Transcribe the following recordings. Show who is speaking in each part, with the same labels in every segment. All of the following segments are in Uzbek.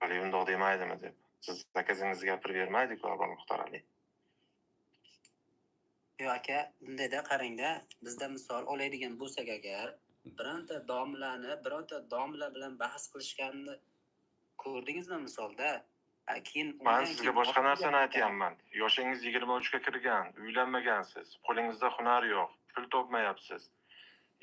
Speaker 1: Ali undoq demaydimi deb. Siz akangizga gapirib bermaydi-ku avval Muxtor Ali.
Speaker 2: Yo'q aka, bundayda qarangda, bizda misol olaydigan bo'lsak agar, bironta domla bilan bahs qilishganini ko'rdingizmi misolda? Keyin
Speaker 1: Men sizga boshqa narsani aytyapman. Yoshingiz 23 ga kirgan, uylanmagansiz, qo'lingizda hunar yo'q, pul topmayapsiz.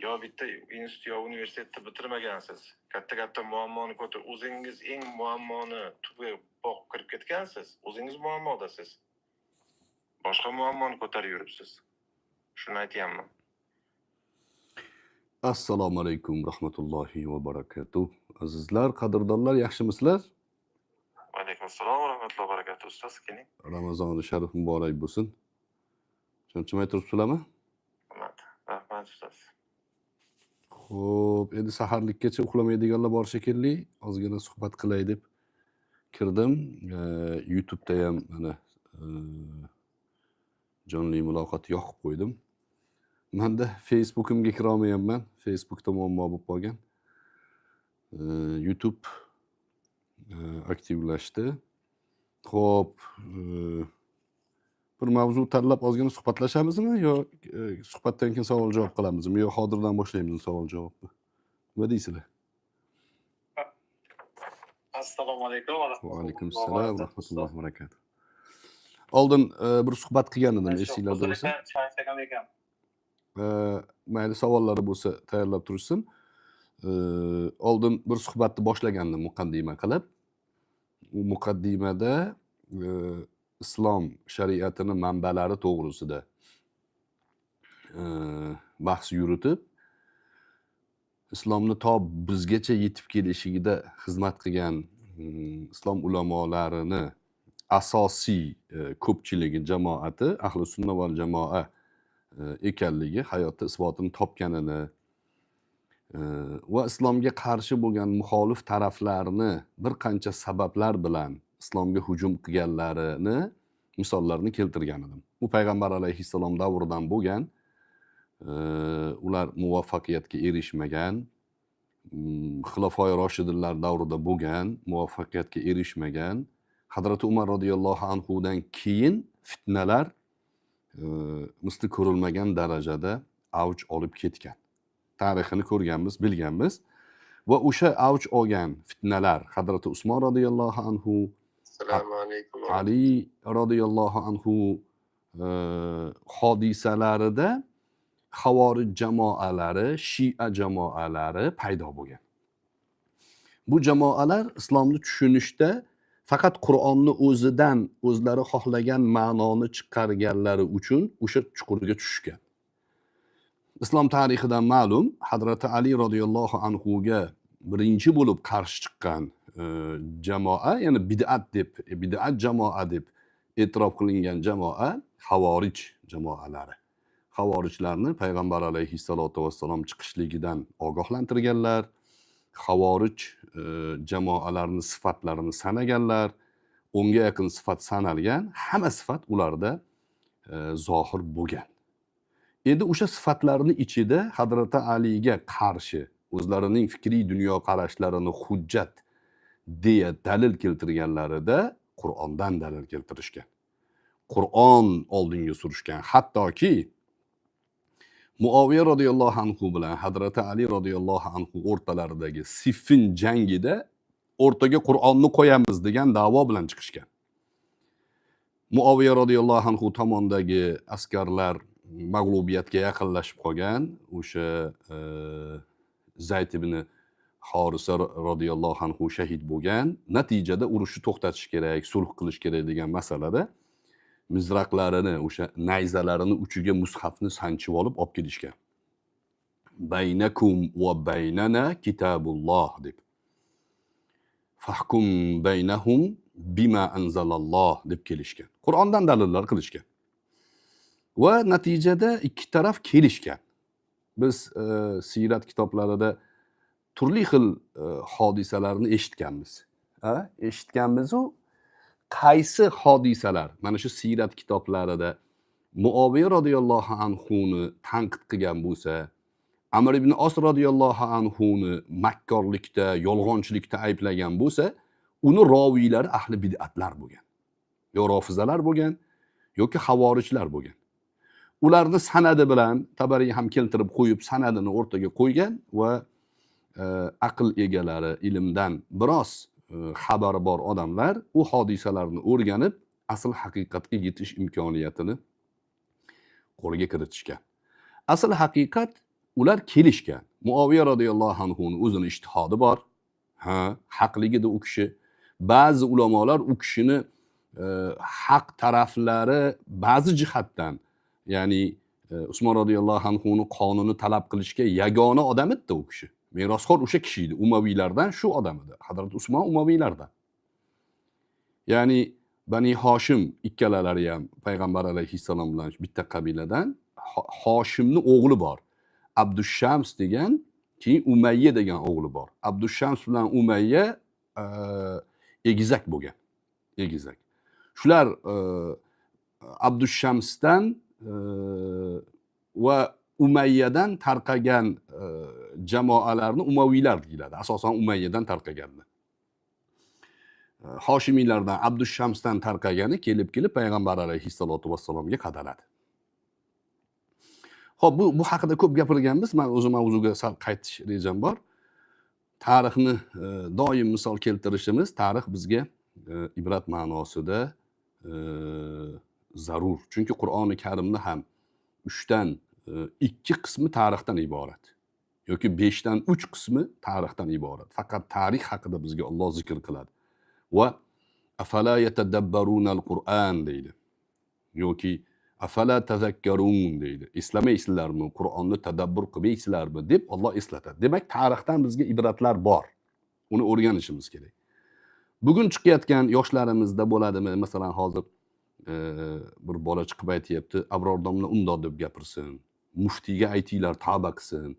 Speaker 1: Yo bitta institut yo universitetni bitirmagansiz. Katta muammoni ko'tarib, o'zingiz eng muammoni tubiga boqib kirib ketgansiz. O'zingiz muammodasiz. Boshqa muammoni ko'tarib yuribsiz. Shuni aytyapman.
Speaker 3: Assalomu alaykum rahmatullohi va barakatuh. Azizlar, qadrdonlar, yaxshimisizlar?
Speaker 1: Va alaykum assalom va rahmatullohi va barakatuh. Ustoz keling.
Speaker 3: Ramazoni sharif muborak bo'lsin. Chonchimay turibsizlarmi?
Speaker 1: Rahmat ustoz.
Speaker 3: Xo'p, endi saharlikkacha uxlamaydiganlar bor shekilli, ozgina suhbat qilay deb kirdim. YouTube'da ham mana jonli muloqot yoqib qo'ydim. Menda Facebook'imga kira olmayapman. Facebook'da muammo bo'lib qolgan. YouTube aktivlashdi. Xo'p, bir mavzu tanlab ozgina suhbatlashamizmi yo suhbatdan keyin savol javob qilamizmi yo hozirdan boshlaymiz savol javobni? Nima deysizlar?
Speaker 1: Assalomu alaykum va
Speaker 3: Va alaykum assalom va rahmatullohi va barakatuh. Oldin bir suhbat qilgan edim, esinglarda bo'lsa. Mayli savollari bo'lsa tayyorlab turishsin. Oldin bir suhbatni boshlagandim muqaddima qilib. U muqaddimada islom shariatini manbalari to'g'risida bahs yuritib, islomni to bizgacha yetib kelishigida xizmat qilgan islom ulamolarini asosiy ko'pchiligi jamoati ahli sunna val jamoa ekanligi, hayotda isbotini topganini va islomga qarshi bo'lgan muxolif taraflarni bir qancha sabablar bilan islomga hujum qilganlarini misollarini keltirgan edim. Bu payg'ambar alayhissalom davridan bo'lgan, ular muvaffaqiyatga erishmagan, xilofoi roshidinlar davrida bo'lgan, muvaffaqiyatga erishmagan, Hazrati Umar radhiyallohu anhudan keyin fitnalar misli ko'rilmagan darajada avj olib ketgan. Tarixini ko'rganmiz, bilganmiz va o'sha avj olgan fitnalar Hazrati Usmon radhiyallohu anhu,
Speaker 1: Assalomu alaykum.
Speaker 3: Ali radhiyallohu anhu hodisalarida Havorij jamoalari, Shia jamoalari paydo bo'lgan. Bu jamoalar islomni tushunishda faqat Qur'onni o'zidan o'zlari xohlagan ma'noni chiqarganlari uchun o'sha chuqurga tushgan. Islom tarixidan ma'lum, Hazrati Ali radhiyallohu anhuga birinchi bo'lib qarshi chiqqan jamoa, ya'ni bid'at jamoa deb e'tirof qilingan jamoa Havorij jamoalari. Havorijlarni payg'ambar alayhissalotu vassalom chiqishligidan ogohlantirganlar, Havorij jamoalarning sifatlarini sanaganlar, 10 ga yaqin sifat sanalgan, hamma sifat ularda zohir bo'lgan. Endi o'sha sifatlarning ichida Hazrati Aliga qarshi o'zlarining fikriy dunyoqarashlarini hujjat deya dalil keltirganlarida Qur'ondan dalil keltirishgan. Qur'on oldinga surishgan. Hattoki Muaviya radhiyallohu anhu bilan Hazrati Ali radhiyallohu anhu o'rtalaridagi Siffin jangida o'rtaga Qur'onni qo'yamiz degan da'vo bilan chiqishgan. Muaviya radhiyallohu anhu tomondagi askarlar mag'lubiyatga yaqinlashib qolgan, o'sha Zayd ibn Horisa radhiyallohu anhu shahid bo'lgan. Natijada urushni to'xtatish kerak, sulh qilish kerak degan masalada mizraqlarini, o'sha nayzalarini uchiga mushafni sanchib olib kelishgan. Baynakum va baynana kitabulloh deb. Fahkum baynahum bima anzalalloh deb kelishgan. Qur'ondan dalillar qilishgan. Va natijada ikki taraf kelishgan. Biz siyrat kitoblarida turli xil hodisalarni eshitganmiz. Eshitganmiz-u, qaysi hodisalar mana shu siyrat kitoblarida Muaviya radhiyallohu anhuni tanqid qilgan bo'lsa, Amr ibn Os radhiyallohu anhuni makkorlikda, yolg'onchilikda ayblagan bo'lsa, uni roviylari ahli bid'atlar bo'lgan. Yo rofizalar bo'lgan, yoki havorijlar bo'lgan. Ularni sanadi bilan Tabariy ham keltirib qo'yib, sanadini o'rtaga qo'ygan va aql egalari, ilmdan biroz xabari bor odamlar u hodisalarni o'rganib, asl haqiqatga yetish imkoniyatini qo'lga kiritishgan. Asl haqiqat ular kelishgan. Muaviya radhiyallohu anhuning o'zini ijtihodi bor. Haqligida u kishi. Ba'zi ulamolar u kishini haq taraflari ba'zi jihatdan, ya'ni Usmon radhiyallohu anhuning qonuni talab qilishga yagona odam edi u kishi. Merosxo'r o'sha kishi edi. Umaviylardan shu odam edi. Hazrat Usmon Umaviylardan. Ya'ni Bani Hoshim ikkalalari ham payg'ambar alayhissalom bilan bitta qabiladan. Hoshimning o'g'li bor. Abdushams degan, keyin Umayya degan o'g'li bor. Abdushams bilan Umayya egizak bo'lgan. Egizak. Shular Abdushamsdan va Umayyadan tarqagan jamoalarni Umaviylar deyiladi. Asosan Umayyadan tarqaganlar. Hoshimiylardan Abdushamsdan tarqagani kelib payg'ambar alayhissalotu vassalomga qadaladi. Xo'p, bu haqida ko'p gapirganmiz. Men o'zim mavzuga sal qaytish rejam bor. Tarixni doim misol keltirishimiz tarix bizga ibrat ma'nosida zarur. Chunki Qur'oni Karimni ham 3 dan 2 qismi tarixdan iborat. Yoki 5 dan 3 qismi tarixdan iborat. Faqat tarix haqida bizga Alloh zikr qiladi. Va afala yatadabbarunal Qur'an deydi. Yoki afala tazakkarun deydi. Eslamaysizlarmi? Qur'onni tadabbur qilmaysizlarmi deb Alloh eslatadi. Demak, tarixdan bizga ibratlar bor. Uni o'rganishimiz kerak. Bugun chiqayotgan yoshlarimizda bo'ladimi? Masalan, hozir bir bola chiqib aytayapti, Abror domla undoq deb gapirsin, muftiyga aytinglar tavba qilsin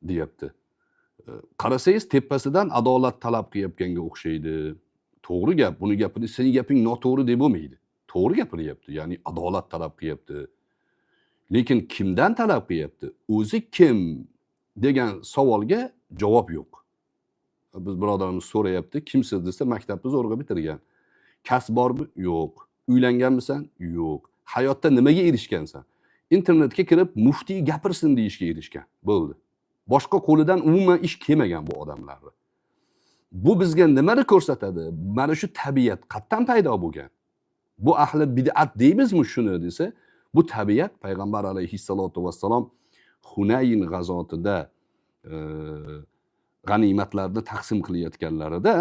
Speaker 3: deyapti. Qarasangiz tepasidan adolat talab qilayotganga o'xshaydi. To'g'ri gap, buni gapini sening gaping noto'g'ri deb bo'lmaydi. To'g'ri gapiryapti, ya'ni adolat talab qilyapti. Lekin kimdan talab qilyapti? O'zi kim degan savolga javob yo'q. Biz birodarimiz so'rayapti, kimsiz desa maktabni zo'rg'a bitirgan. Kasb bormi? Yo'q. Uylanganmisan? Yo'q. Hayotda nimaga erishgansan? Internetga kirib muftiy gapirsin deyishga erishgan. Bo'ldi. Boshqa qo'lidan umuman ish kelmagan bu odamlarni. Bu bizga nimani ko'rsatadi? Mana shu tabiat qatdan paydo bo'lgan. Bu ahli bid'at deymizmi shuni desa, bu tabiat payg'ambar alayhissalotu vassalom Hunayn g'azotida g'animatlarni taqsim qilayotganlarida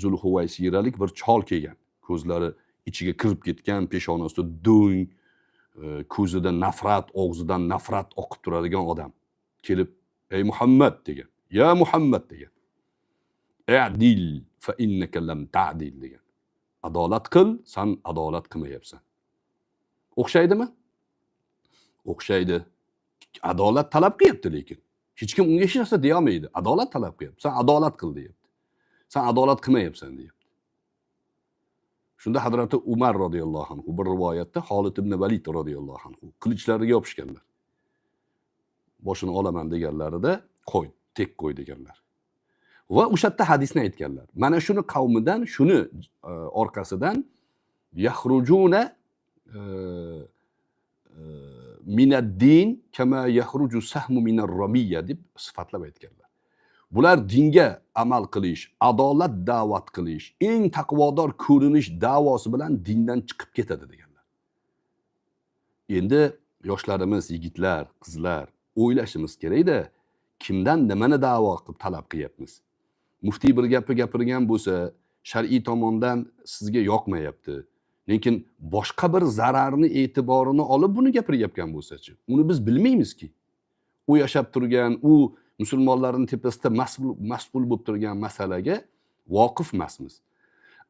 Speaker 3: Zulhuvaysiralik bir chol kelgan. Ko'zlari ichiga kirib ketgan, peshonasida do'ng, ko'zida nafrat, og'zidan nafrat oqib turadigan odam kelib, "Ey Muhammad" degan. "Ya Muhammad" degan. "A'dil fa innaka lam ta'dil" degan. Adolat qil, sen adolat qilmayapsan. O'xshaydimi? O'xshaydi. Adolat talab qilyapti lekin. Hech kim unga hech narsa deya olmaydi. Adolat talab qilyapti. Sen adolat qil deyapti. Sen adolat qilmayapsan deyapti. Shunda Hazrati Umar radhiyallohu anhu bir rivoyatda Xolid ibn Valid radhiyallohu anhu qilichlariga yopishganlar. Boshini olaman deganlarida qo'y, tek qo'y deganlar. Va o'sha yerda hadisni aytganlar. Mana shuni qavmidan, shuni orqasidan yahrujuna minad-din kama yahruju sahmu minar-ramiyya deb sifatlab aytganlar. Bular dinga amal qilish, adolat da'vat qilish, eng taqvodor ko'rinish da'vosi bilan dindan chiqib ketadi deganlar. Endi yoshlarimiz, yigitlar, qizlar o'ylashimiz kerak-da, kimdan nimani da'vo qilib talab qilyapmiz? Muftiy bir gapni gapirgan bo'lsa, shar'iy tomondan sizga yoqmayapti. Lekin boshqa bir zararni e'tiborini olib buni gapiryapgan bo'lsa-chi, uni biz bilmaymizki. U yashab turgan, u musulmonlarning tepasida mas'ul bo'lib turgan masalaga voqif emasmiz.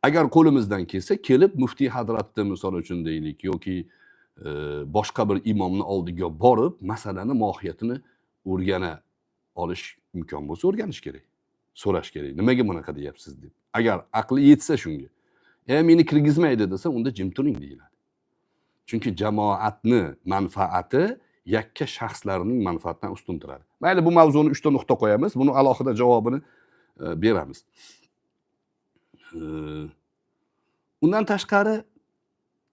Speaker 3: Agar qo'limizdan kelsa, kelib muftiy hazratni misol uchun deylik yoki boshqa bir imomning oldiga borib, masalani mohiyatini o'rgana olish imkon bo'lsa o'rganish kerak. So'rash kerak. Nimaga bunaqa deyapsiz deb. Agar aqli yetsa shunga. Meni kirgizmaydi desa, unda jim turing deyiladi. Chunki jamoatni manfaati yakka shaxslarning manfaatidan ustun turadi. Mayli, bu mavzuni 3 ta nuqta qo'yamiz. Buni alohida javobini beramiz. Undan tashqari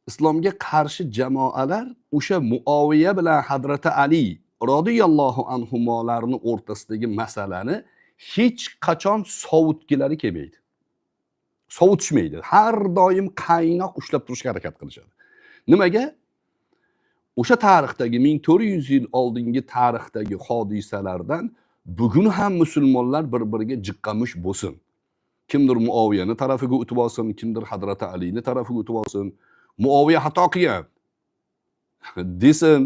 Speaker 3: islomga qarshi jamoalar o'sha Muoviya bilan Hazrati Ali radhiyallohu anhumolarni o'rtasidagi masalani hech qachon sovutgilari kelmaydi. Sovutishmaydi. Har doim qaynoq ushlab turishga harakat qilishadi. Nimaga? O'sha tarixdagi 1400 yil oldingi tarixdagi hodisalardan bugun ham musulmonlar bir-biriga jiqqamush bo'lsin. Kimdir Muoviyani tarafiga o'tib olsin, kimdir Hazrati Alini tarafiga o'tib olsin. Muoviya xato qilgan desin,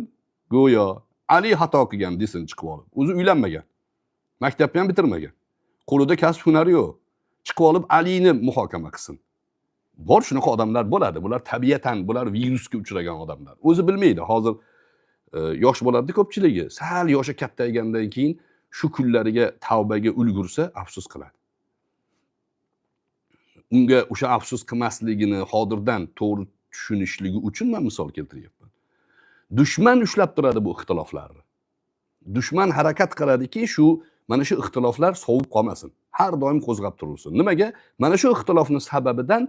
Speaker 3: go'yo Ali xato qilgan desin chiqib olib. O'zi uylanmagan. Maktabni ham bitirmagan. Qo'lida kasb hunari yo'q. Chiqib olib Alini muhokama qilsin. Bor shunaqa odamlar bo'ladi. Bular tabiatan, bular virusga uchragan odamlar. O'zi bilmaydi. Hozir yosh bo'ladi ko'pchiligi. Sal yoshi kattaygandan keyin shu kunlariga tavbaga ulgursa afsus qiladi. Unga o'sha afsus qilmasligini hozirdan to'g'ri tushunishligi uchun men misol keltiryapman. Dushman ushlab turadi bu ixtiloflarni. Dushman harakat qiladiki, shu mana shu ixtiloflar sovib qolmasin. Har doim qo'zg'ab turilsin. Nimaga? Mana shu ixtilofning sababidan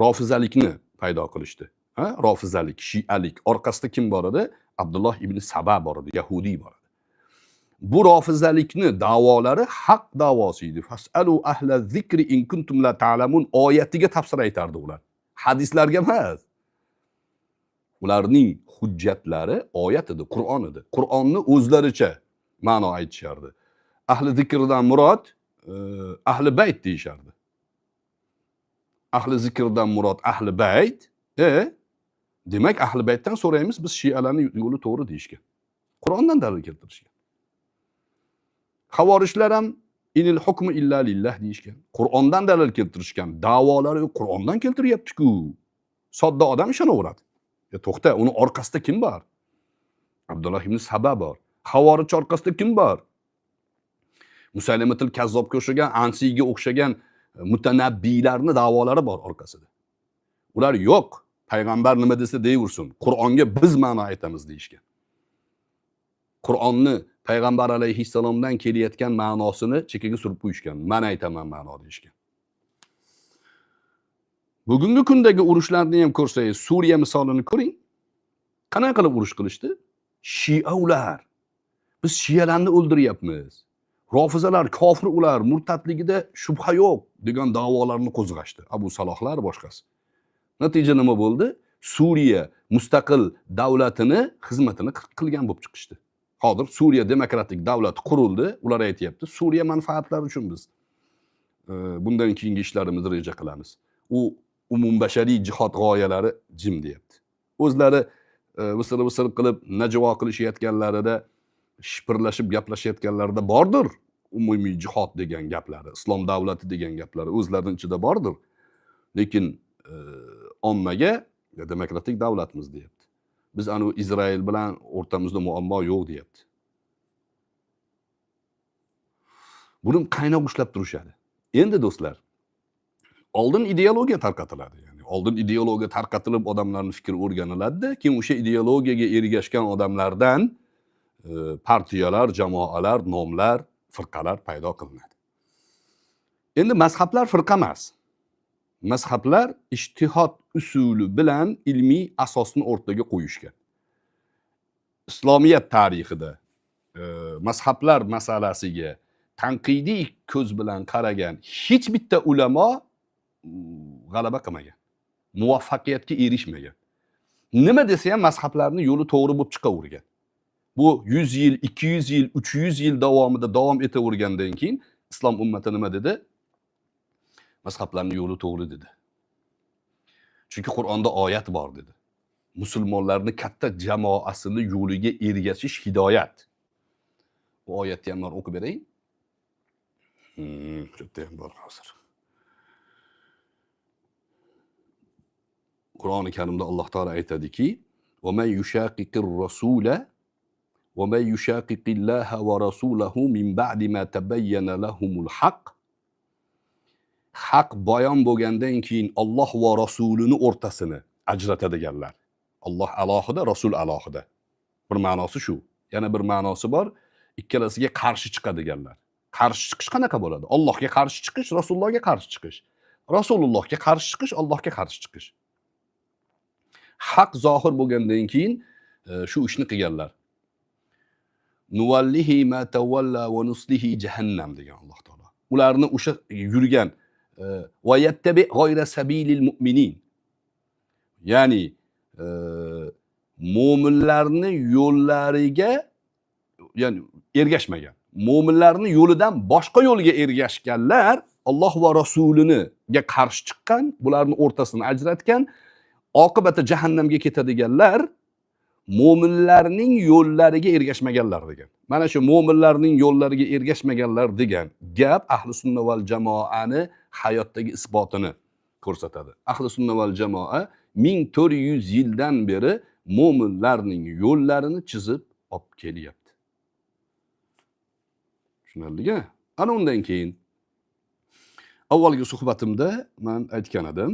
Speaker 3: rofizalikni paydo qilishdi. Rofizalik, shialik. Orqasida kim bor edi? Abdulloh ibn Saba bor edi, yahudiy bor edi. Bu rofizalikni davolari haq davosi edi. Fasalu ahla zikri in kuntum la ta'lamun oyatiga tafsir aytardi ular. Hadislarga emas. Ularning hujjatlari oyat edi, Qur'on edi. Qur'onni o'zlaricha ma'no aytishardi. Ahli zikrdan murod ahli bayt deyishardi. Ahli zikrdan murod ahli bayt. Demak ahli baytdan so'raymiz, biz shialarning yo'li to'g'ri deyishgan. Qur'ondan dalil keltirishgan. Havorishlar ham inil hukmu illa lillah deyishgan. Qur'ondan dalil keltirishgan. Davolari Qur'ondan keltiryapti-ku. Sodda odam ishonaveradi. To'xta, uni orqasida kim bor? Abdulloh ibn Saba bor. Havorich orqasida kim bor? Musaylimatul Kazzobga o'xshagan, Ansiyga o'xshagan mutanabbiylarni davolari bor orqasida. Ular yo'q. Payg'ambar nima desa deyversin. Qur'onga biz ma'no aytamiz deyishgan. Qur'onni Payg'ambar alayhissalomdan kelayotgan ma'nosini chekkaga surib qo'yishgan. Men aytaman ma'no deyishgan. Bugungi kundagi urushlarni ham ko'rsangiz, Suriya misolini ko'ring. Qanaqa qilib urush qilishdi? Shialar. Biz shialarni o'ldiryapmiz. Rofizalar kofir ular, murtadligida shubha yo'q degan da'volarni qo'zg'ashdi. Abu Salohlar boshqasi. Natija nima bo'ldi? Suriya mustaqil davlatini xizmatini qilgan bo'lib chiqishdi. Hozir Suriya demokratik davlat qurildi. Ular aytayapti, Suriya manfaatlari uchun biz bundan keyingi ishlarimizni reja qilamiz. U umumbashariy jihad g'oyalari jim deyapti. O'zlari visir qilib najvo qilishayotganlarida, shipirlashib gaplashayotganlarida bordir umumiy jihad degan gaplari, islom davlati degan gaplari o'zlarining ichida bordir. Lekin ommaga demokratik davlatmiz deyapti. Biz anu Izrail bilan o'rtamizda muammo yo'q deyapti. Buni qaynoq ushlab turishadi. Endi do'stlar, oldin ideologiya tarqatiladi. Ya'ni oldin ideologiya tarqatilib odamlarning fikri o'rganiladi, keyin o'sha ideologiyaga ergashgan odamlardan partiyalar, jamoalar, nomlar, firqalar paydo qilinadi. Endi mazhablar firqa emas. Mazhablar ijtihod usuli bilan ilmiy asosni o'rtaga qo'yishgan. Islomiyat tarixida mazhablar masalasiga tanqidiy ko'z bilan qaragan hech bitta ulamo g'alaba qilmagan. Muvaffaqiyatga erishmagan. Nima desa ham mazhablarni yo'li to'g'ri bo'lib chiqavergan. Bu 100 yil, 200 yil, 300 yil davomida davom etavergandan keyin islom ummati nima dedi? Mazhablarning yo'li to'g'ri dedi. Chunki Qur'onda oyat bor dedi. Musulmonlarning katta jamoasini yo'liga ergashish hidoyat. Bu oyatni ham men o'qib berayin. Juda ham bor hozir. Qur'oni Karimda Alloh taolo aytadiki: "Va man yushaqiqir rasula va man yushaqiqillaha va rasulahu min ba'di ma tabayyana lahumul haqq." Haq bayon bo'lgandan keyin Alloh va rasulini o'rtasini ajratadiganlar. Alloh alohida, rasul alohida. Bir ma'nosi shu. Yana bir ma'nosi bor, ikkalasiga qarshi chiqadiganlar. Qarshi chiqish qanaqa bo'ladi? Allohga qarshi chiqish, Rasulullohga qarshi chiqish. Rasulullohga qarshi chiqish, Allohga qarshi chiqish. Haq zohir bo'lgandan keyin shu ishni qilganlar. Nuvallihi ma tawalla va nuslihi jahannam degan Alloh taolo. Ularni o'sha yurgan va yattabi g'ayra sabilil mu'minin. Ya'ni mo'minlarni yo'llariga ya'ni ergashmagan. Mo'minlarni yo'lidan boshqa yo'lga ergashganlar Alloh va Rasuliniga qarshi chiqqan, bularni o'rtasini ajratgan, oqibati jahannamga ketadiganlar mo'minlarning yo'llariga ergashmaganlar degan. Mana shu mo'minlarning yo'llariga ergashmaganlar degan gap ahli sunna val jamoani hayotdagi isbotini ko'rsatadi. Ahli sunna val jamoa 1400 yildan beri mo'minlarning yo'llarini chizib olib kelyapti. Tushunarlimi? Ana undan keyin avvalgi suhbatimda men aytgan edim,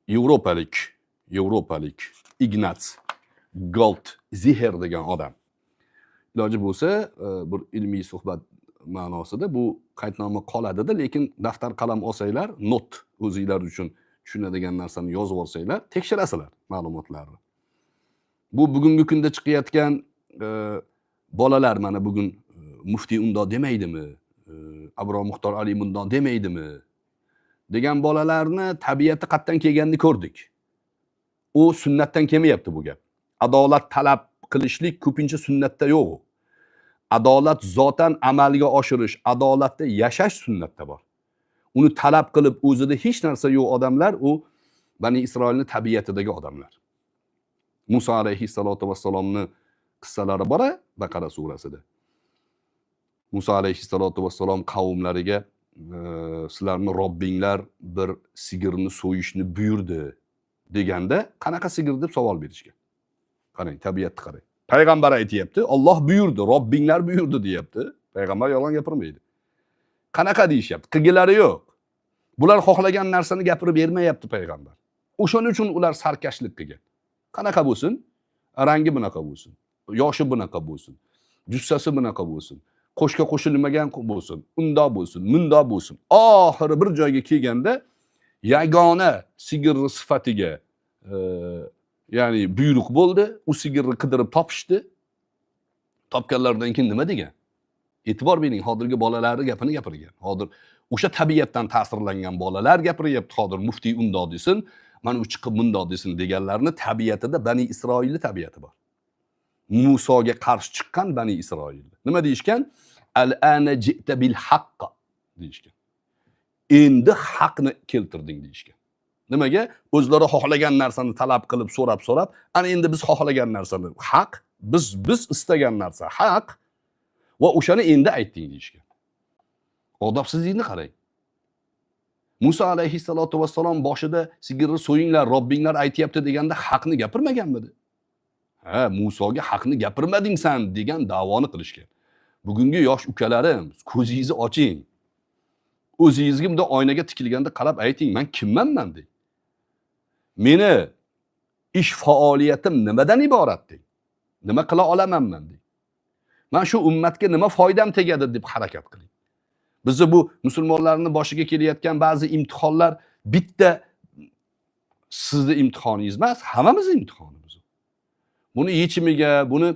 Speaker 3: Yevropalik Ignats Goldziher degan odam. Iloji bo'lsa, bir ilmiy suhbat ma'nosida bu qaydnoma qoladi-da, lekin daftar qalam olsanglar, not o'zinglar uchun tushunadigan narsani yozib olsanglar, tekshirasizlar ma'lumotlarni. Bu bugungi kunda chiqayotgan bolalar mana bugun muftiy undoq demaydimi? Abror Muxtor Ali bundoq demaydimi? Degan bolalarni tabiati qatdan kelganini ko'rdik. U sunnatdan kelmayapti bu gap. Adolat talab qilishlik ko'pincha sunnatda yo'q. Adolat zotan amalga oshirish, adolatda yashash sunnatda bor. Uni talab qilib o'zida hech narsa yo'q odamlar, u Bani Isroilning tabiatidagi odamlar. Musa alayhissalatu vassalomni qissalari bor Baqara surasida. Musa alayhissalatu vassalom qavmlariga sizlarni Robbinglar bir sigirni so'yishni buyurdi deganda, qanaqa sigir deb savol berishgan. Qarang, tabiatni qarang. Payg'ambar aytayapti, Alloh buyurdi, Robbinglar buyurdi deyapti. Payg'ambar yolg'on gapirmaydi. Qanaqa deyishyapti? Qilgilari yo'q. Bular xohlagan narsani gapirib bermayapti payg'ambar. O'shaning uchun ular sarkashlik qilgan. Qanaqa bo'lsin? Rangi bunaqa bo'lsin. Yoshi bunaqa bo'lsin. Jussasi bunaqa bo'lsin. Qo'shga qo'shilmagan bo'lsin. Undoq bo'lsin, mundoq bo'lsin. Oxiri bir joyga kelganda yagona sigirni sifatiga ya'ni buyruq bo'ldi. U sigirni qidirib topishdi. Topganlardan keyin nima degan? E'tibor bering, hozirgi bolalarni gapini gapirgan. Hozir o'sha tabiatdan ta'sirlangan bolalar gapiryapti. Hozir muftiy undoq desin, mana u chiqib bundoq desin deganlarni tabiatida Bani Isroilning tabiati bor. Musoga qarshi chiqqan Bani Isroil. Nima deyishgan? Al-ana ji'ta bil haqq deyishgan. Endi haqni keltirding deyishgan. Nimaga? O'zlari xohlagan narsani talab qilib so'rab, ana endi biz xohlagan narsani haq, biz istagan narsa haq va o'shani endi aytding deyishgan. Odobsizlikni qarang. Musa alayhissalatu vassalom boshida sigirni so'yinglar, Robbinglar aytayapti deganda haqni gapirmaganmidi? Ha, Musoga haqni gapirmading san degan da'voni qilishgan. Bugungi yosh ukalarim, ko'zingizni oching. O'zingizga bunday oynaga tikilganda qarab ayting, men kimman deng. Meni ish faoliyatim nimadan iborat deng. Nima qila olamanman deng. Men shu ummatga nima foydam tegadi deb harakat qiling. Bizni bu musulmonlarning boshiga kelayotgan ba'zi imtihonlar bitta sizni imtihoningiz emas, hammamiz imtihonimiz. Buni yechimiga, buni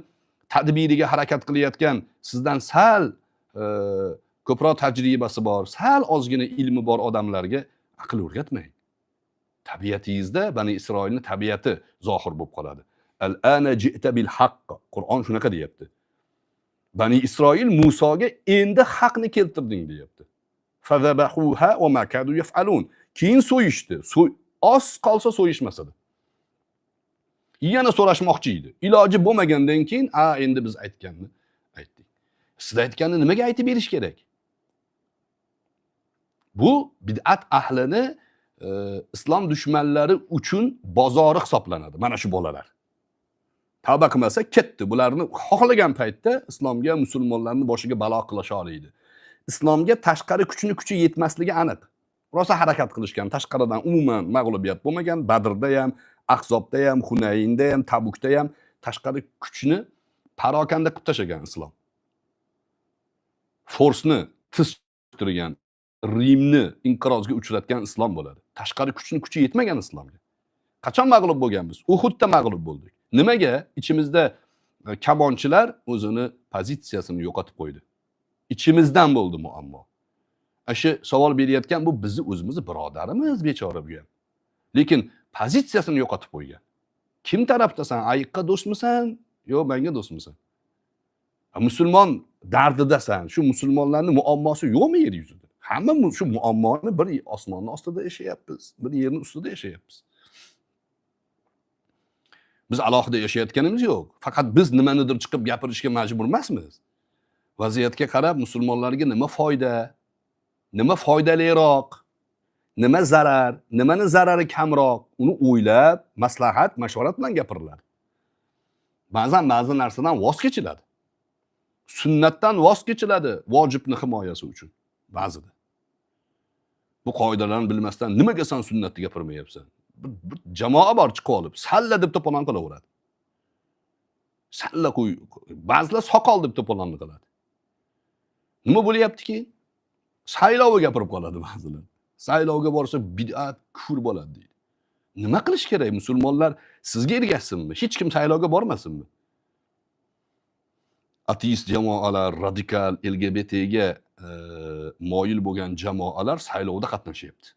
Speaker 3: tadbiriga harakat qilayotgan sizdan sal ko'proq tajribasi bor, sal ozgina ilmi bor odamlarga aql o'rgatmang. Tabiatingizda Bani Isroilning tabiati zohir bo'lib qoladi. Al-ana ji'ta bil haqq. Qur'on shunaqa deyapti. Bani Isroil Musoga endi haqni keltirding deyapti. Fazabahuha va ma kadu yaf'alun. Keyin so'yishdi. Oz qolsa so'yishmasadi. Yana so'rashmoqchi edi. Iloji bo'lmagandan keyin, endi biz aytganni aytdik. Siz aytganni nimaga aytib berish kerak? Bu bid'at ahlini islom dushmanlari uchun bozori hisoblanadi. Mana shu bolalar. Tavba qilmasa ketdi. Bularni xohlagan paytda islomga, musulmonlarning boshiga balo qilisha oladi. Islomga tashqari kuchi yetmasligi aniq. Rosa harakat qilishgan, tashqaridan umuman mag'lubiyat bo'lmagan, Badrda ham, Ahzobda ham, Hunaynda ham, Tabukda ham tashqari kuchni parokanda qilib tashagan islom. Forsni tiz turgan Rimni inqirozga uchratgan islom bo'ladi. Tashqari kuchi yetmagan islomga. Qachon mag'lub bo'lganmiz? Uhudda mag'lub bo'ldik. Nimaga? Ichimizda kabonchilar o'zini pozitsiyasini yo'qotib qo'ydi. İçimizdan bo'ldi muammo. Shu savol berayotgan bu bizni o'zimizni birodarimiz bechora bu ham. Lekin pozitsiyasini yo'qotib qo'ygan. Kim tarafdasan? Ayiqqa do'stmisan yo menga do'stmisan? Musulmon dardidasan. Shu musulmonlarning muammosi yo'qmi yer yuzida? Hamma shu muammoni bir osmonni ostida yashayapmiz, bir yerning ustida yashayapmiz. Biz alohida yashayotganimiz yo'q. Faqat biz nimanidir chiqib gapirishga majbur emasmiz. Vaziyatga qarab musulmonlarga nima foyda, nima foydaliroq, nima zarar, nimani zarari kamroq, uni o'ylab, maslahat, mashvarat bilan gapiriladi. Ba'zan ba'zi narsadan voz kechiladi. Sunnatdan voz kechiladi vojibni himoyasi uchun ba'zida. Bu qoidalarni bilmasdan nimaga sen sunnatni gapirmayapsan? Bir jamoa bor chiqib olib, salla deb to'polon qilaveradi. Salla qo'y, ba'zilar soqol deb to'polonni qiladi. Nima bo'lyaptiki? Saylovga gapirib qoladi ba'zilar. Saylovga borsa bid'at, kufr bo'ladi deydi. Nima qilish kerak? Musulmonlar sizga ergashsinmi? Hech kim saylovga bormasinmi? Ateist jamoalar, radikal, LGBTga moyil bo'lgan jamoalar saylovda qatnashyapti.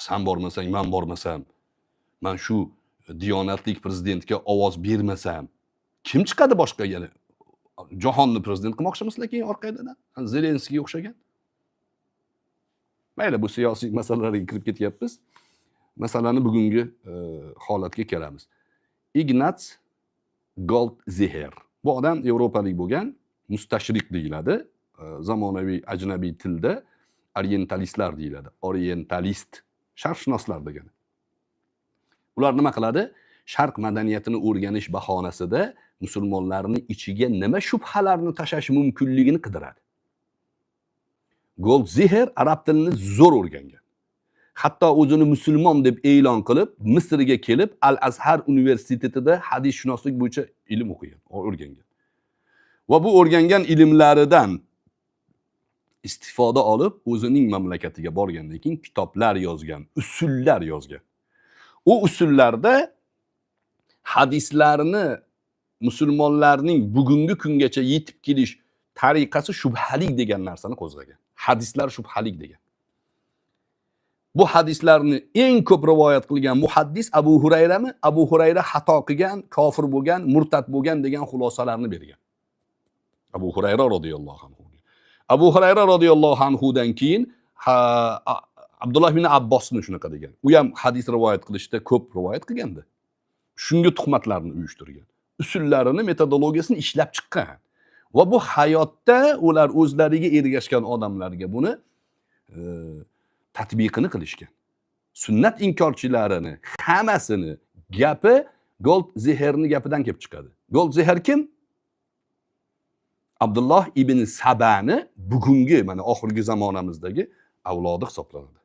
Speaker 3: Sen bormasang, men bormasam, men shu diyonatlik prezidentga ovoz bermasam, kim chiqadi boshqa yana? Jahonni prezident qilmoqchimisizlar keyin orqadan? Zelenskiy o'xshagan. Mayli, bu siyosiy masalalarga kirib ketyapmiz. Masalani bugungi holatga kelamiz. Ignaz Goldziher. Bu odam yevropalik bo'lgan, mustashriq deyiladi. Zamonaviy ajnabiy tilda orientalistlar deyiladi. Orientalist, sharqshunoslar degani. Ular nima qiladi? Sharq madaniyatini o'rganish bahonasida musulmonlarning ichiga nima shubhalarni tashash mumkinligini qidiradi. Goldziher arab tilini zo'r o'rgangan. Hatto o'zini musulmon deb e'lon qilib, Misrga kelib, Al-Azhar universitetida hadisshunoslik bo'yicha ilm o'qigan, o'rgangan. Va bu o'rgangan ilmlaridan istifoda olib, o'zining mamlakatiga borgandan keyin kitoblar yozgan, usullar yozgan. O usullarda hadislarni musulmonlarning bugungi kungacha yetib kelish tariqasi shubhalik degan narsani qo'zg'agan. Hadislar shubhalik degan. Bu hadislarni eng ko'p rivoyat qilgan muhaddis Abu Hurayrami? Abu Hurayra xato qilgan, kofir bo'lgan, murtad bo'lgan degan xulosalarni bergan. Abu Hurayra radhiyallohu anhu. Abu Hurayra radhiyallohu anhudan keyin Abdullah ibn Abbosni shunaqa degan. U ham hadis rivoyat qilishda ko'p rivoyat qilganda. Shunga tuhmatlarni uyushtirgan. Usullarini, metodologiyasini ishlab chiqqan. Va bu hayotda ular o'zlariga ergashgan odamlarga buni tatbiqini qilishgan. Sunnat inkorchilarini hammasini gapi Goldziherning gapidan kelib chiqadi. Goldziher kim? Abdullah ibn Sabani bugungi mana oxirgi zamonamizdagi avlodi hisoblanadi.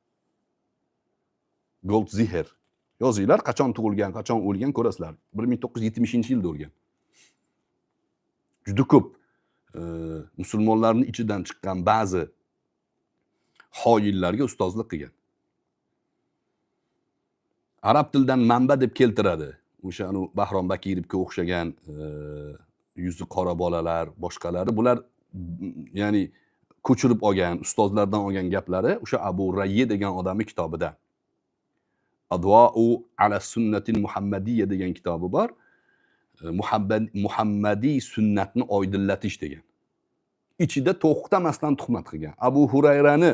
Speaker 3: Goldziher. Yozinglar, qachon tug'ilgan, qachon o'lgan ko'rasizlar. 1970-yilda o'lgan. Juda ko'p musulmonlarning ichidan chiqqan ba'zi xoinlarga ustozlik qilgan. Arab tilidan manba deb keltiradi. O'sha Bahrom Bakirovga o'xshagan yuzi qora bolalar, boshqalari bular ya'ni ko'chirib olgan, ustozlardan olgan gaplari o'sha Abu Rayyi degan odamning kitobida. Adva'u ala sunnatil muhammadiyya degan kitobi bor. Muhammadiy sunnatni oydinlatish degan. Ichida to'xtamasdan tuhmat qilgan. Abu Hurayrani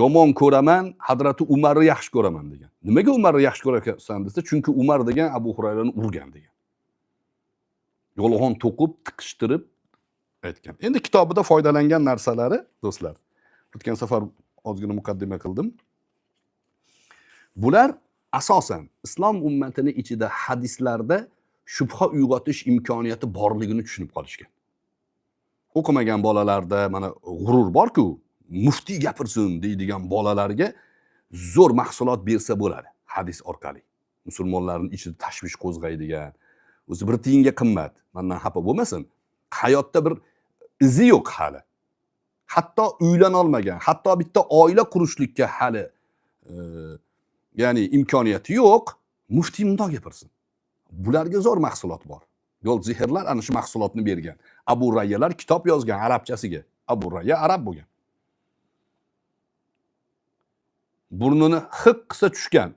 Speaker 3: yomon ko'raman, Hazrati Umarni yaxshi ko'raman degan. Nimaga Umarni yaxshi ko'rasan desa, chunki Umar degan Abu Hurayrani urgan degan. Yolg'on to'qib, tiqishtirib aytgan. Endi kitobida foydalangan narsalari, do'stlar. O'tgan safar ozgina muqaddima qildim. Bular asosan islom ummatining ichida hadislarda shubha uyg'otish imkoniyati borligini tushunib qolishgan. O'qimagan bolalarda mana g'urur bor-ku, muftiy gapirsin deydigan bolalarga zo'r mahsulot bersa bo'ladi hadis orqali. Musulmonlarning ichida tashvish qo'zg'aydigan, o'zi bir tiyinga qimmat, mendan xafa bo'lmasin. Hayotda bir izi yo'q hali. hatto uylanolmagan, hatto bitta oila qurishlikka hali ya'ni imkoniyati yo'q, muftiy bundoq gapirsin. Bularga zo'r mahsulot bor. Yo'l zehrlar ana shu mahsulotni bergan. Abu Rayyalar kitob yozgan arabchasiga. Abu Rayya arab bo'lgan. Burnini hiq qilsa tushgan.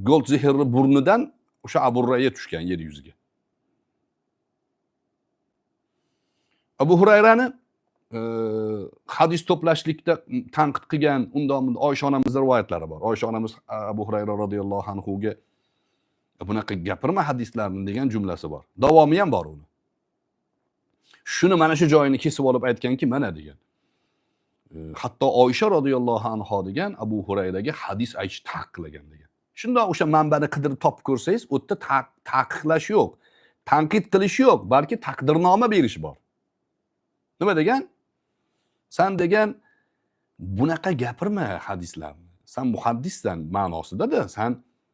Speaker 3: Gold zehrli burnidan o'sha Abu Rayya tushgan yer yuziga. Abu Hurayrani hadis to'plashlikda tanqid qilgan undan Oysha onamizning rivoyatlari bor. Oysha onamiz Abu Hurayra radhiyallohu anhuga bunaqa gapirma hadislarni degan jumlasi bor. Davomi ham bor uni. Shuni mana shu joyini kesib olib aytganki, mana degan. Hatto Oysha radhiyallohu anha degan Abu Hurayraga hadis aytish taqiqlagan degan. Shundoq o'sha manbani qidirib topib ko'rsangiz, u yerda taqiqlash yo'q, tanqid qilish yo'q, balki taqdirnoma berish bor. Nima degan? Sen degan bunaqa gapirma hadislarni. Sen muhaddissan ma'nosida-da, sen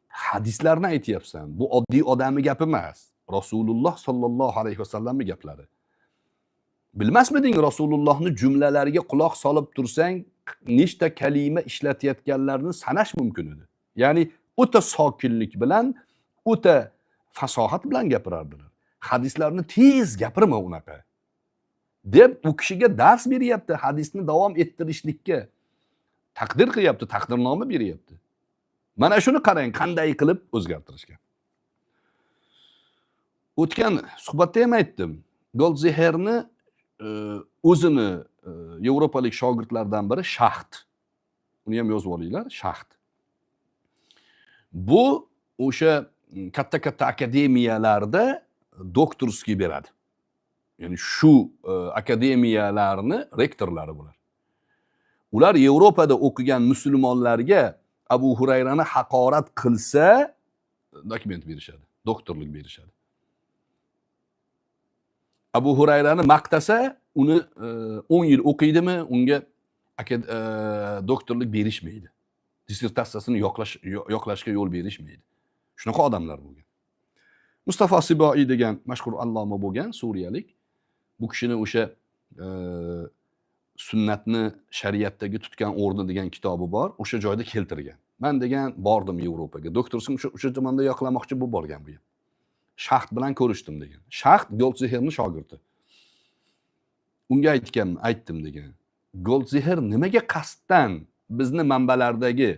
Speaker 3: hadislarni aytyapsan. Bu oddiy odamning gapi emas. Rasululloh sallallohu alayhi vasallamning gaplari. Bilmasmiding Rasulullohning jumlalariga quloq solib tursang, nechta kalima ishlatayotganlarni sanash mumkin edi. Ya'ni o'ta sokinlik bilan, o'ta fasohat bilan gapirardilar. Hadislarni tez gapirma unaqa. Deb u kishiga dars beryapti, hadisni davom ettirishlikka. Taqdir qilyapti, taqdirnoma beryapti. Mana shuni qarang, qanday qilib o'zgartirishgan. O'tgan suhbatda ham aytdim. Goldzeherni o'zini yevropalik shogirdlardan biri Shaxt. Uni ham yozib olinglar, Shaxt. Bu o'sha katta-katta akademiyalarda doktorskiy beradi. Ya'ni shu akademiyalarni rektorlari bular. Ular Yevropada o'qigan musulmonlarga Abu Hurayrani haqorat qilsa, dokument berishadi, doktorlik berishadi. Abu Hurayrani maqtasa, uni 10 yil o'qiydimi, unga doktorlik berishmaydi. Dissertatsiyasini yoqlashga yo'l berishmaydi. Shunaqa odamlar bo'lgan. Mustafa Siboiy degan mashhur alloma bo'lgan suriyalik. Bu kishini o'sha sunnatni shariatdagi tutgan o'rni degan kitobi bor. O'sha joyda keltirgan. Men degan bordim Yevropaga. Doktorsim o'sha zamonda yoqlamoqchi bo'lib borgan bu ham. Shaxt bilan ko'rishdim degan. Shaxt Goldzeherning shogirdi. Unga aytdim degan. Goldzeher nimaga qasddan bizni manbalardagi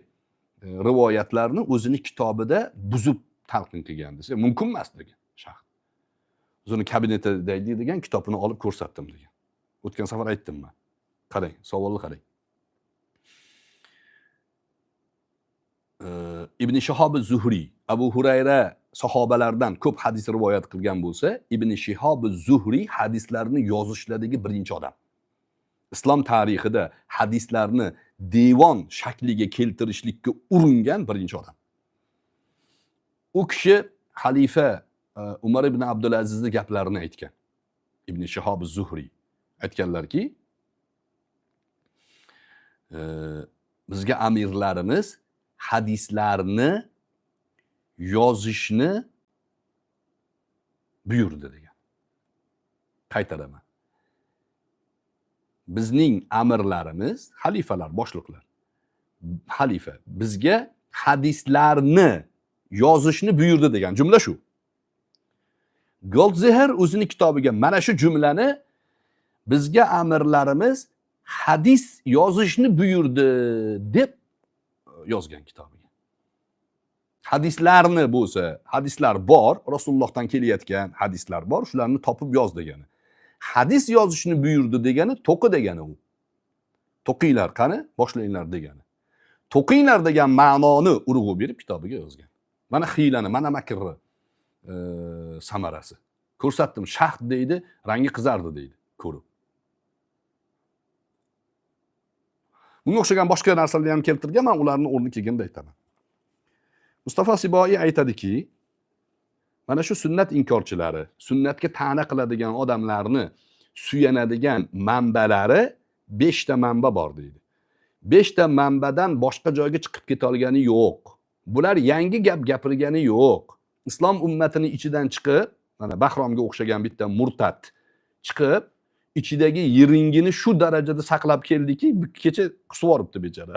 Speaker 3: rivoyatlarni o'zini kitobida buzib talqin qilgan desa, mumkin emas degan Shaxt. O'zini kabinetida degan kitobini olib ko'rsatdim degan. O'tgan safar aytdim men. Qarang, savolni qarang. Ibn Shihob az-Zuhri, Abu Hurayra sahobalardan ko'p hadis rivoyat qilgan bo'lsa, Ibn Shihob az-Zuhri hadislarni yozishlardagi birinchi odam. Islom tarixida hadislarni devon shakliga keltirishlikka uringan birinchi odam. U kishi xalifa Umar ibn Abdulazizning gaplarini aytgan. Ibn Shihob az-Zuhri aytganlarki, bizga amirlarimiz hadislarni yozishni buyurdi degan. Qaytaraman. Bizning amirlarimiz, xalifalar, boshliqlar, xalifa bizga hadislarni yozishni buyurdi degan jumla shu. Goldzeher o'zining kitobiga mana shu jumlani bizga amirlarimiz hadis yozishni buyurdi deb yozgan kitobiga. Hadislarni bo'lsa, hadislar bor, Rasulullohdan kelayotgan hadislar bor, shularni topib yoz degani. Hadis yozishni buyurdi degani to'qi degani u. To'qinglar qani, boshlanglar degani. To'qinglar degan ma'noni urg'u berib kitobiga yozgan. Mana xiylani, mana makrni samarasi. Ko'rsatdim, Shaxt deydi, rangi qizardi deydi, ko'rib. Bunga o'xshagan boshqa narsalarni ham keltirgan, men ularni o'rni kelganda aytaman. Mustafa Siboiy aytadiki, mana shu sunnat inkorchilari, sunnatga ta'na qiladigan odamlarni suyanadigan manbalari 5 ta manba bor deydi. 5 ta manbadan boshqa joyga chiqib keta olgani yo'q. Bular yangi gap gapirgani yo'q. Islom ummatining ichidan chiqib, mana Bahromga o'xshagan bitta murtad chiqib, ichidagi yiringini shu darajada saqlab keldiki, kecha qusib yuboribdi bechora.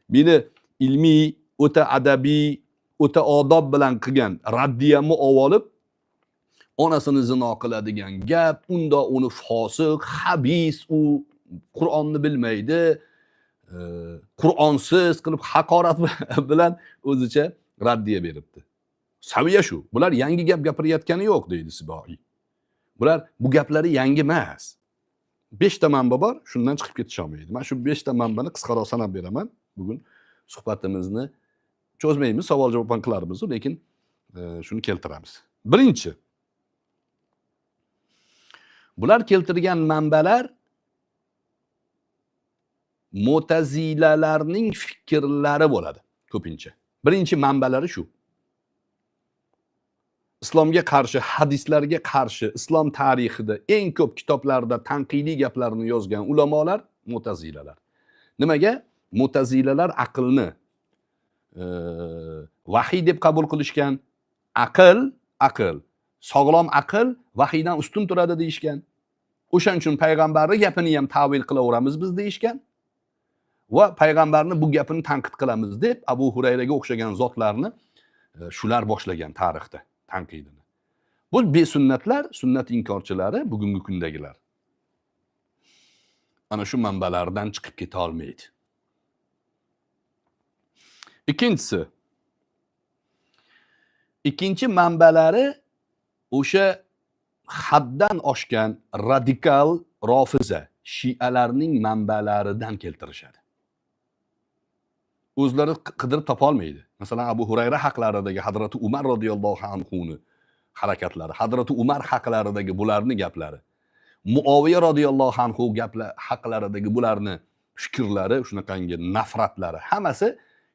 Speaker 3: Meni ilmiy, o'ta adabiy, o'ta odob bilan qilgan raddiyamni olib, onasini zino qiladigan gap, unda uni fosiq, habis, u Qur'onni bilmaydi, Qur'onsiz qilib haqorat bilan o'zicha raddiya beribdi. Saviya shu. Bular yangi gap gapirayotgani yo'q deydi Siboiy. Bular bu gaplari yangi emas. 5 ta manba bor, shundan chiqib ketish olmaydi. Men shu 5 ta manbani qisqaroq sanab beraman. Bugun suhbatimizni cho'zmaymiz, savol-javob ham qilarmiz, lekin shuni keltiramiz. Birinchi, bular keltirgan manbalar Mu'tazilalarning fikrlari bo'ladi ko'pincha. Birinchi manbalari shu. Islomga qarshi, hadislarga qarshi, islom tarixida eng ko'p kitoblarda tanqidiy gaplarni yozgan ulamolar Mu'tazilalar. Nimaga? Mu'tazilalar aqlni vahiy deb qabul qilishgan. Aql, sog'lom aql vahiydan ustun turadi deyishgan. O'shaning uchun payg'ambarning gapini ham ta'vil qilaveramiz biz deyishgan. Va payg'ambarni bu gapini tanqid qilamiz deb Abu Hurayraga o'xshagan zotlarni shular boshlagan tarixda tanqidini. Bu besunnatlar, sunnat inkorchilari bugungi kundagilar. Ana shu manbalardan chiqib keta olmaydi. Ikkinchi manbalari o'sha haddan oshgan radikal rofiza, shialarning manbalaridan keltirishadi. O'zlari qidirib topa olmaydi. Masalan, Abu Hurayra haqlaridagi Hazrati Umar radhiyallohu anhuni harakatlari, Hazrati Umar haqlaridagi bularning gaplari, Muaviya radhiyallohu anhu haqlaridagi bularning fikrlari, shunaqangi nafratlari, hammasi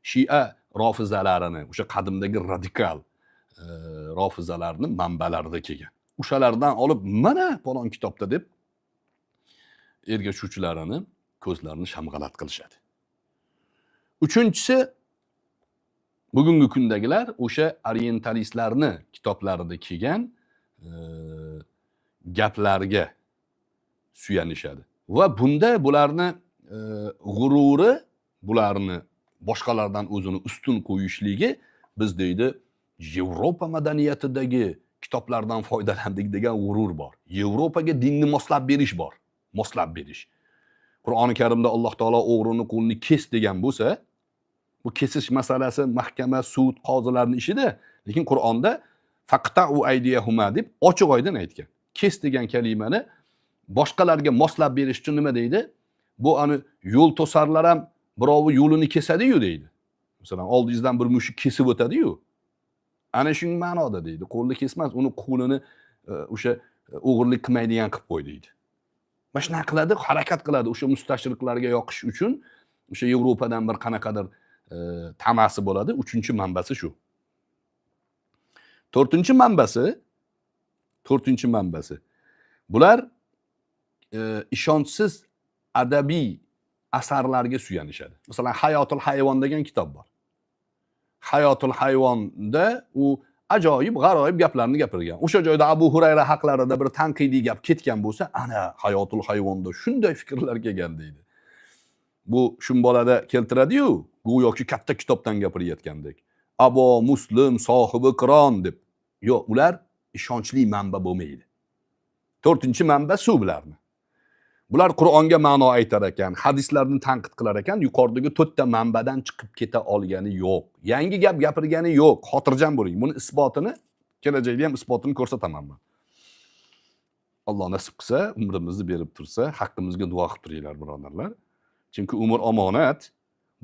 Speaker 3: Shia rofizalarini, o'sha qadimdagi radikal rofizalarning manbalarida kelgan. O'shalardan olib, mana falon kitobda deb ergashuvchilarini ko'zlarini shamg'alat qilishadi. Uchinchisi, bugungi kundagilar o'sha orientalistlarni kitoblarida kelgan gaplarga suyanishadi. Va bunda bularni g'ururi, bularni boshqalardan o'zini ustun qo'yishligi biz deydi Yevropa madaniyatidagi kitoblardan foydalandik degan g'urur bor. Yevropaga dinni moslab berish bor. Moslab berish. Qur'oni Karimda Alloh taolo o'g'rini qo'lini kes degan bo'lsa, bu kesish masalasi mahkama, sud, qozilarning ishida, lekin Qur'onda faqta'u aydiyahuma deb ochiq-oydin aytgan. Kes degan kalimani boshqalarga moslab berish uchun nima deydi? Bu ani yo'l to'sarlar ham birovi yo'lini kesadi-yu deydi. Masalan, oldingizdan bir mushuk kesib o'tadi-yu. Ana shu ma'noda deydi. Qo'lni kesmas, uni qo'lini o'sha o'g'irlik qilmaydigan qilib qo'y deydi. Mana shuna qiladi, harakat qiladi o'sha mustashriqlarga yoqish uchun. O'sha Yevropadan bir qanaqadir tamasi bo'ladi. 3-manbasi shu. 4-manbasi. Bular ishonchsiz adabiy asarlarga suyanishadi. Masalan, Hayotul hayvon degan kitob bor. Hayotul hayvonda u ajoyib, g'aroyib gaplarni gapirgan. O'sha joyda Abu Hurayra haqlarida bir tanqidiy gap ketgan bo'lsa, ana Hayotul hayvonda shunday fikrlar kelgan deydi. Bu shunbolada keltiradi-yu, go'yoki katta kitobdan gapirayotgandek. Abo Muslim sohibi Qur'on deb. Yo'q, ular ishonchli manba bo'lmaydi. 4-manba shu bularni. Bular Qur'onga ma'no aytar ekan, hadislarni tanqid qilar ekan, yuqoridagi 4 ta manbadan chiqib keta olgani yo'q. Yangi gap gapirgani yo'q. Xotirjam bo'ling. Buni isbotini, kelajakda ham isbotini ko'rsataman men. Alloh nasib qilsa, umrimizni berib tursa, haqqimizga duo qilib turinglar, birodarlar. Chunki umr omonat.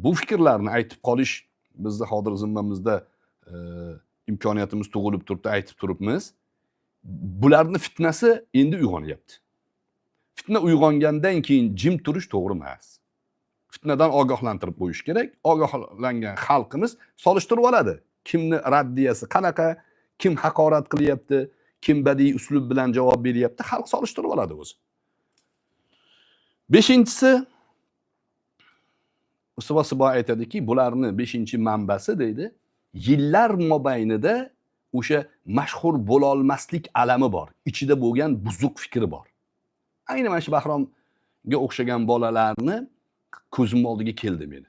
Speaker 3: Bu fikrlarni aytib qolish bizni hozir zimmamizda imkoniyatimiz tug'ilib turibdi, aytib turibmiz. Bularning fitnasi endi uyg'onyapti. Fitna uyg'ongandan keyin jim turish to'g'ri emas. Fitnadan ogohlantirib qo'yish kerak. Ogohlangan xalqimiz solishtirib oladi. Kimni raddiyasi qanaqa, kim haqorat qilyapti, kim badiiy uslub bilan javob beryapti, xalq solishtirib oladi o'zi. 5-si Sibo aytadiki, bularni 5-manbasi deydi, yillar mobaynida o'sha mashhur bo'la olmaslik alami bor. Ichida bo'lgan buzuq fikri bor. ayni mana shu Bahromga o'xshagan bolalarni ko'zim oldiga keldi meni.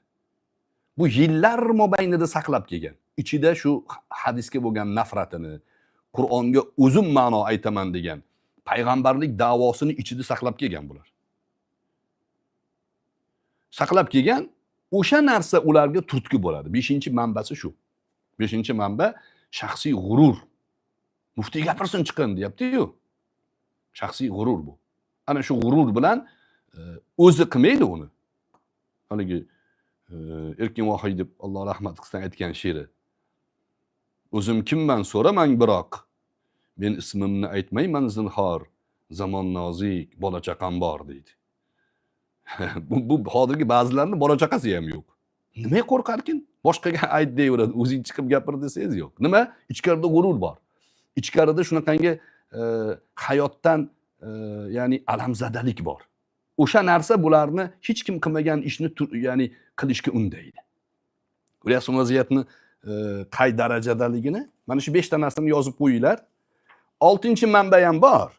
Speaker 3: Bu yillar mobaynida saqlab kelgan. Ichida shu hadisga bo'lgan nafratini, Qur'onga o'zim ma'no aytaman degan payg'ambarlik da'vosini ichida saqlab kelgan bular. Saqlab kelgan, o'sha narsa ularga turtki bo'ladi. 5-manbasi shu. 5-manba shaxsiy g'urur. Muftiy gapirsin chiqin deyapti-yu. Shaxsiy g'urur bu. Ana shu g'urur bilan o'zi qilmaydi uni. Haligi Erkin Vohidov Alloh rahmat qilsin aytgan she'ri. O'zim kimman so'ramang biroq, men ismimni aytmayman zinhor, zamon nozik, bola chaqam bor deydi. bu hozirgi ba'zilarning bola chaqasi ham yo'q. Nima qo'rqarkin? Boshqaga ayt deyveradi, o'zing chiqib gapir desangiz yo'q. Nima? Ichkarida g'urur bor. Ichkarida shunaqangi hayotdan ya'ni alamzadalik bor. O'sha narsa bularni hech kim qilmagan ishni ya'ni qilishga undaydi. Ko'ryapsizmi vaziyatni qay darajadaligini? Mana shu 5 ta narsani yozib qo'yinglar. 6-manba ham bor.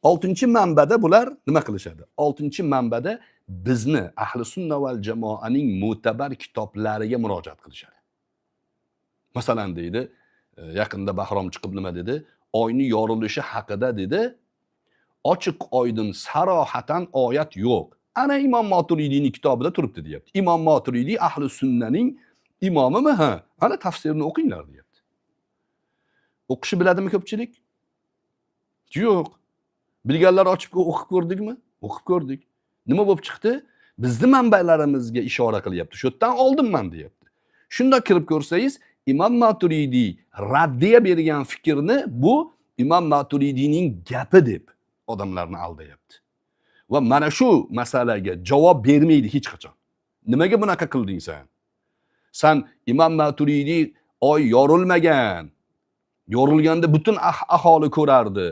Speaker 3: 6-manbada bular nima qilishadi? 6-manbada bizni ahli sunna val jamoaning mo'tabar kitoblariga murojaat qilishadi. Masalan deydi, yaqinda Bahrom chiqib nima dedi? Oyni yorilishi haqida dedi, ochiq oydin sarohatan oyat yo'q. Ana Imom Moturidiyning kitobida turibdi deyapti. Imom Moturidiy ahli sunnaning imomimi? Ha, ana tafsirini o'qinglar deyapti. O'qishi biladimi ko'pchilik? Yo'q. Bilganlar ochib o'qib ko'rdikmi? O'qib ko'rdik. Nima bo'lib chiqdi? Bizni manbalarimizga ishora qilyapti. Shu yerdan oldimman deyapti. Shunda kirib ko'rsangiz, Imom Maturidiy raddiya bergan fikrni bu Imom Maturidiyning gapi deb odamlarni aldayapti. Va mana shu masalaga javob bermaydi hech qachon. Nimaga bunaqa qilding sen? Sen Imom Maturidiy oy yorilmagan. Yorilganda butun aholi ko'rardi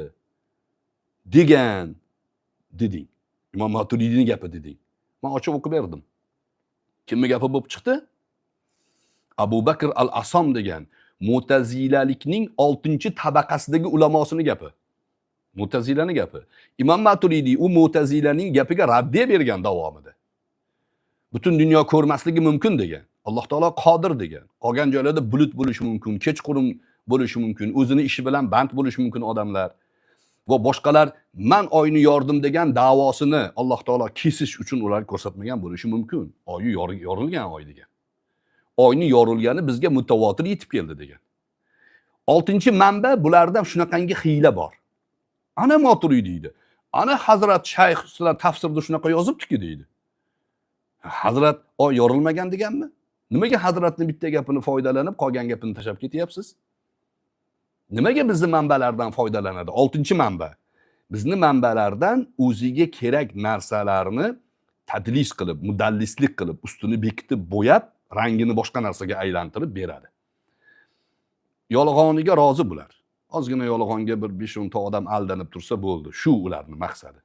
Speaker 3: degan deding. Imom Maturidiyning gapi deding. Men ochib o'qib berdim. Kimning gapi bo'lib chiqdi? Abu Bakr al-Asom degan Mu'tazilalikning 6-tabaqasidagi ulamosining gapi. Mu'tazilaning gapi. Imom Maturidiy u Mu'tazilaning gapiga raddiya bergan davomida. Butun dunyo ko'rmasligi mumkin degan. Alloh taolo qodir degan. Qolgan joylarda bulut bo'lishi mumkin, kechqurun bo'lishi mumkin, o'zini ishi bilan band bo'lishi mumkin odamlar. Va boshqalar man oyni yordim degan davosini Alloh taolo kesish uchun ularga ko'rsatmagan bo'lishi mumkin. Oyi yorilgan oy degan. Oyni yorilgani bizga mutavotir yetib keldi degan. 6-manba bularda shunaqangi hiyla bor. Ana Maturidiydi. Ana Hazrat Shayx sizlar tafsirda shunaqa yozibdi-ki deydi. Hazrat oy yorilmagan deganmi? Nimaga Hazratning bitta gapini foydalanib, qolgan gapini tashab ketyapsiz? Nimaga bizni manbalardan foydalanadi? 6-manba. Bizni manbalardan o'ziga kerak narsalarni tadlis qilib, mudallislik qilib, ustini bekitib, bo'yab, rangini boshqa narsaga aylantirib beradi. Yolg'oniga rozi bular. Ozgina yolg'onga bir 5-10 ta odam aldanib tursa bo'ldi. Shu ularning maqsadi.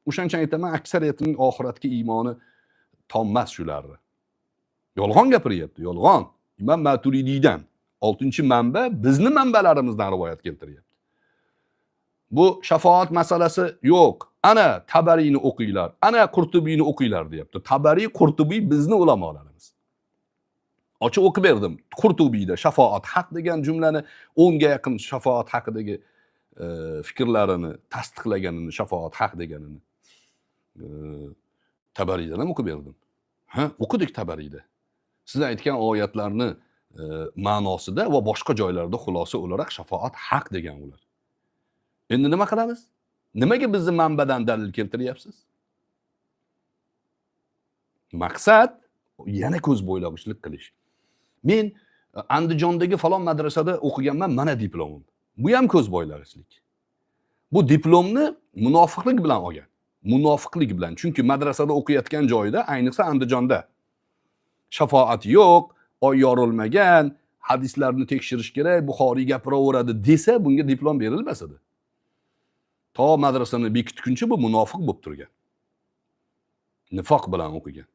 Speaker 3: O'shancha aytaman, aksariyatining oxiratga iymoni tommas shularni. Yolg'on gapiryapti, yolg'on. Imom Maturidiydan 6-manba bizni manbalarimizdan rivoyat keltiryapti. Bu shafaat masalasi yo'q. Ana Tabariyni o'qinglar, ana Qurtubiyni o'qinglar deyapti. Tabariy, Qurtubiy bizni ulamolarimiz. Ochib o'qib berdim. Qurtubiyda shafaat haq degan jumlani 10 ga yaqin shafaat haqidagi fikrlarini tasdiqlaganini, shafaat haq deganini Tabariydan ham o'qib berdim. Ha, o'qidik Tabariyda. Siz aytgan oyatlarni ma'nosida va boshqa joylarda xulosa o'laroq shafaat haq degan ular. Endi nima qilamiz? Nimaga bizni manbadan dalil keltiryapsiz? Maqsad yana ko'z bo'ylag'ichlik qilish. Men Andijondagi falon madrasada o'qiganman, mana diplomim. Bu ham ko'z bo'ylag'ichlik. Bu diplomni munofiqlik bilan olgan. Munofiqlik bilan. Chunki madrasada o'qiyotgan joyida, ayniqsa Andijonda shafaat yo'q, oy yorilmagan, hadislarni tekshirish kerak, Buxoriy gapiraveradi desa, bunga diplom berilmas edi. To madrasani bekitguncha bu munofiq bo'lib turgan. Nifoq bilan o'qigan.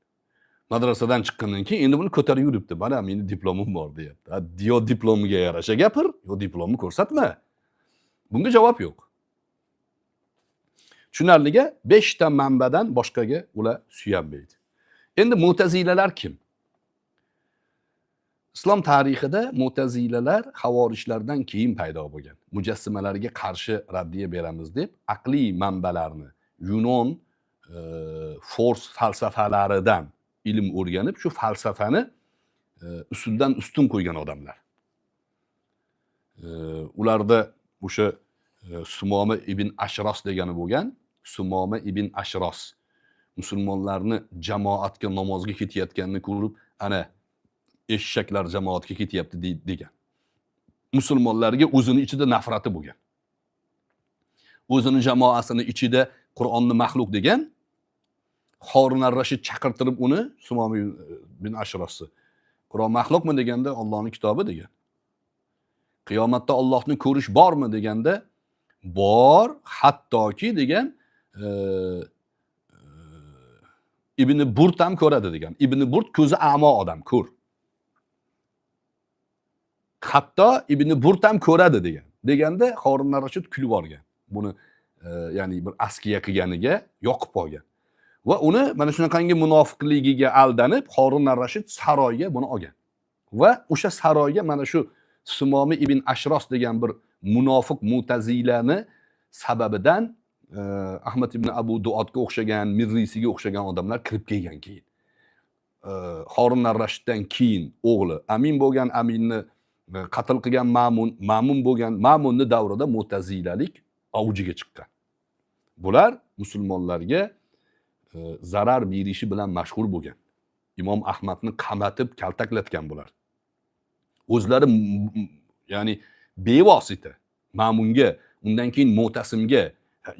Speaker 3: Madrasadan chiqqandan keyin endi buni ko'tarib yuribdi. Mana meni diplomim bor deyapti. Yo diplomiga yarasha gapir, yo diplomni ko'rsatma. Bunga javob yo'q. Tushunarliga 5 ta manbadan boshqaga ular suyanmaydi. Endi Mu'tazilalar kim? Islom tarixida Mu'tazilalar Havorishlardan keyin paydo bo'lgan. Mujassimalarga qarshi raddiya beramiz deb aqliy manbalarni Yunon Fors falsafalaridan ilm o'rganib, shu falsafani usuldan ustun qo'ygan odamlar. Ularda o'sha Sumoma ibn Ashros degani bo'lgan. Sumoma ibn Ashros musulmonlarni jamoatga namozga ketayotganini ko'rib, ana eshaklar jamoatga ketyapti degan. Musulmonlarga o'zini ichida nafrati bo'lgan. O'zini jamoasini ichida Qur'onni maxluq degan, Harun ar-Rashid chaqirtirib uni Sumoma ibn Ashrosni Qur'on maxluqmi deganda Allohning kitobi degan. Qiyomatda Allohni ko'rish bormi deganda bor, hattoki degan Ibn Burd ham ko'radi degan. Ibn Burd ko'zi a'mo odam, ko'r. Hatto Ibn Burd ham ko'radi degan. Deganda Harun ar-Rashid kulib olgan. Buni ya'ni bir askiya qilganiga yoqib qolgan. Va uni mana shunaqangi munofiqligiga aldanib Harun ar-Rashid saroyga buni olgan. Va o'sha saroyga mana shu Sumomi ibn Ashros degan bir munofiq Mu'tazilani sababidan Ahmad ibn Abu Duodga o'xshagan, Mirrisiga o'xshagan odamlar kirib kelgan keyin. Harun ar-Rashiddan keyin o'g'li Amin bo'lgan, Aminni qatl qilgan Ma'mun bo'lgan, Ma'munning davrida Mu'tazilalik avjiga chiqqan. Bular musulmonlarga zarar berishi bilan mashhur bo'lgan. Imom Ahmadni qamatib kaltaklatgan bular. O'zlari ya'ni bevosita Ma'munga, undan keyin Mu'tasimga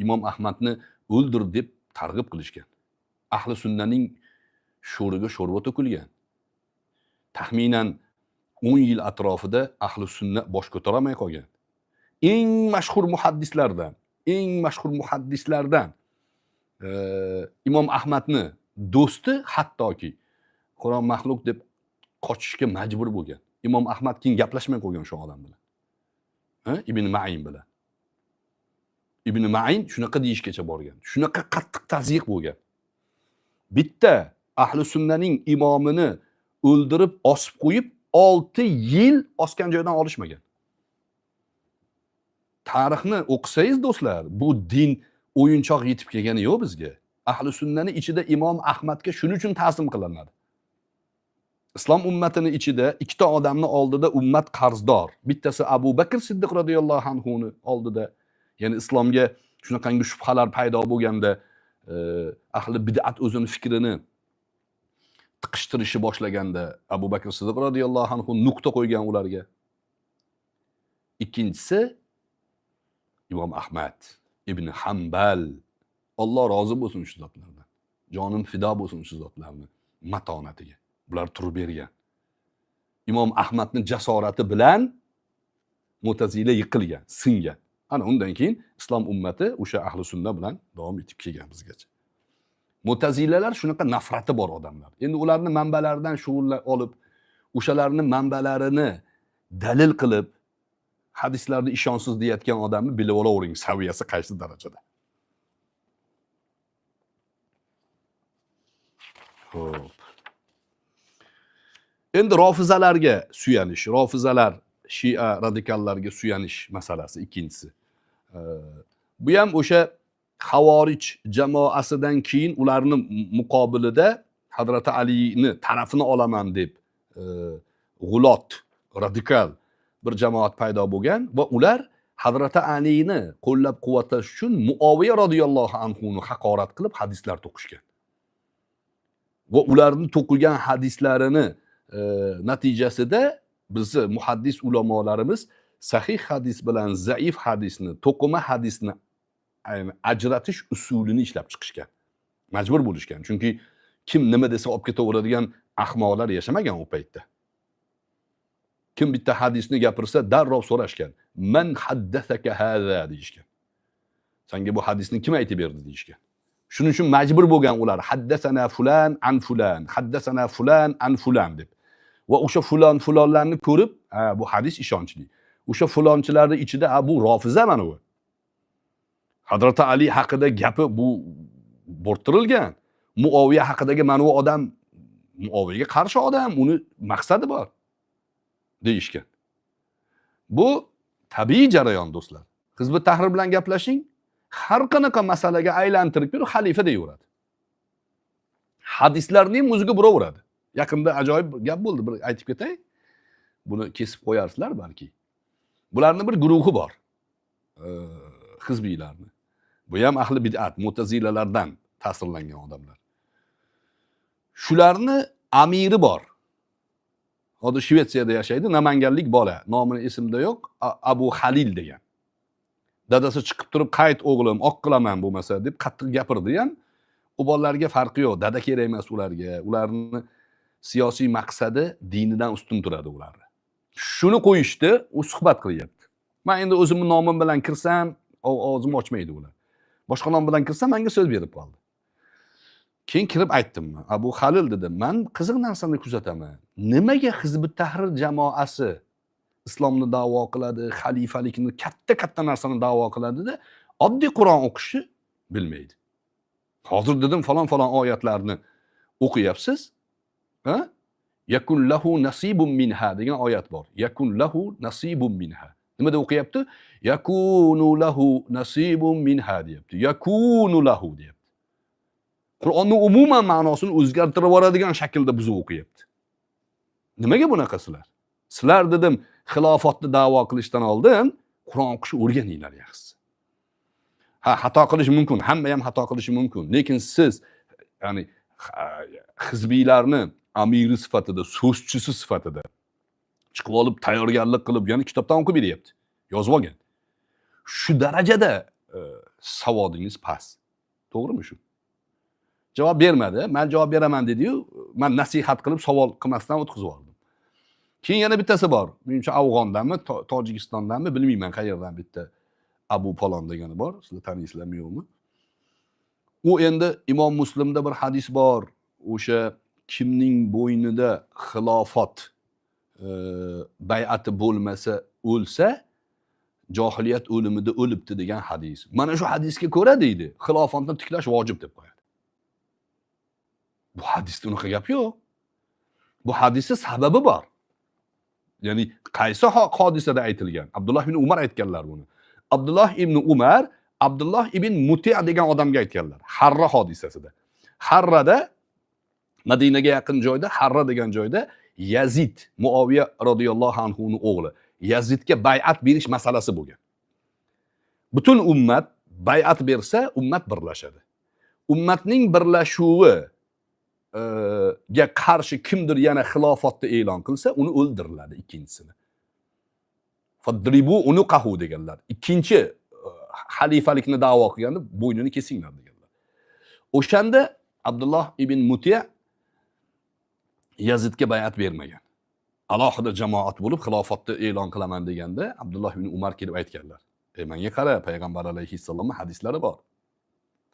Speaker 3: Imom Ahmadni o'ldir deb targ'ib qilishgan. Ahli sunnaning sho'riga sho'rva to'kilgan. Taxminan 10 yil atrofida ahli sunna bosh ko'tara olmay qolgan. Eng mashhur muhaddislardan Imom Ahmadni do'sti hattoki Qur'on maxluq deb qochishga majbur bo'lgan. Imom Ahmad keyin gaplashmay qo'ygan shu odam bilan. Ibn Ma'in bilan. Ibn Ma'in shunaqa deyishgacha borgan. Shunaqa qattiq tazyiq bo'lgan. Bitta ahli sunnaning imomini o'ldirib osib qo'yib 6 yil osgan joydan olishmagan. Tarixni o'qisangiz do'stlar, bu din o'yinchoq yetib kelgani yo'q bizga. Ahli sunnaning ichida Imom Ahmadga shuning uchun ta'zim qilinadi. Islom ummatining ichida ikkita odamni oldida ummat qarzdor. Bittasi Abu Bakr Siddiq radhiyallohu anhuni oldida, ya'ni islomga shunaqangi shubhalar paydo bo'lganda ahli bid'at o'zini fikrini tiqishtirishi boshlaganda Abu Bakr Siddiq radhiyallohu anhu nuqta qo'ygan ularga. Ikkinchisi Imom Ahmad ibn Hanbal. Alloh rozi bo'lsin shu zotlardan. Jonim fido bo'lsin shu zotlarning matonatiga. Bular turib bergan. Imom Ahmadning jasorati bilan Mu'tazila yiqilgan, singan. Ana undan keyin islom ummati o'sha ahli sunna bilan davom etib kelgan bizgacha. Mu'tazilalar shunaqa nafrati bor odamlar. Endi ularni manbalaridan shug'ullar olib, o'shalarning manbalarini dalil qilib, hadislarni ishonsiz deyotgan odamni bilib olavering, saviyasi qaysi darajada. Xo'p. Endi rofizalarga suyanish, rofizalar Shia radikallarga suyanish masalasi ikkinchisi. Bu ham o'sha Havorij jamoasidan keyin ularni muqobilida Hazrat Alini tarafini olaman deb g'ulot, radikal bir jamoat paydo bo'lgan va ular Hazrat Alini qo'llab-quvvatlash uchun Muaviya radhiyallohu anhuni haqorat qilib hadislar to'qishgan. Va ularning to'qilgan hadislarini natijasida bizni muhaddis ulamolarimiz sahih hadis bilan zaif hadisni, to'qima hadisni ajratish usulini ishlab chiqishgan. Majbur bo'lishgan. Chunki kim nima desa olib ketaveradigan ahmoqlar yashamagan u paytda. Kim bitta hadisni gapirsa darrov so'rashgan. Man haddathaka hada deyishgan. Senga bu hadisni kim aytib berdi deyishgan. Shuning uchun majbur bo'lgan ular haddasana fulan an fulan, haddasana fulan an fulan deb. Va o'sha fulonlarni ko'rib, bu hadis ishonchli. O'sha fulonchilarning ichida bu rofiza mana u. Hazrati Ali haqida gapi bu bo'rttirilgan. Muoviya haqidagi mana bu odam Muoviyaga qarshi odam, uni maqsadi bor deyishgan. Bu tabiiy jarayon do'stlar. Hizb Tahrir bilan gaplashing, har qanaqa masalaga aylantirib turib xalifa deyaveradi. Hadislarning o'ziga buraveradi. Yaqinda ajoyib gap bo'ldi, bir aytib ketay. Buni kesib qo'yarsizlar balki. Bularning bir guruhi bor. Hizbiylarni. Bu ham ahli bid'at, mu'tazilalardan ta'sirlangan odamlar. Shularni amiri bor. Hozir Shvetsiyada yashaydi, namanganlik bola. Nomini esimda yo'q, Abu Halil degan. Dadasi chiqib turib, "Qayt o'g'lim, oq qilaman bo'lmasa" deb qattiq gapirdi ham. U bolalarga farqi yo'q, dada kerak emas ularga. Ularni siyosiy maqsadi dinidan ustun turadi ularni. Shuni qo'yishdi, u suhbat qilyapti. Men endi o'zimning nomim bilan kirsam, og'zim ochmaydi ular. Boshqa nom bilan kirsam, menga so'z berib qoldi. Keyin kirib aytdim men. Abu Halil dedim, "Men qiziq narsani kuzataman. Nimaga Hizb Tahrir jamoasi islomni da'vo qiladi, xalifalikni katta narsani da'vo qiladi-da, oddiy Qur'on o'qishni bilmaydi. Hozir dedim falon oyatlarni o'qiyapsiz. Ha? Yakun lahu nasibun minha degan oyat bor. Yakun lahu nasibun minha. Nimada o'qiyapti? Yakunu lahu nasibun minha deyapti. Yakunu lahu deyapti. Qur'onning umuman ma'nosini o'zgartirib yuboradigan shaklda buzib o'qiyapti. Nimaga bunaqasizlar? Sizlar dedim, xilofatni da'vo qilishdan oldin Qur'on o'qishni o'rganinglar yaxshisi. Ha, xato qilish mumkin, hamma ham xato qilishi mumkin. Lekin siz ya'ni hizbiylarni amiri sifatida, so'zchisi sifatida chiqib olib tayyorgarlik qilib, ya'ni kitobdan o'qib beryapti. Yozib olgan. Shu darajada savodingiz past. To'g'rimi shu? Javob bermadi. Men javob beraman dedi-yu, men nasihat qilib savol qilmasdan o'tkazib oldim. Keyin yana bittasi bor. Menimcha Afg'ondanmi, Tojikistondanmi, bilmayman qayerdan bitta Abu Palon degani bor. Sizlar taniysizlarmi yo'qmi? U endi Imom Muslimda bir hadis bor. O'sha kimning bo'ynida xilofat bay'ati bo'lmasa, o'lsa, johiliyat o'limida o'libdi degan hadis. Mana shu hadisga ko'ra deydi, xilofatni tiklash vojib deb qo'yadi. Bu hadisda unaqa gap yo'q. Bu hadisning sababi bor. Ya'ni qaysi hodisada aytilgan? Abdulloh ibn Umar aytganlar buni. Abdulloh ibn Umar Abdulloh ibn Muti' degan odamga aytganlar. Harra hodisasida. Harrada Madinaga yaqin joyda, Harra degan joyda Yazid, Muoviya radhiyallohu anhu ning o'g'li, Yazidga bay'at berish masalasi bo'lgan. Butun ummat bay'at bersa, ummat birlashadi. Ummatning birlashuvi ga qarshi kimdir yana xilofatni e'lon qilsa, uni o'ldiriladi ikkinchisini. Fadribu unuqahu deganlar. Ikkinchi xalifalikni da'vo qilganda bo'ynini kesinglar deganlar. O'shanda Abdulloh ibn Muti' Yazidga bay'at bermagan. Alohida jamoat bo'lib xilofatni e'lon qilaman deganda Abdulloh ibn Umar kelib aytganlar. Menga qara, payg'ambar alayhissalom hadislari bor.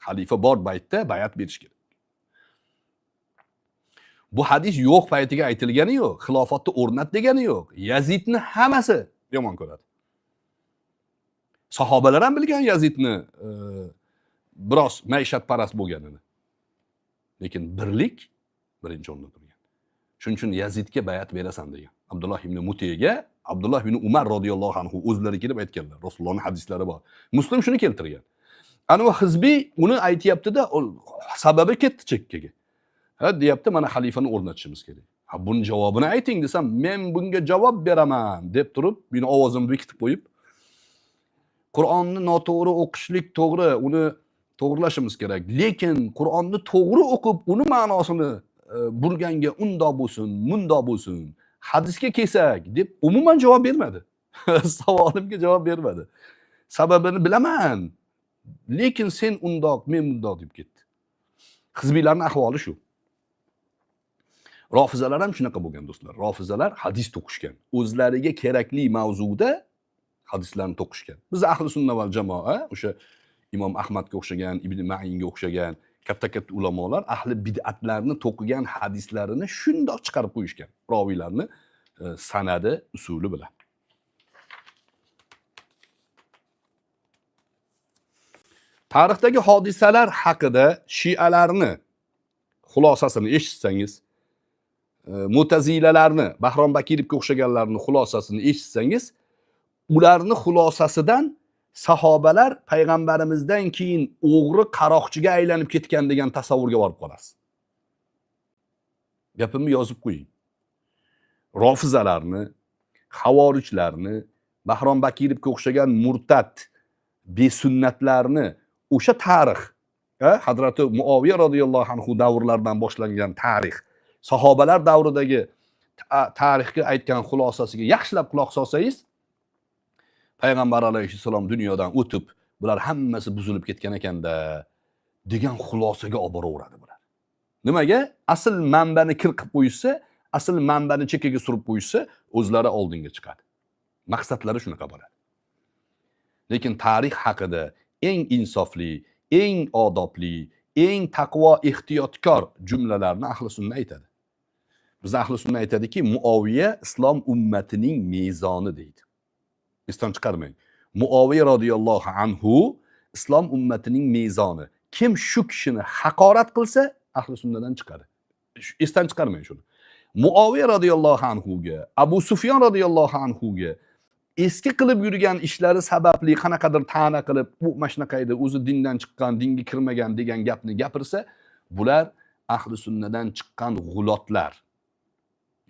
Speaker 3: Xalifa bor baytda bay'at berish kerak. Bu hadis yo'q paytiga aytilgani yo'q, xilofatni o'rnat degani yo'q. Yazidni hammasi yomon ko'radi. Sahobalar ham bilgan Yazidni biroz maishatparast bo'lganini. Lekin birlik birinchi o'rinda turgan. Shuning uchun Yazidga bay'at berasan degan. Abdulloh ibn Muti'ga Abdulloh ibn Umar radhiyallohu anhu o'zlari kelib aytganlar. Rasulullohning hadislari bor. Muslim shuni keltirgan. Ana u hizbiy uni aytayapti-da, sababi ketdi chekkaga. Ha, deyapti, mana xalifani o'rnatishimiz kerak. Ha, buning javobini ayting desam, men bunga javob beraman deb turib, meni ovozimni bekitib qo'yib, Qur'onni noto'g'ri o'qishlik to'g'ri, uni to'g'rilashimiz kerak. Lekin Qur'onni to'g'ri o'qib, uni ma'nosini burganga undoq bo'lsin, mundoq bo'lsin, hadisga kelsak deb umuman javob bermadi. Savolimga javob bermadi. Sababini bilaman. Lekin sen undoq, men mundoq deb ketdi. Hizbiylarning ahvoli shu. Rofizalar ham shunaqa bo'lgan do'stlar. Rofizalar hadis to'qishgan. O'zlariga kerakli mavzuda hadislarni to'qishgan. Biz ahli sunna val jamoa, o'sha Imom Ahmadga o'xshagan, Ibn Ma'inga o'xshagan katta ulamolar ahli bid'atlarni to'qigan hadislarini shundoq chiqarib qo'yishgan. Roviylarni sanadi, usuli bilan. tarixdagi hodisalar haqida shialarni xulosasini eshitsangiz, Mu'tazilalarni, Bahrom Bakirovga o'xshaganlarning xulosasini eshitsangiz, ularni xulosasidan sahobalar payg'ambarimizdan keyin o'g'ri qaroqchiga aylanib ketgan degan tasavvurga borib qolasiz. Gapimni yozib qo'ying. Rofizalarni, Xavorijlarni, Bahrom Bakirovga o'xshagan murtad besunnatlarni o'sha tarix, Hazrati Muoviya radhiyallohu anhu davrlaridan boshlangan tarix, sahobalar davridagi tarixga aytgan xulosasiga yaxshilab quloq solsangiz, payg'ambar alayhissalom dunyodan o'tib, bular hammasi buzilib ketgan ekanda degan xulosaga olib boraveradi bular. Nimaga? Asl manbani kir qilib qo'ysa, asl manbani chekkaga surib qo'ysa, o'zlari oldinga chiqadi. Maqsadlari shunaqa bo'ladi. Lekin tarix haqida eng insofli, eng odobli, eng taqvo ehtiyotkor jumlalarni ahli sunna aytadi. Biz ahli sunna aytadiki, Muoviya islom ummatining mezoni deydi. Esdan chiqarmang. Muoviya radhiyallohu anhu islom ummatining mezoni. Kim shu kishini haqorat qilsa, ahli sunnadan chiqadi. Esdan chiqarmang shuni. Muoviya radhiyallohu anhuga, Abu Sufyon radhiyallohu anhuga eski qilib yurgan ishlari sababli qanaqadir ta'na qilib, bu mashnaqa edi, o'zi dindan chiqqan, dinga kirmagan degan gapni gapirsa, bular ahli sunnadan chiqqan g'ulotlar.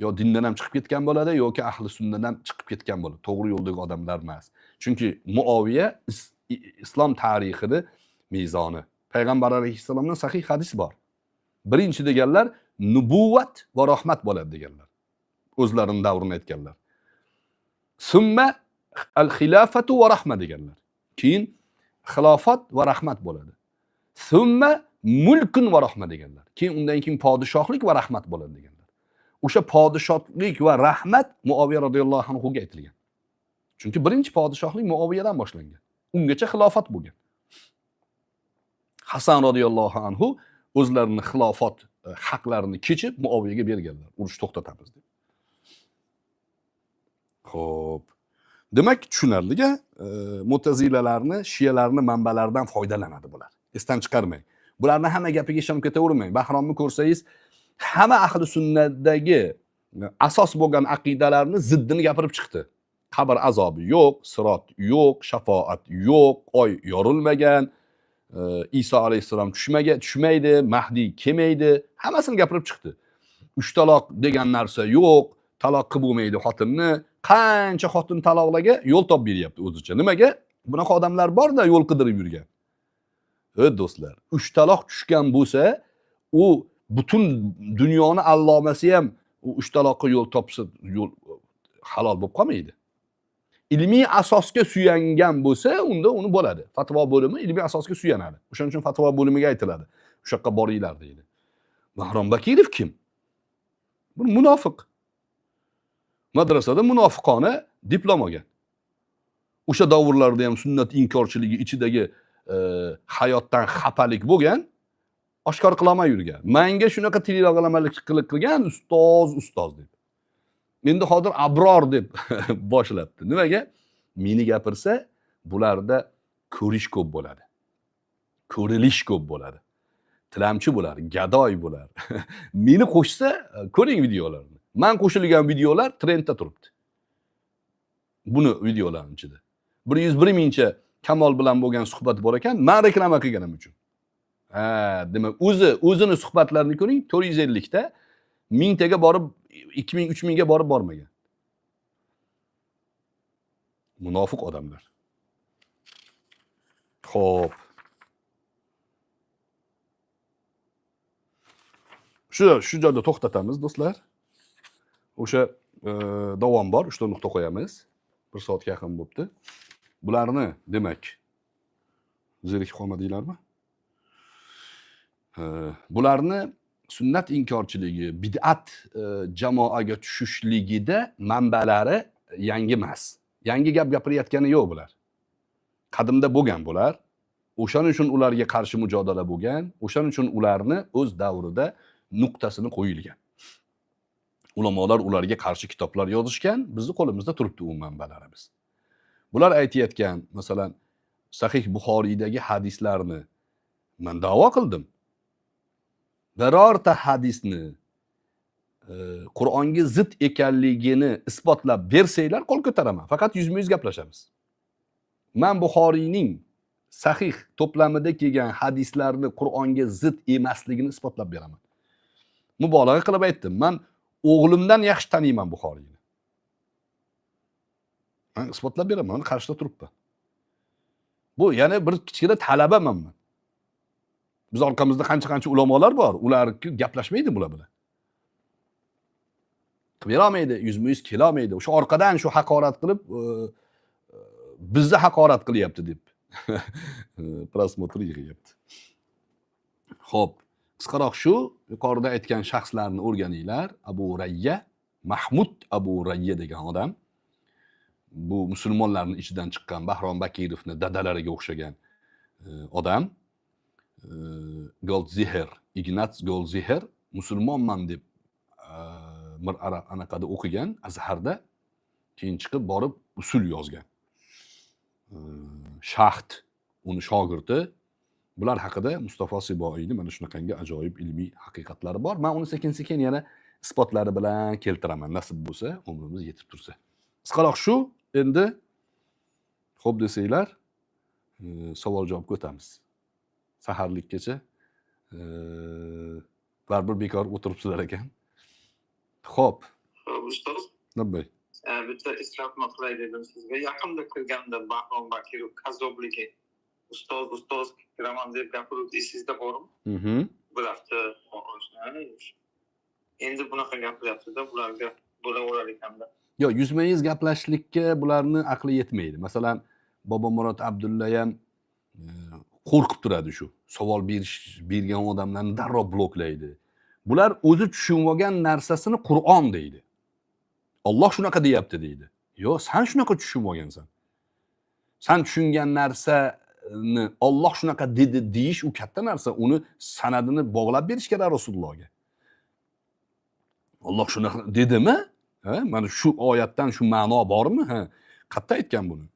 Speaker 3: Yo dindan ham chiqib ketgan bo'ladi, yoki ahli sunnadan chiqib ketgan bo'ladi. To'g'ri yo'ldagi odamlar emas. Chunki Muoviya islom tarixini mezoni. Payg'ambar alayhissalomning sahih hadis bor. Birinchi deganlar nubuvvat va rahmat bo'ladi deganlar. O'zlarining davrini aytganlar. Summa al-xilafatu va rahma deganlar. Keyin xilofat va rahmat bo'ladi. Summa mulkun va rahma deganlar. Keyin undan keyin podshohlik va rahmat bo'ladi deganlar. O'sha podshohlik va rahmat Muoviya radhiyallohu anhuga aytilgan. Chunki birinchi podshohlik Muoviyadan boshlangan. Ungacha xilofat bo'lgan. Hasan radhiyallohu anhu o'zlarining xilofat haqlarini kechib Muoviyaga berganlar. Urush to'xtatamiz deb. Xo'p. Demak, tushunarli-a, Mu'tazilalarni, Shiyalarni manbalaridan foydalanadi bular. Esdan chiqarmang. Bularni hamma gapiga ishonib ketavermang. Bahromni ko'rsangiz, hamma ahli sunnatdagi asos bo'lgan aqidalarni ziddini gapirib chiqdi. Qabr azobi yo'q, sirot yo'q, shafoat yo'q, oy yorilmagan, Iso alayhissalom tushmaydi, Mahdi kelmaydi, hammasini gapirib chiqdi. 3 taloq degan narsa yo'q, taloq qilib bo'lmaydi xotinni. Qancha xotin taloqlarga yo'l topib beryapti o'zicha. Nimaga? Bunaqa odamlar bor-da yo'l qidirib yurgan. Do'stlar, 3 taloq tushgan bo'lsa, u butun dunyoni allomasi ham u 3 taloqqa yo'l topsa, yo'l halol bo'lib qolmaydi. Ilmiy asosga suyangan bo'lsa, unda uni bo'ladi. Fatvo bo'limi ilmiy asosga suyanadi. O'shaning uchun fatvo bo'limiga aytiladi. O'sha yoqqa boringlar deydi. Bahrom Bakirov kim? Bu munofiq. Madrasada munofiqona diplom olgan. O'sha davrlarda ham sunnat inkorchiligi ichidagi hayotdan xafalik bo'lgan, oshkor qilmay yurgan. Menga shunaqa telegramalar qilgan ustoz deb. Endi hozir abror deb boshlabdi. Nimaga? Meni gapirsa, bularda ko'rish ko'p bo'ladi. Ko'rilish ko'p bo'ladi. Tilamchi bo'lar, gadoy bo'lar. Meni qo'shsa, ko'ring videolarni. Men qo'shilgan videolar trendda turibdi. Buni videolarning ichida. 101 mingcha Kamol bilan bo'lgan suhbat bor ekan, men reklama qilganim uchun. Demak, o'zini suhbatlarini ko'ring, 450 ta 1000 taga borib 2000 3000 ga borib bormagan. Munofiq odamlar. Xo'p. Shu joyda to'xtatamiz, do'stlar. O'sha davom bor, 3 ta nuqta qo'yamiz. 1 soatga yaqin bo'libdi. Bularni, demak, zerikib qolmadinglarmi? Bularni sunnat inkorchiligi, bid'at jamoaga tushishligida manbalari yangi emas. Yangi gap gapirayotgani yo'q bular. Qadimda bo'lgan bular. O'shaning uchun ularga qarshi mujodala bo'lgan, o'shaning uchun ularni o'z davrida nuqtasini qo'yilgan. Ulamolar ularga qarshi kitoblar yozishgan, bizni qo'limizda turibdi u manbalarimiz. Bular aytayotgan, masalan, Sahih Buxoriydagi hadislarni men da'vo qildim. Birorta hadisni Qur'onga zid ekanligini isbotlab bersanglar qo'l ko'taraman. Faqat yuzma-yuz gaplashamiz. Men Buxoriyning sahih to'plamida kelgan hadislarni Qur'onga zid emasligini isbotlab beraman. Mubolag'a qilib aytdim. Men o'g'limdan yaxshi taniyman Buxoriyni. Men isbotlab beraman, qarshida turibman. Bu yana bir kichkina talabaman men. Biz orqamizda qancha ulamolar bor, ular gaplashmaydi bular bilan. Berolmaydi, yuzma-yuz kelolmaydi. O'sha orqadan shu haqorat qilib, bizni haqorat qilyapti deb prosmotr yig'yapti. Xo'p, qisqaroq shu yuqorida aytgan shaxslarni o'rganinglar. Abu Rayya, Mahmud Abu Rayya degan odam, bu musulmonlarning ichidan chiqqan Bahrom Bakirovni dadalariga o'xshagan odam. Goldziher, Ignats Goldziher musulmonman deb bir anaqada o'qigan Azharda, keyin chiqib borib usul yozgan. Shaxt uni shogirdi. Bular haqida Mustafa Siboiyning mana shunaqangi ajoyib ilmiy haqiqatlari bor. Men uni sekin-sekin yana isbotlari bilan keltiraman, nasib bo'lsa, umrimiz yetib tursa. Qisqaroq shu, endi xo'p desanglar, savol-javobga o'tamiz. Saharlikkacha baribir bekor o'tiribsizlar ekan. Xo'p.
Speaker 4: Ustoz,
Speaker 3: Nima?
Speaker 4: bitta eslatma qilay dedim sizga. Yaqinda kirganda Bahrom Bakirov kazobligi ustoz kiraman deb gapirib esingizda bormi? Bir hafta endi bunaqa gapiryapti-da, bularga bo'laverar ekanda.
Speaker 3: Yo'q, yuzma-yuz gaplashishlikka bularni aqli yetmaydi. Masalan, Bobomurod Abdulla ham qo'rqib turadi shu. Savol bergan odamlarni darrov bloklaydi. Bular o'zi tushunib olgan narsasini Qur'on deydi. Alloh shunaqa deyapti deydi. Yo'q, sen shunaqa tushunib olgansan. Sen tushungan narsani Alloh shunaqa dedi deyish u katta narsa. Uni sanadini bog'lab berish kerak Rasulullohga. Alloh shunaqa dedimi? Ha, mana shu oyatdan shu ma'no bormi? Ha, qayerda aytgan buni?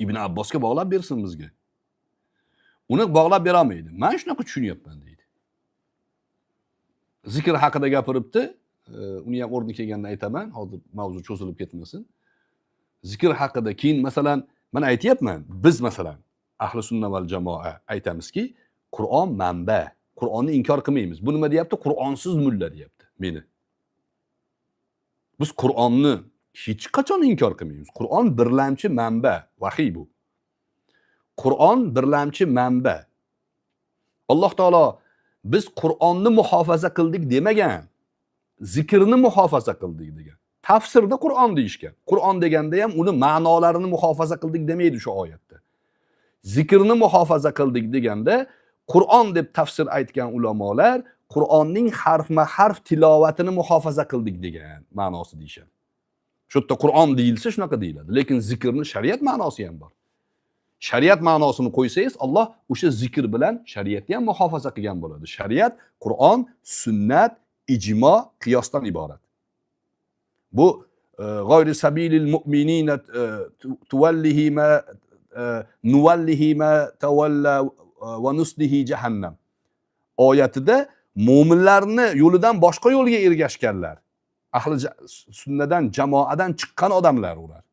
Speaker 3: Ibn Abbosga bog'lab bersin bizga. Uni bog'lab bera olmaydi. Men shunaqa tushunyapman deydi. Zikr haqida gapiribdi. Uni ham o'rni kelganda aytaman, hozir mavzu cho'zilib ketmasin. Zikr haqida keyin masalan, men aytayapman, biz masalan ahli sunna val jamoa aytamizki, Qur'on manba. Qur'onni inkor qilmaymiz. Bu nima deyapti? Qur'onsiz mulla deyapti meni. Biz Qur'onni hech qachon inkor qilmaymiz. Qur'on birlamchi manba, vahiy bu. Qur'on birlamchi manba. Alloh taolo biz Qur'onni muhofaza qildik demagan. Zikrni muhofaza qildik degan. Tafsirda Qur'on deyishgan. Qur'on deganda ham uni ma'nolarini muhofaza qildik demaydi shu oyatda. Zikrni muhofaza qildik deganda Qur'on deb tafsir aytgan ulamolar Qur'onning harfma-harf tilovatini muhofaza qildik degan ma'nosi deyishadi. Shu yerda Qur'on deyilsa shunaqa deyiladi, lekin zikrni shariat ma'nosi ham bor. Shariat ma'nosini qo'ysangiz, Alloh o'sha zikr bilan shariatni ham muhofaza qilgan bo'ladi. Shariat, Qur'on, sunnat, ijmo, qiyosdan iborat. Bu g'oyri sabilil mu'minina tuvallihi ma nuvallihi ma tawalla va nuslihi jahannam oyatida mo'minlarni yo'lidan boshqa yo'lga ergashganlar, ahli sunnadan, jamoadan chiqqan odamlar ular.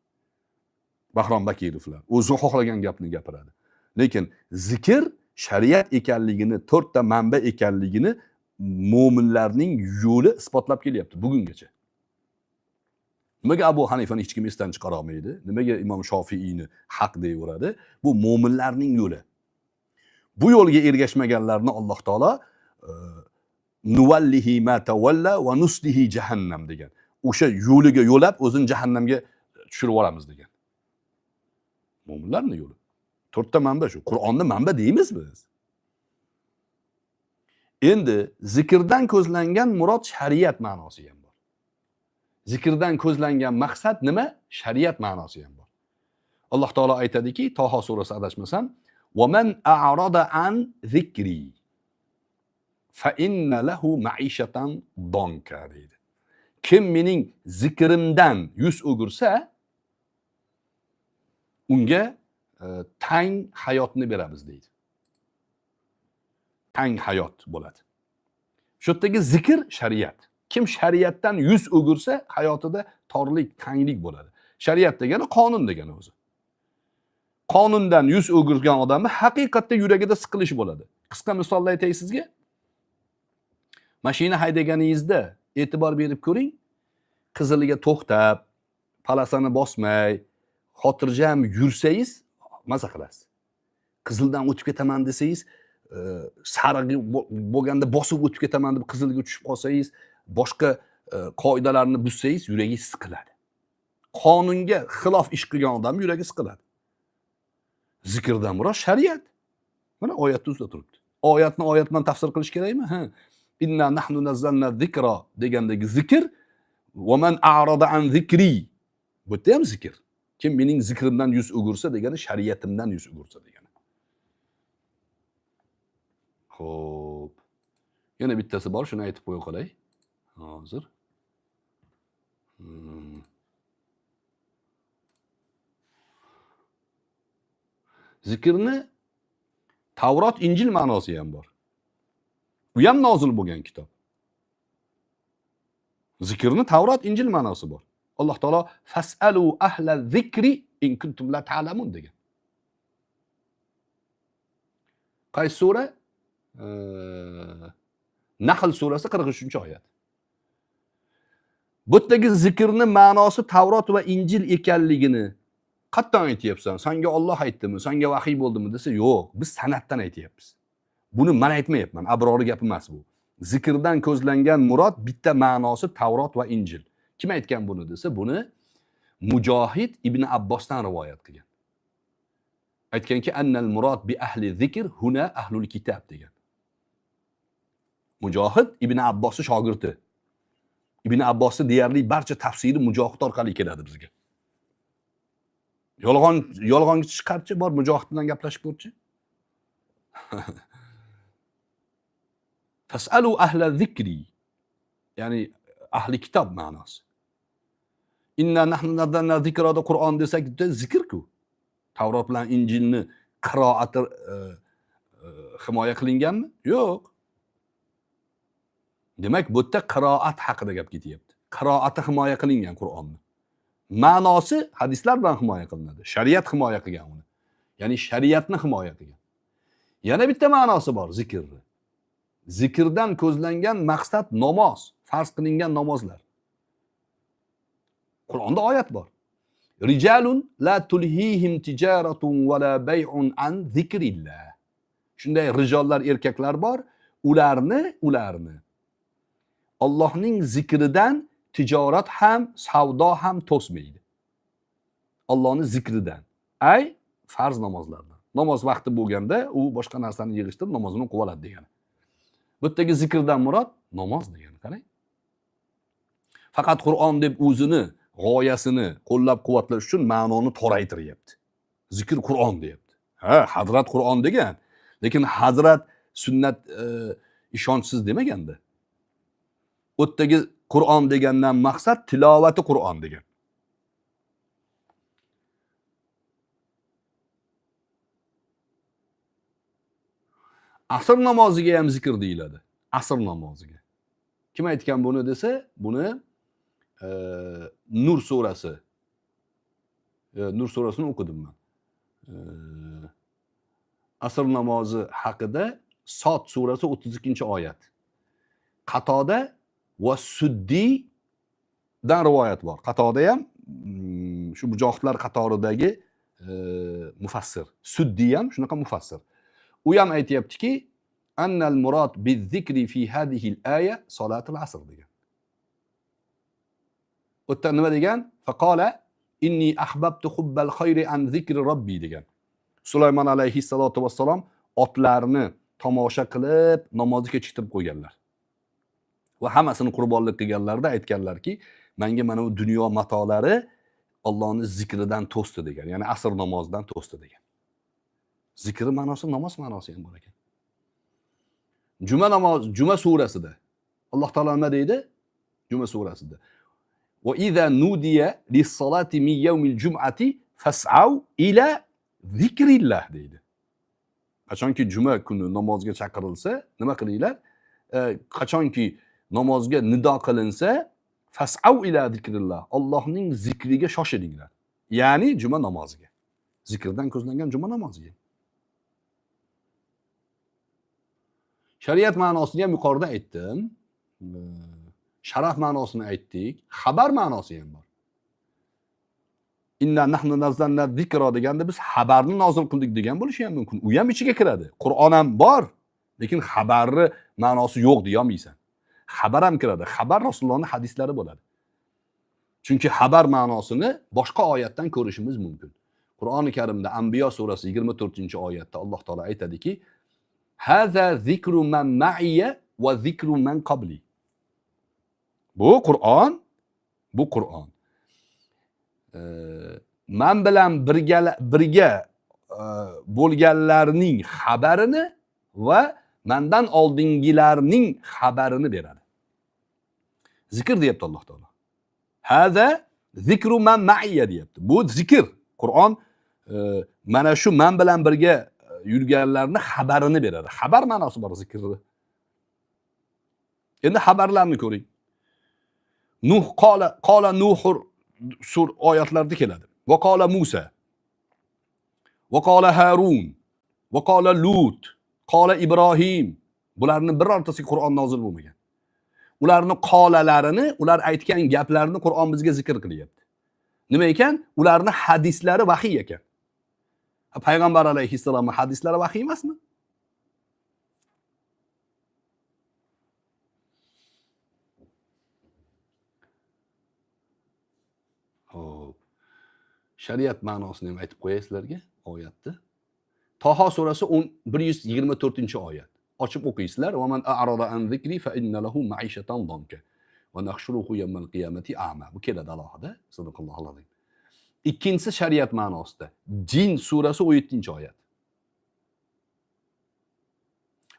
Speaker 3: Bahrom Bakirovlar o'zi xohlagan gapni gapiradi. Lekin zikr shariat ekanligini, to'rtta manba ekanligini mo'minlarning yo'li isbotlab kelyapti bugungacha. Nimaga Abu Hanifani hech kim esdan chiqara olmaydi? Nimaga Imom Shofiiyni haq deyveradi? Bu mo'minlarning yo'li. Bu yo'lga ergashmaganlarni Alloh taolo nuvallihi ma tawalla va nuslihi jahannam degan. O'sha yo'liga yo'lab o'zini jahannamga tushirib olamiz degan. Mo'minlarning yo'li. To'rtta manba shu. Qur'onni manba deymiz biz. Endi zikrdan ko'zlangan murod shariat ma'nosi ham bor. Zikrdan ko'zlangan maqsad nima? Shariat ma'nosi ham bor. Alloh taolo aytadiki, Toha surasi adashmasam, "Va man a'rada an zikri fa inna lahu ma'ishatan donka" deydi. Kim mening zikrimdan yuz o'girsa, unga tang hayotni beramiz deydi. Tang hayot bo'ladi. Shu yerdagi zikr shariat. Kim shariatdan yuz o'girsa, hayotida torlik, tanglik bo'ladi. Shariat degani qonun degani o'zi. Qonundan yuz o'girgan odamni haqiqatda yuragida siqilish bo'ladi. Qisqa misollar aytay sizga. Mashina haydaganingizda e'tibor berib ko'ring, qiziliga to'xtab, palasani bosmay, xotirjam yursangiz maza qilasiz. Qizildan o'tib ketaman desangiz, sariq bo'lganda bosib o'tib ketaman deb qizilga tushib qolsangiz, boshqa qoidalarni buzsangiz, yuragingiz siqiladi. Qonunga xilof ish qilgan odam yuragi siqiladi. Zikrdan murod shariat. Mana oyatda o'zida turibdi. Oyatni oyat bilan tafsir qilish kerakmi? Ha. Inna nahnu nazzalna zikra degandagi zikr va man a'rada an zikri. Bu ham zikr. Kim mening zikrimdan yuz o'girsa degani shariatimdan yuz o'girsa degani. Xo'p. Yana bittasi bor, shuni aytib qo'ya qolay. Hozir. Zikrni Tavrot, Injil ma'nosi ham bor. Bu ham nozil bo'lgan kitob. Zikrni Tavrot, Injil ma'nosi bor. Alloh taolo fas'alu ahla zikri in kuntum la ta'lamun degan. Qaysi sura? Nahl surasi 43-oyat. Bu yerdagi zikrni ma'nosi Tavrot va Injil ekanligini qatdan aytyapsan? Senga Alloh aytdimi? Senga vahiy bo'ldimi desa, yo'q, biz san'atdan aytyapmiz. Buni men aytmayapman, abrori gap emas bu. Zikrdan ko'zlangan murod bitta ma'nosi Tavrot va Injil. Kim aytgan buni desa, buni Mujohid ibn Abbosdan rivoyat qilgan. Aytganki, annal murod bi ahli zikr huna ahlul kitob degan. Mujohid ibn Abbosning shogirdi. Ibn Abbosning deyarli barcha tafsiri Mujohid orqali keladi bizga. Yolg'onchi chiqarchi bor, Mujohid bilan gaplashib ko'rchi. Fas'alu ahla zikri, ya'ni ahli kitob ma'nosi. Inna nahnu nazzalna zikra Qur'on desak, zikr-ku. Tavrot bilan Injilni qiroati himoya qilinganmi? Yo'q. Demak, bu yerda qiroat haqida gap ketyapti. Qiroati himoya qilingan Qur'onni. Ma'nosi hadislar bilan himoya qilinadi. Shariat himoya qilgan uni. Ya'ni shariatni himoya qilgan. Yana bitta ma'nosi bor zikrni. Zikrdan ko'zlangan maqsad namoz, farz qilingan namozlar. Qur'onda oyat bor. Rijalun la tulhihim tijaratun va la bay'un an zikrillah. Shunday rijollar, erkaklar bor, ularni Allohning zikridan tijorat ham, savdo ham to'smaydi. Allohning zikridan, ay farz namozlardan. Namoz vaqti bo'lganda u boshqa narsani yig'ishtirib namozini o'qib oladi degani. Bu yerdagi zikrdan murod namoz degani, qarang. Faqat Qur'on deb o'zini g'oyasini qo'llab-quvvatlash uchun ma'noni toraytiryapti. Zikr Qur'on deyapti. Ha, Hazrat Qur'on degan, lekin Hazrat sunnat ishonchsiz demaganda. Bu yerdagi Qur'on degandan maqsad tilovati Qur'on degan. Asr namoziga ham zikr deyiladi. Asr namoziga. Kim aytgan buni desa, buni Nur surasi. Nur surasini o'qidim men. Asr namozi haqida Sot surasi 32-oyat. Qatoda va Suddi dan rivoyat bor. Qatoda ham shu mujohidlar qatoridagi mufassir. Suddi ham shunaqa mufassir. U ham aytayaptiki, annal murad bizikri fi hadhihi al-aya salatul asr degan. O'tda nima degan? Faqala inni ahbabtu hubbal khayri an zikri robbi degan. Sulaymon alayhissalatu vassalom otlarni tomosha qilib namozga kechiktirib qo'yganlar. Va hammasini qurbonlik qilganlarda aytganlarki, menga mana bu dunyo matolari Allohning zikridan to'sdi degan. Ya'ni asr namozidan to'sdi degan. Zikr ma'nosi namoz ma'nosi ham bor ekan. Juma surasida Alloh taolo nima deydi? Juma surasida. Va idza nudiya lis-salati min yawmil jum'ati fas'au ila zikrillah deydi. Qachonki juma kuni namozga chaqirilsa, nima qilinglar? Qachonki namozga nido qilinsa, fas'au ila zikrillah. Allohning zikriga shoshilinglar. Ya'ni juma namoziga. Zikrdan ko'zlangan juma namoziga. Shariat ma'nosini ham yuqorida aytdim. Sharaf ma'nosini aytdik. Xabar ma'nosi ham bor. Inna nahnu nazzalna zikra deganda biz xabarni nozil qildik degan bo'lishi ham mumkin. U ham ichiga kiradi. Qur'on ham bor, lekin xabarni ma'nosi yo'q deya olmaysan. Xabar ham kiradi. Xabar Rasulullohning hadislari bo'ladi. Chunki xabar ma'nosini boshqa oyatdan ko'rishimiz mumkin. Qur'oni Karimda Anbiyo surasi 24-oyatda Alloh taolo aytadiki: "Haza zikru man ma'iya va zikru man qabli." Bu Qur'on. Men bilan birga bo'lganlarning xabarini va mendan oldingilarning xabarini beradi. Zikr deyapti Alloh taolo. Hada zikru man ma'iya deyapti. Bu zikr. Qur'on mana shu men bilan birga yurganlarning xabarini beradi. Xabar ma'nosi bor zikrda. Endi xabarlarni ko'ring. Nuh qala Nuhur sur oyatlarda keladi. Va qala Musa. Va qala Harun. Va qala Lut. Qala Ibrohim. Bularning birortasiga Qur'on nozil bo'lmagan. Ularning qolalarini, ular aytgan gaplarini Qur'on bizga zikr qilyapti. Nima ekan? Ularning hadislari vahiy ekan. Payg'ambar alayhissalomning hadislari vahiy emasmi? Shariat ma'nosini ham aytib qo'yay sizlarga oyatda. Toha surasi 124-oyat. Ochib o'qiysizlar. Va man a'rada an zikri fa inna lahu ma'ishatan danka va nahshuruhu yawmal qiyamati a'ma. Bu keladi alohida. Sadaqallohul azim. Ikkinchisi shariat ma'nosida. Jin surasi 17-oyat.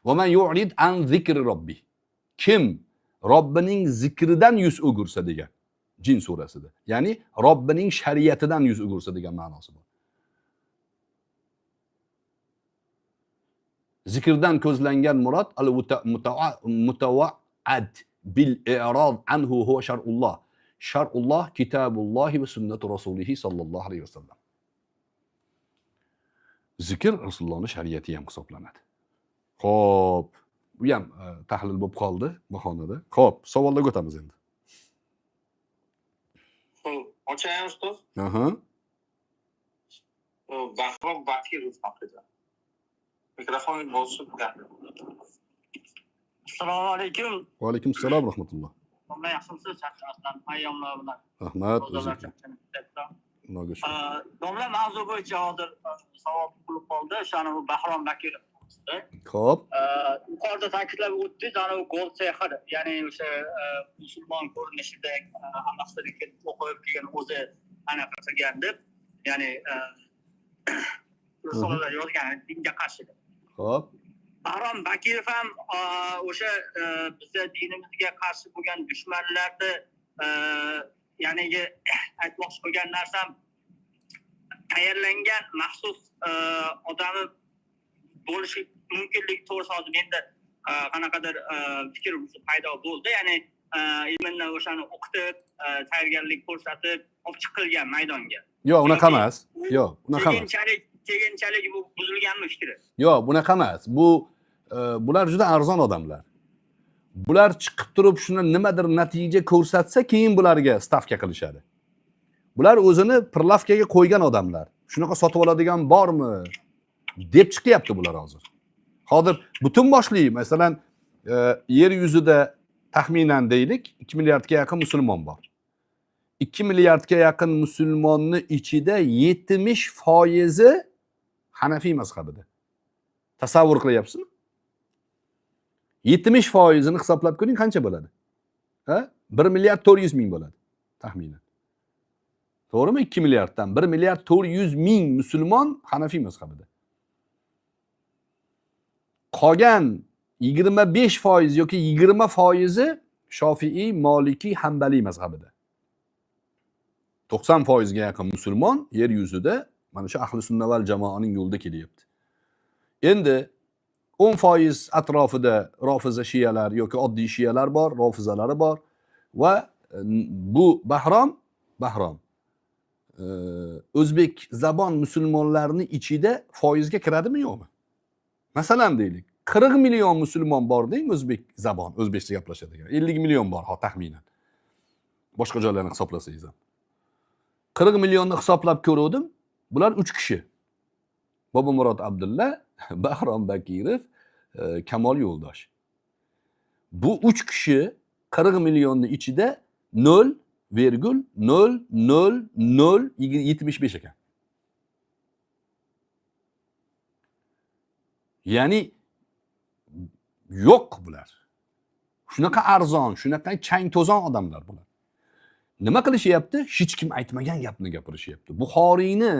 Speaker 3: Va man yu'rid an zikri robbi. Kim Robbining zikridan yuz o'girsa degan. Jin surasida. Ya'ni Robbining shariatidan yuz o'girsa degan ma'nosi bor. Zikrdan ko'zlangan murod al-mutawa'ad bil i'rad anhu huwa shar'ulloh. Shar'ulloh kitobulloh va sunnatu rasulih sallallohu alayhi vasallam. Zikr Rasulullohning shariati ham hisoblanadi. Xo'p, bu ham tahlil bo'lib qoldi bahonada. Xo'p, savollarga o'tamiz endi.
Speaker 4: Ochayam ustoz.
Speaker 3: Aha.
Speaker 4: Bahrom Bakirov haqida. Mikrofon bo'lsin.
Speaker 5: Assalomu alaykum.
Speaker 3: Va alaykum assalom rahmatulloh.
Speaker 5: Nima yaxshimisiz? Chaqirasizlar. Ayyomlar bilan.
Speaker 3: Rahmat.
Speaker 5: Domla mavzu bo'yicha hozir savol bo'lib qoldi. O'shani Bahrom Bakirov.
Speaker 3: Xo'p.
Speaker 5: Yuqorida ta'kidlab o'tdingiz, ana u gol sehir, ya'ni o'sha musulmon ko'rinishida alohida o'qib kelgan o'zi anaqa qilgan deb, ya'ni Rasululloh yozgan dinga qarshi.
Speaker 3: Xo'p.
Speaker 5: Bahrom Bakirov ham o'sha bizga dinimizga qarshi bo'lgan dushmanlarni ya'ni aytmoqchi bo'lgan narsam tayyorlangan maxsus odami bo'lishi mumkinligi to'g'risida hozir menda qanaqadir fikr paydo bo'ldi. Ya'ni ilmni o'shani o'qitib, tayyorgarlik ko'rsatib, olib chiqilgan maydonga.
Speaker 3: Yo'q, unaqa emas. Yo'q, unaqa emas.
Speaker 5: Keyinchalik bu buzilganmi fikri?
Speaker 3: Yo'q, bunaqa emas. Bular juda arzon odamlar. Bular chiqib turib shuni nimadir natija ko'rsatsa, keyin bularga stavka qilishadi. Bular o'zini pirlavkaga qo'ygan odamlar. Shunaqa sotib oladigan bormi deb chiqyapti bular hozir. Hozir butun boshli, masalan, yer yuzida taxminan deylik 2 milliardga yaqin musulmon bor. 2 milliardga yaqin musulmonni ichida 70% Hanafiy mazhabida. Tasavvur qilyapsizmi? 70% ni hisoblab ko'ring, qancha bo'ladi? Ha? 1 milliard 400 ming bo'ladi taxminan. To'g'rimi? 2 milliarddan 1 milliard 400 ming musulmon Hanafiy mazhabida. Qolgan 25% yoki 20% Shofiy, Maliki, Hanbali mazhabida. 90% ga yaqin musulmon yer yuzida mana shu ahli sunna val jamoaning yo'lida kelyapti. Endi 10% atrofida rofiza shiyalar yoki oddiy shiyalar bor, rofizalari bor va bu Bahrom o'zbek zabon musulmonlarning ichida foizga kiradimi yo'qmi? Masalan deylik, 40 million musulmon bor deng o'zbek zabon, o'zbekcha gaplashadigan. 50 million bor taxminan. Boshqa joylarni hisoblasangiz ham. 40 millionni hisoblab ko'rdim. Bular 3 kishi. Bobomurod Abdulla, Bahrom Bakirov, Kamol Yo'ldosh. Bu 3 kishi 40 millionni ichida 0,00075 ekan. Ya'ni yo'q bular. Shunaqa arzon, shunaqa chang to'zon odamlar bular. Nima qilishyapti? Hech kim aytmagan gapni gapirishyapti. Buxoriyni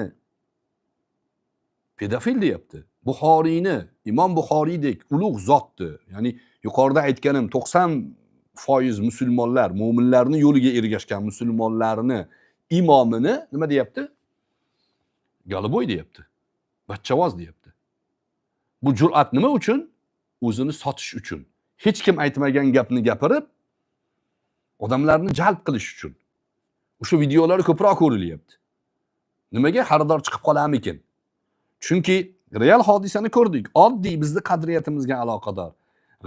Speaker 3: pedofil deyapti. Buxoriyni Imom Buxoriydek ulug' zotdi. Ya'ni yuqorida aytganim 90% musulmonlar, mo'minlarning yo'liga ergashgan musulmonlarni imomini nima deyapti? Galiboy deyapti. Bachchavoz deyapti. Bu jur'at nima uchun? O'zini sotish uchun. Hech kim aytmagan gapni gapirib, odamlarni jalb qilish uchun. O'sha videolar ko'proq ko'rilyapti. Nimaga xaridor chiqib qolarmikin? Chunki real hodisani ko'rdik. Oddiy bizning qadriyatimizga aloqador.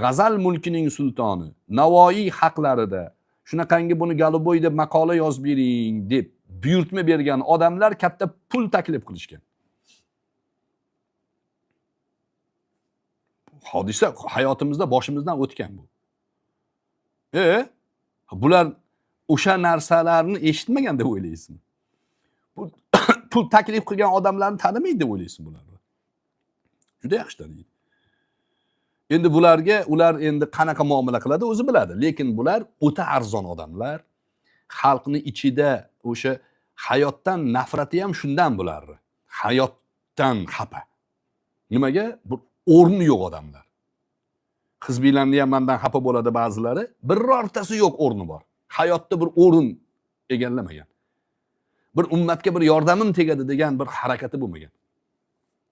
Speaker 3: G'azal mulkining sultoni Navoiy haqlarida shunaqangi buni Galiboy deb maqola yozib bering deb buyurtma bergan odamlar katta pul taklif qilishgan. Hodisa hayotimizda boshimizdan o'tgan bu. Bular o'sha narsalarni eshitmagan deb o'ylaysizmi? Bu pul taklif qilgan odamlarni tanimaydi deb o'ylaysiz bular. Juda yaxshi taniydi. Endi bularga ular endi qanaqa muomala qiladi o'zi biladi, lekin bular o'ta arzon odamlar. Xalqning ichida o'sha hayotdan nafrati ham shundan bulardi. Hayotdan xafa. Nimaga? Bu o'rni yo'q odamlar. Hizbiylarni ham mendan xafa bo'ladi ba'zilari, birortasi yo'q o'rni bor. Hayotda bir o'rin egallamagan. Bir ummatga bir yordamim tegadi degan bir harakati bo'lmagan.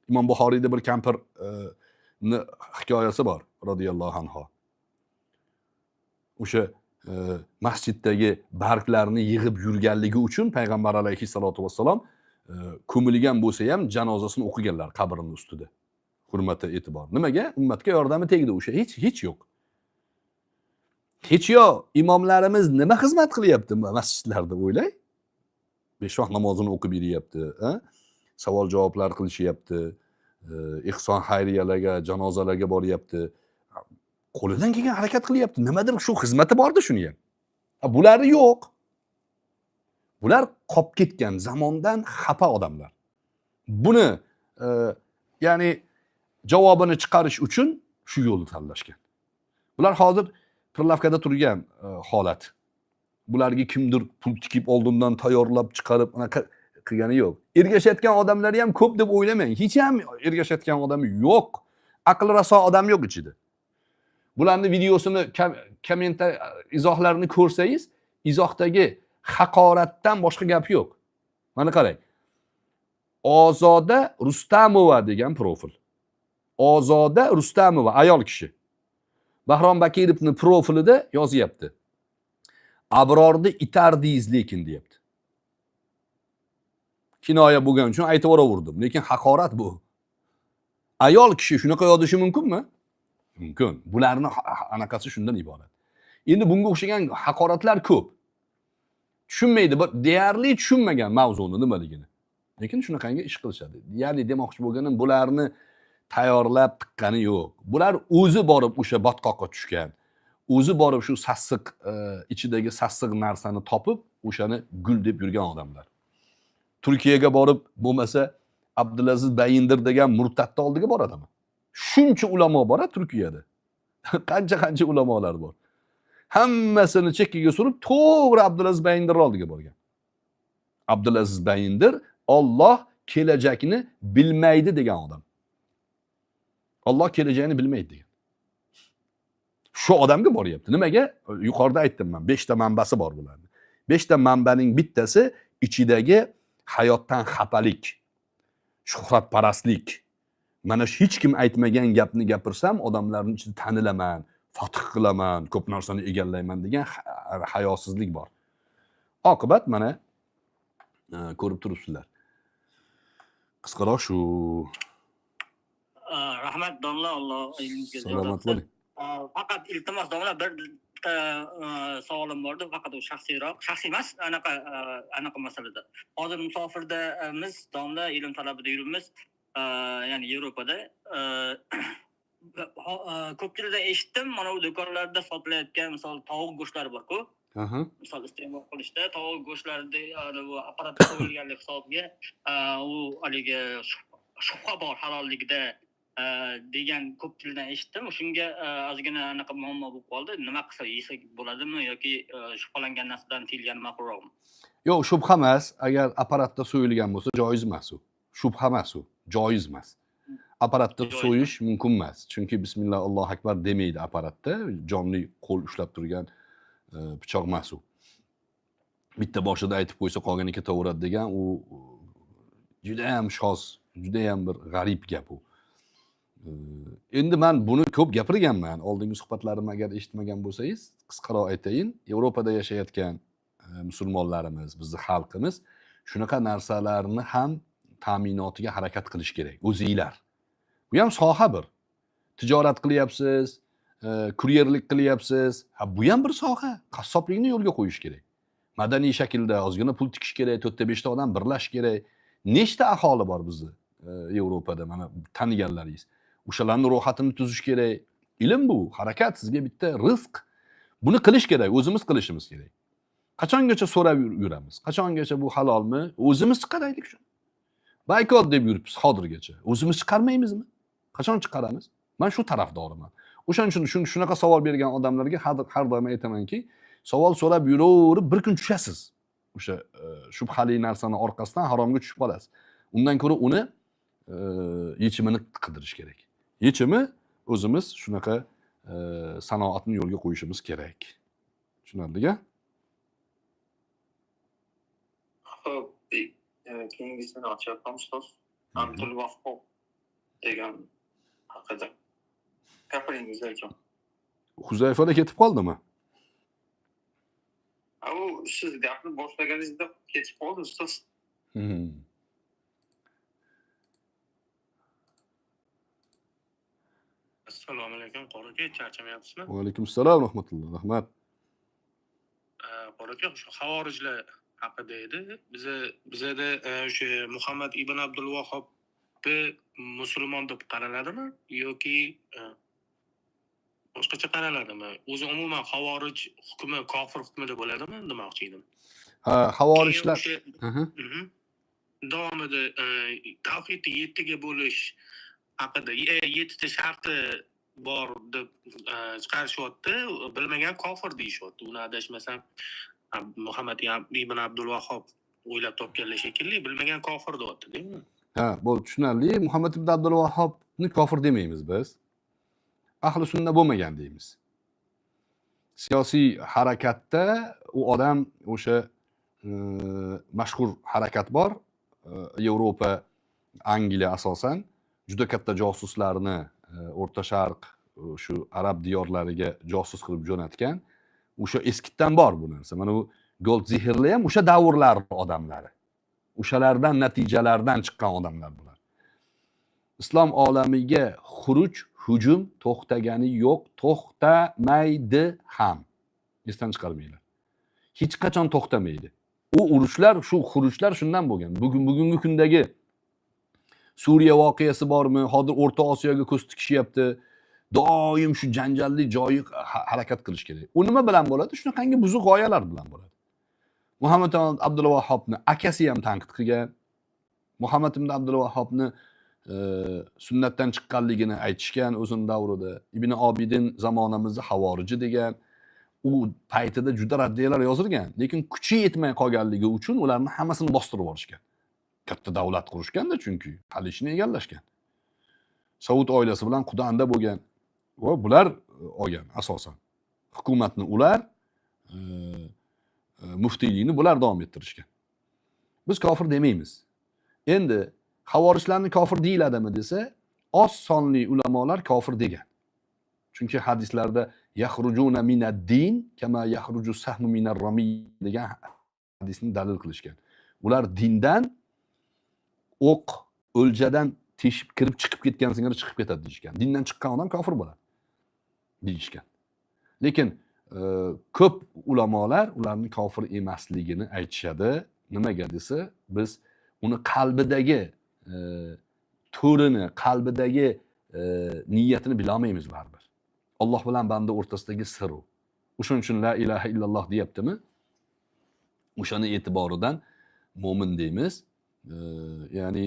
Speaker 3: Imom Buxoriyda bir kampir hikoyasi bor radhiyallohu anhu. O'sha masjiddagi barglarni yig'ib yurganligi uchun payg'ambar alayhissalatu vassalom ko'milgan bo'lsa ham janozasini o'qiganlar qabrining ustida. Hurmati e'tibor. Nimaga? Ummatga yordami tegdi o'sha. Hech yo'q. Hech yo'q. Imomlarimiz nima xizmat qilyapti masjidlarda o'ylay? 5 vaqt namozini o'qib beryapti, savol javoblar qilishyapti, ihson xayriyalarga, janozalarga boryapti. Qo'lidan kelgan harakat qilyapti. Nimadir shu xizmati bordi shuni ham. Bulari yo'q. Bular qolib ketgan zamondan xafa odamlar. Buni ya'ni javobini chiqarish uchun shu yo'lni tanlashgan. Bular hozir Pirlavkada turgan holat. Bularga kimdir pul tikib oldindan tayyorlab chiqarib anaqa qilgani yo'q. Ergashayotgan odamlari ham ko'p deb o'ylamang. Hech ham ergashayotgan odam yo'q. Aql raso odam yo'q ichida. Bularning videosini, kommentar izohlarini ko'rsangiz, izohdagi haqoratdan boshqa gap yo'q. Mana qarang. Ozoda Rustamova degan profil. Ozoda Rustamova ayol kishi. Bahrom Bakirovning profilida yozyapti. Abrorni itardingiz lekin deyapti. Kinoya bo'lgani uchun aytib o'raverdim, lekin haqorat bu. Ayol kishi shunaqa yozishi mumkinmi? Mumkin. Bularning anaqasi shundan iborat. Endi bunga o'xshagan haqoratlar ko'p. Tushunmaydi, deyarli tushunmagan mavzuni nimaligini. Lekin shunaqangi ish qilishadi. Ya'ni demoqchi bo'lganim, bularni tayyorlab tiqqani yo'q. Bular o'zi borib o'sha botqoqqa tushgan. O'zi borib shu sassiq ichidagi sassiq narsani topib, o'shani gul deb yurgan odamlar. Turkiyaga borib bo'lmasa Abdulaziz Bayindir degan murtadni oldiga boradimi? Shuncha ulamo bor Turkiyada. Qancha ulamolar bor. Hammasini chekkaga surib, to'g'ri Abdulaziz Bayindir oldiga borgan. Abdulaziz Bayindir Alloh kelajakni bilmaydi degan odam. Alloh kelajagini bilmaydi degan. Shu odamga boryapti. Nimaga? Yuqorida aytdim men, 5 ta manbasi bor bularning. 5 ta manbaning bittasi ichidagi hayotdan xafalik. shuhratparastlik. Mana hech kim aytmagan gapni gapirsam, odamlarning ichida tanilaman, fath qilaman, ko'p narsani egallayman degan hayosizlik bor. Oqibat mana ko'rib turibsizlar. Qisqaroq shu.
Speaker 5: Rahmat domla, Alloh ilmingizga
Speaker 3: Salomat bo'ling.
Speaker 5: Faqat iltimos domla, bitta savolim bor edi, faqat u shaxsiyroq. Shaxsiy emas, anaqa masalada. Hozir musofirdamiz, domla, ilm talabida yuribmiz. Ya'ni Yevropada. Ko'pchilikda eshitdim, mana bu do'konlarda sotilayotgan misol tovuq go'shtlari bor-ku. Misol iste'mol qilishda tovuq go'shtlarida bu apparat qo'yilganlik hisobiga u haligi shubha bor halolligida degan ko'pchilikdan eshitdim. Shunga ozgina anaqa muammo bo'lib qoldi. Nima qilsa yesak bo'ladimi yoki shubhalangan narsadan tiyilgani ma'qulroqmi?
Speaker 3: Yo'q, shubha emas. Agar apparatda so'yilgan bo'lsa, joiz emas u. Shubha emas u, joiz emas. Apparatda so'yish mumkin emas. Chunki bismillah Allohu akbar demaydi apparatda. Jonli qo'l ushlab turgan pichoq emas u. Bitta boshida aytib qo'ysa qolgani ketaveradi degan u juda ham shoz, juda ham bir g'arib gap u. Endi men buni ko'p gapirganman. Oldingi suhbatlarimni agar eshitmagan bo'lsangiz, qisqaroq aytayin. Yevropada yashayotgan musulmonlarimiz, bizning xalqimiz shunaqa narsalarni ham ta'minotiga harakat qilish kerak. O'zinglar. Bu ham soha bir. Tijorat qilyapsiz, kuryerlik qilyapsiz. Bu ham bir soha. Qassoblikni yo'lga qo'yish kerak. Madaniy shaklda ozgina pul tikish kerak, 4-5 ta odam birlash kerak. Nechta aholi bor bizni Yevropada, mana taniganlaringiz. O'shalarning ro'yxatini tuzish kerak. Ilm bu, harakat, sizga bitta rizq. Buni qilish kerak, o'zimiz qilishimiz kerak. Qachongacha so'rab yuramiz? Qachongacha bu halolmi? O'zimiz chiqaraylik shuni. Boykot deb yuribmiz hozirgacha. O'zimiz chiqarmaymizmi? Qachon chiqaramiz? Men shu tarafdoriman. O'shaning uchun shunaqa savol bergan odamlarga har doim aytamanki, savol so'rab yuraverib bir kun tushasiz. O'sha shubhali narsani orqasidan haromga tushib qolasiz. Undan ko'ra uni yechimini qidirish kerak. Yechimi o'zimiz shunaqa sanoatni yo'lga qo'yishimiz kerak. Tushunarli-ga?
Speaker 4: Xo'p, keyingisini ochyapman ustoz. Abdul Vahhab degan haqida gapiringiz aytjon.
Speaker 3: Huzayfada ketib qoldimi?
Speaker 4: U siz gapni boshlaganingizda ketib qoldi ustoz.
Speaker 6: Assalomu alaykum, qora aka, charchamayapsizmi?
Speaker 3: Va alaykum assalom, rahmatulloh, rahmat.
Speaker 6: Qora aka, o'sha xavorijlar haqida edi. Bizada o'sha Muhammad ibn Abdul Vahhobni musulmon deb qaraladimi yoki boshqacha qaraladimi? O'zi umuman xavorij hukmi kofir hukmida bo'ladimi demoqchi edim.
Speaker 3: Ha, xavorijlar.
Speaker 6: Davomida tavhidni 7 ga bo'lish haqida 7 ta sharti bor deb chiqarishyapti. Bilmagan kofir deyishyapti. Uni adashmasam Muhammad ibn Abdul Vahhob o'ylab topganlar shekilli, bilmagan kofir deyapti, deymi?
Speaker 3: Ha, bu tushunarli. Muhammad ibn Abdul Vahhobni kofir demaymiz biz. Ahli sunna bo'lmagan deymiz. Siyosiy harakatda u odam o'sha mashhur harakat bor. Yevropa, Angliya asosan juda katta josuslarni O'rta Sharq, shu arab diyorlariga josus qilib jo'natgan. O'sha eskitdan bor bu narsa. Mana bu Goldziherlar ham o'sha davrlar odamlari. O'shalardan natijalardan chiqqan odamlar bular. Islom olamiga hujum to'xtagani yo'q, to'xtamaydi ham. Esdan chiqarmanglar. Hech qachon to'xtamaydi. U urushlar, shu xurujlar shundan bo'lgan. Bugungi kundagi Suriya voqeasi bormi? Hozir O'rta Osiyoga ko'z tikishyapti. Doim shu janjalli joyi harakat qilish kerak. U nima bilan bo'ladi? Shunaqangi buzuq g'oyalar bilan bo'ladi. Muhammad ibn Abdul Vahhobni akasi ham tanqid qilgan. Muhammad ibn Abdul Vahhobni sunnatdan chiqqanligini aytishgan o'zining davrida. Ibn Obidin zamonamizda havoriji degan. U paytida juda raddiyalar yozilgan, lekin kuchi yetmay qolganligi uchun ularni hammasini bostirib yuborishgan. Katta davlat qurishganda chunki hali ishni egallashgan. Saud oilasi bilan Qudanda bo'lgan va bular olgan asosan. Hukumatni ular, muftiylikni bular davom ettirishgan. Biz kofir demaymiz. Endi Havorishlarni kofir deyiladimi desa, oz sonli ulamolar kofir degan. Chunki hadislarda yaxrujuna minad-din kama yaxruju sahmu minar-rami degan hadisni dalil qilishgan. Ular dindan o'q o'ljadan teshib kirib chiqib ketgan singari chiqib ketadi deyishgan. Dindan chiqqan odam kofir bo'ladi deyishgan. Lekin ko'p ulamolar ularning kofir emasligini aytishadi. Nimaga desa, biz uni qalbidagi to'rini, qalbidagi niyatini bila olmaymiz baribir. Alloh bilan banda o'rtasidagi sir u. O'shuning uchun la ilaha illalloh deyaptimi? O'shani e'tiboridan mo'min deymiz. Ya'ni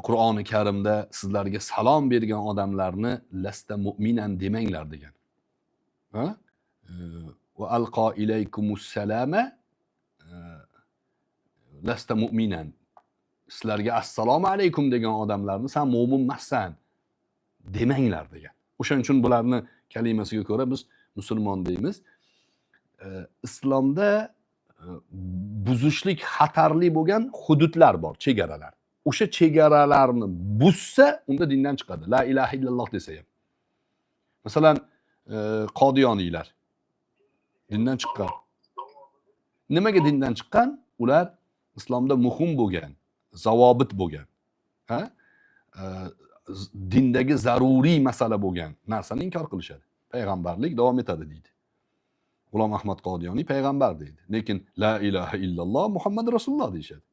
Speaker 3: Qur'oni Karimda sizlarga salom bergan odamlarni lasta mu'minan demanglar degan. Ha? Va alqa ilaykumus salama lasta mu'minan. Sizlarga assalomu alaykum degan odamlarni sen mo'min emassan demanglar degan. O'shaning uchun bularni kalimasiga ko'ra biz musulmon deymiz. Islomda buzishlik xatarli bo'lgan hududlar bor, chegaralar. O'sha chegaralarni buzsa, unda dindan chiqadi. La ilaha illalloh desa ham. Masalan, Qodiyoniylar dindan chiqqan. Nimaga dindan chiqqan? Ular islomda muhim bo'lgan, zavobit bo'lgan, ha? Dindagi zaruriy masala bo'lgan narsani inkor qilishadi. Payg'ambarlik davom etadi deydi. G'ulom Ahmad Qodiyoniy payg'ambar deydi. Lekin la ilaha illalloh Muhammad Rasululloh deyishadi.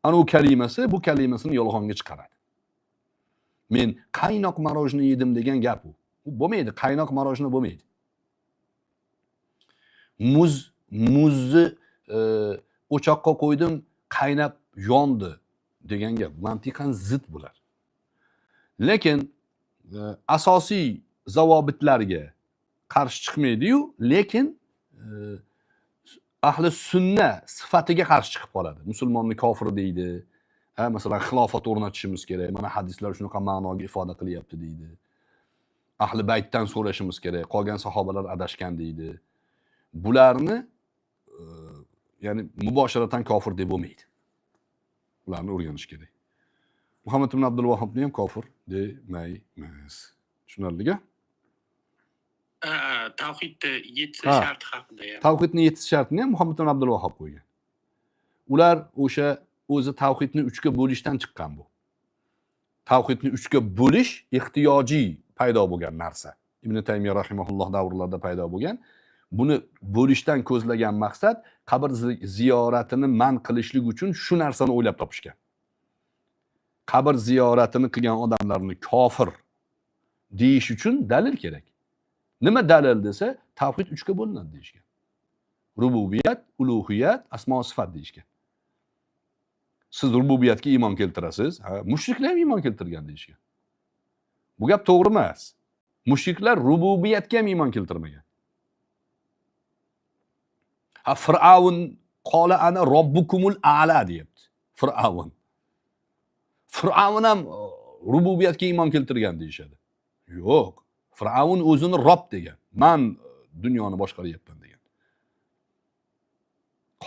Speaker 3: Ana u kalimasi bu kalimasini yolg'onga chiqaradi. Men qaynoq marojni yedim degan gap u. U bo'lmaydi, qaynoq marojni bo'lmaydi. Muzni o'choqqa qo'ydim, qaynab yondi degan gap mantiqan zid bo'lar. Lekin asosiy zavobitlarga qarshi chiqmaydi-yu, lekin ahli sunna sifatiga qarshi chiqib qoladi. Musulmonni kofir deydi. Masalan, xilofat o'rnatishimiz kerak. Mana hadislar shunaqa ma'noga ifoda qilyapti deydi. Ahli baytdan so'rashimiz kerak. Qolgan sahobalar adashgan deydi. Bularni ya'ni mubosharatan kofir deb bo'lmaydi. Ularni o'rganish kerak. Muhammad ibn Abdul Vahhobni ham kofir demaymiz. Tushunarligi?
Speaker 6: Tavhidni 7
Speaker 3: Ha.
Speaker 6: sharti haqida ham.
Speaker 3: Tavhidning 7 shartini ham Muhammad ibn Abdul Vahhob qo'ygan. Ular o'sha o'zi tavhidni 3 ga bo'lishdan chiqqan bu. Tavhidni 3 ga bo'lish ehtiyojiy paydo bo'lgan narsa. Ibn Taymiyo rahimahulloh davrlarida paydo bo'lgan. Buni bo'lishdan ko'zlagan maqsad qabr ziyoratini man qilishlik uchun shu narsani o'ylab topishgan. Qabr ziyoratini qilgan odamlarni kofir deyish uchun dalil kerak. Nima dalil desa, tavhid 3 ga bo'linadi deyishgan. Rububiyat, uluhiyat, asmo sifat deyishgan. Siz rububiyatga iymon keltirasiz, mushriklar ham iymon keltirgan deyishgan. Bu gap to'g'ri emas. Mushriklar rububiyatga ham iymon keltirmagan. Fir'avn qola ana robbukumul a'la deyapti. Fir'avn ham rububiyatga iymon keltirgan deyishadi. Yo'q. Fir'avn o'zini Rob degan. Men dunyoni boshqaryapman degan.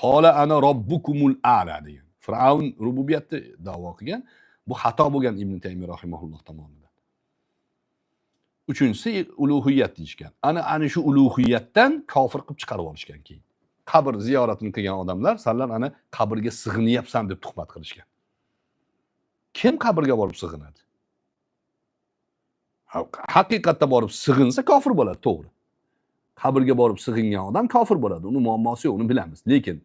Speaker 3: Qola ana robbukumul a'la degan. Fir'avn rububiyatni da'vo qilgan. Bu xato bo'lgan Ibn Taymiyo rahimahulloh tomonidan. Uchinchisi uluhiyat deyishgan. Ana shu uluhiyatdan kofir qilib chiqarib olishgan keyin. Qabr ziyoratini qilgan odamlar sanlar ana qabrga sig'inyapsan deb tuhmat qilishgan. Kim qabrga borib sig'inadi? Haqiqatda borib sig'insa kofir bo'ladi, to'g'ri. Qabrga borib sig'ingan odam kofir bo'ladi. Uni muammosi yo'q, uni bilamiz. Lekin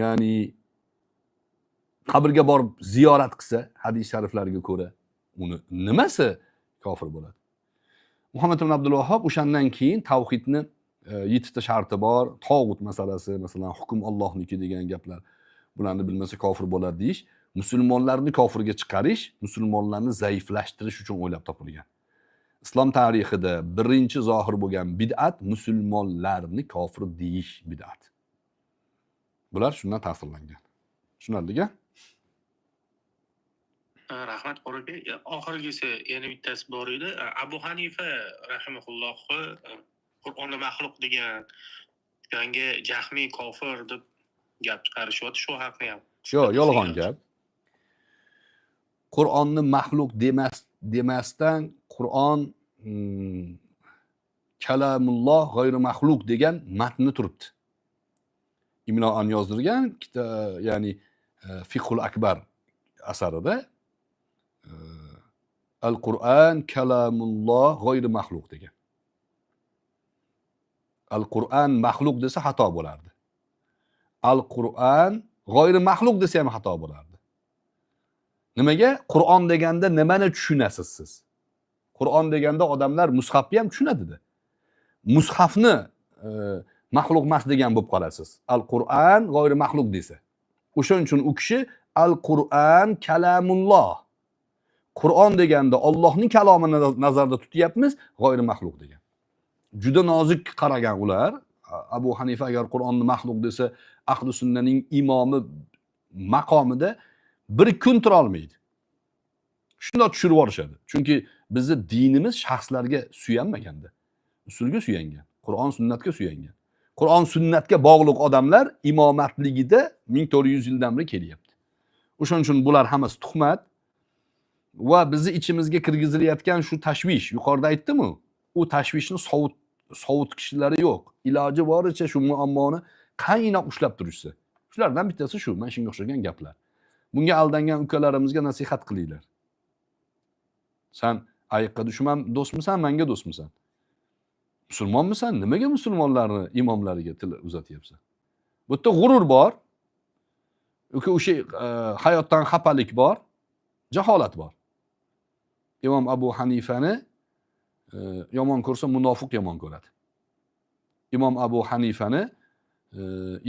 Speaker 3: ya'ni qabrga borib ziyorat qilsa, hadis shariflariga ko'ra, uni nimasi kofir bo'ladi? Muhammad ibn Abdul Vahhob o'shandan keyin tavhidni 7 ta sharti bor. Tog'ut masalasi, masalan, hukm Allohniki degan gaplar. Bularni bilmasa kofir bo'ladi deyish, musulmonlarni kofirga chiqarish, musulmonlarni zaiflashtirish uchun o'ylab topilgan. Islom tarixida birinchi zohir bo'lgan bid'at musulmonlarni kofir deyish bid'at. Bular shundan ta'sirlangan. Tushunarligi?
Speaker 6: Rahmat Qo'rga. Oxirgisi yana bittasi bor edi. Abu Hanifa rahimahullohni Qur'onni maxluq degan yanga Jahmiy kofir deb gap chiqarishyapti, shu haqni ham.
Speaker 3: Yo'q, yolg'on gap. Qur'onni maxluq demasdan Qur'on kalamulloh g'ayri maxluq degan matni turibdi. Ibn An yozdirgan ya'ni Fiqhul Akbar asarida Al-Qur'an kalamulloh g'ayri maxluq degan. Al-Qur'an maxluq desa xato bo'lardi. Al-Qur'an g'ayri maxluq desa ham xato bo'lardi. Nimaga? Qur'on deganda nimani tushunasiz siz? Qur'on deganda odamlar mushafni ham tushunadi-da. Mushafni maxluq emas degan bo'lib qolasiz. Al-Qur'an g'ayri maxluq desa. O'shaning uchun u kishi Al-Qur'an kalamulloh. Qur'on deganda Allohning kalomini nazarda tutyapmiz, g'ayri maxluq degan. Juda nozik qaragan ular. Abu Hanifa agar Qur'onni maxluq desa, ahli sunnaning imomi maqomida bir kun tura olmaydi. Shunday tushirib yuborishadi. Chunki bizni dinimiz shaxslarga suyanmaganda, usulga suyangan, Qur'on sunnatga suyangan. Qur'on sunnatga bog'liq odamlar imomatligida 1400 yildan beri kelyapti. O'shaning uchun bular hammasi tuhmat va bizni ichimizga kirgizilayotgan shu tashvish, yuqorida aytdim-ku, u tashvishni sovutqichlari yo'q. Iloji boricha shu muammoni qaynoq ushlab turishsa. Shulardan bittasi shu, mana shunga o'xshagan gaplar. Bunga aldangan ukalarimizga nasihat qilinglar. Sen ayiqqa dushman do'stmisan, menga do'stmisan? Musulmonmisan? Nimaga musulmonlarni imomlariga til uzatyapsan? Bu yerda g'urur bor. O'sha hayotdan xafalik bor, jaholat bor. Imom Abu Hanifani yomon ko'rsa munofiq yomon ko'radi. Imom Abu Hanifani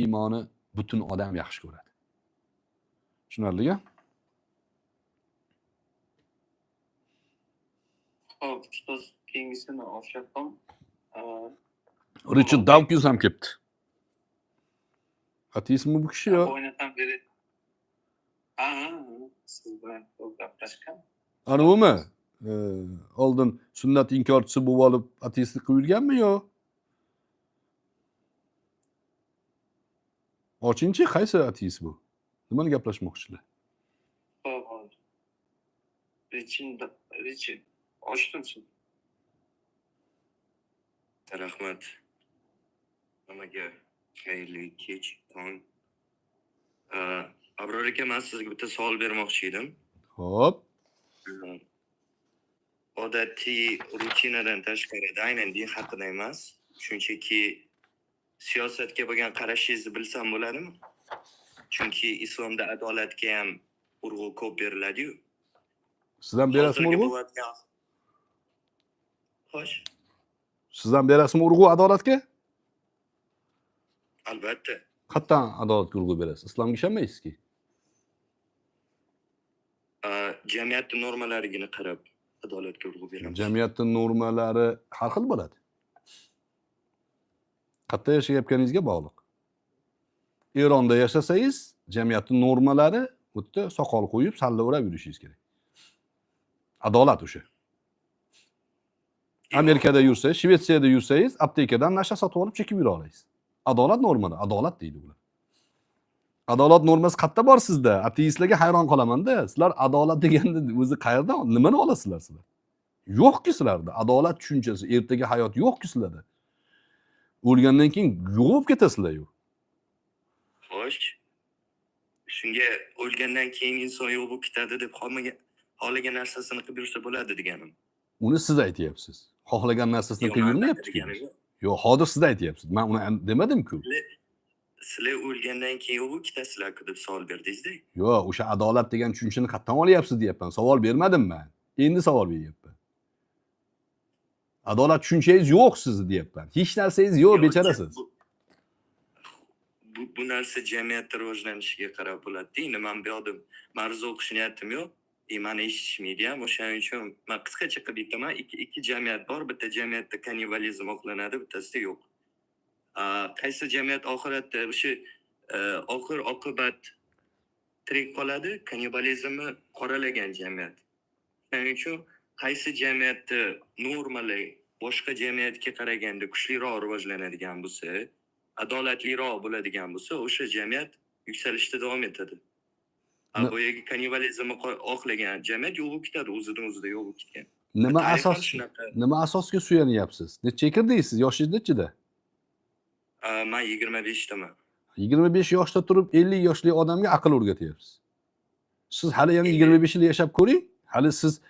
Speaker 3: iymoni butun odam yaxshi ko'radi. Tushunarlimi?
Speaker 4: Hop, ustoz kengisini o'xshatdim.
Speaker 3: Richard Dawkins ham kelibdi. Ateizmi bu kishi yo?
Speaker 4: O'ynatam beri. Siz bilan ko'p gaplashgan.
Speaker 3: Ana umi? Oldin sunnat inkorchisi bo'lib olib ateistlik qilib yurganmi yo? Ochinchi qaysi ateist bu? Nimani gaplashmoqchilar?
Speaker 4: Hop. Richard. Ochdim.
Speaker 7: Rahmat. Nimaga xayrli kech, tong. Abror aka, men sizga bitta savol bermoqchi edim.
Speaker 3: Xo'p.
Speaker 7: Odatiy rutinadan tashqarida, aynan din haqida emas, shunchaki siyosatga bo'lgan qarashingizni bilsam bo'ladimi? Chunki islomda adolatga ham urg'u ko'p beriladi-yu.
Speaker 3: Sizdan berasizmi urg'u?
Speaker 7: Xo'sh.
Speaker 3: Sizdan berasizmi urg'u adolatga?
Speaker 7: Albatta.
Speaker 3: Qattan adolatga urg'u berasiz? Islomga ishonmaysizki?
Speaker 7: Jamiyatning normalariga qarab adolatga urg'u beramiz.
Speaker 3: Jamiyatning normalari har xil bo'ladi. Qayerda yashayotganingizga bog'liq. Eronda yashasangiz, jamiyatning normalari bu yerda soqol qo'yib, sallaverib yurishingiz kerak. Adolat o'sha. Amerikada yursangiz, Shvetsiyada yursangiz, aptekadan nasha sotib olib chekib yura olasiz. Adolat normasi, adolat deydi ular. Adolat normasi qayerda bor sizda? Ateistlarga hayron qolaman-da. Sizlar adolat deganda o'zi qayerdan, nimani olasizlar sizlar? Yo'q-ku sizlarda. Adolat tushunchasi, ertaga hayot yo'q-ku sizlarda. O'lgandan keyin yo'q bo'lib ketasizlar-yu.
Speaker 7: Xo'sh. Shunga o'lgandan keyin inson yo'q bo'lib ketadi deb xohlagan narsasini qilib yursa bo'ladi deganim.
Speaker 3: Uni siz aytyapsiz. Xohlagan narsasini qilib yurmayapti-ku. Yo'q, hozir siz aytyapsiz. Men uni demadim-ku.
Speaker 7: Sizlar o'lgandan keyin yo'q bo'lib ketasizlar-ku deb savol berdingiz-da.
Speaker 3: Yo'q, o'sha adolat degan tushunchani qayerdan olyapsiz deyapman. Savol bermadim men. Endi savol beryapman. Adolat tushunchangiz yo'q sizni deyapman. Hech narsangiz yo'q, bechorasiz.
Speaker 7: Bu narsa jamiyatda rivojlanishiga qarab bo'ladi-da. Endi men bu yoqda ma'ruza o'qish niyatim yo'q. Meni eshitishmaydi ham. O'shaning uchun men qisqacha qilib aytaman. Ikki jamiyat bor. Bitta jamiyatda kannibalizm oqlanadi, bittasida yo'q. Qaysi jamiyat oxiratda o'sha oxir oqibat tirik qoladi, kannibalizmni qoralagan jamiyat. Shuning uchun qaysi jamiyatda normalar boshqa jamiyatga qaraganda kuchliroq rivojlanadigan bo'lsa, adolatliroq bo'ladigan bo'lsa, o'sha jamiyat yuksalishda davom etadi.
Speaker 3: Ne-
Speaker 7: Boyagi kannibalizmni oqlagan jamiyat yo'q bo'lib ketadi, o'zidan o'zida yo'q bo'lib ketgan.
Speaker 3: Nima
Speaker 7: Tarix ham
Speaker 3: asos
Speaker 7: shunaqa.
Speaker 3: nima asosga suyanyapsiz? Necha kirdiz siz? Yoshingiz nechida?
Speaker 7: Men 25 daman.
Speaker 3: 25 yoshda turib 50 yoshli odamga aql o'rgatyapsiz. Siz hali yana
Speaker 7: 50
Speaker 3: 25 yil yashab ko'ring. Hali siz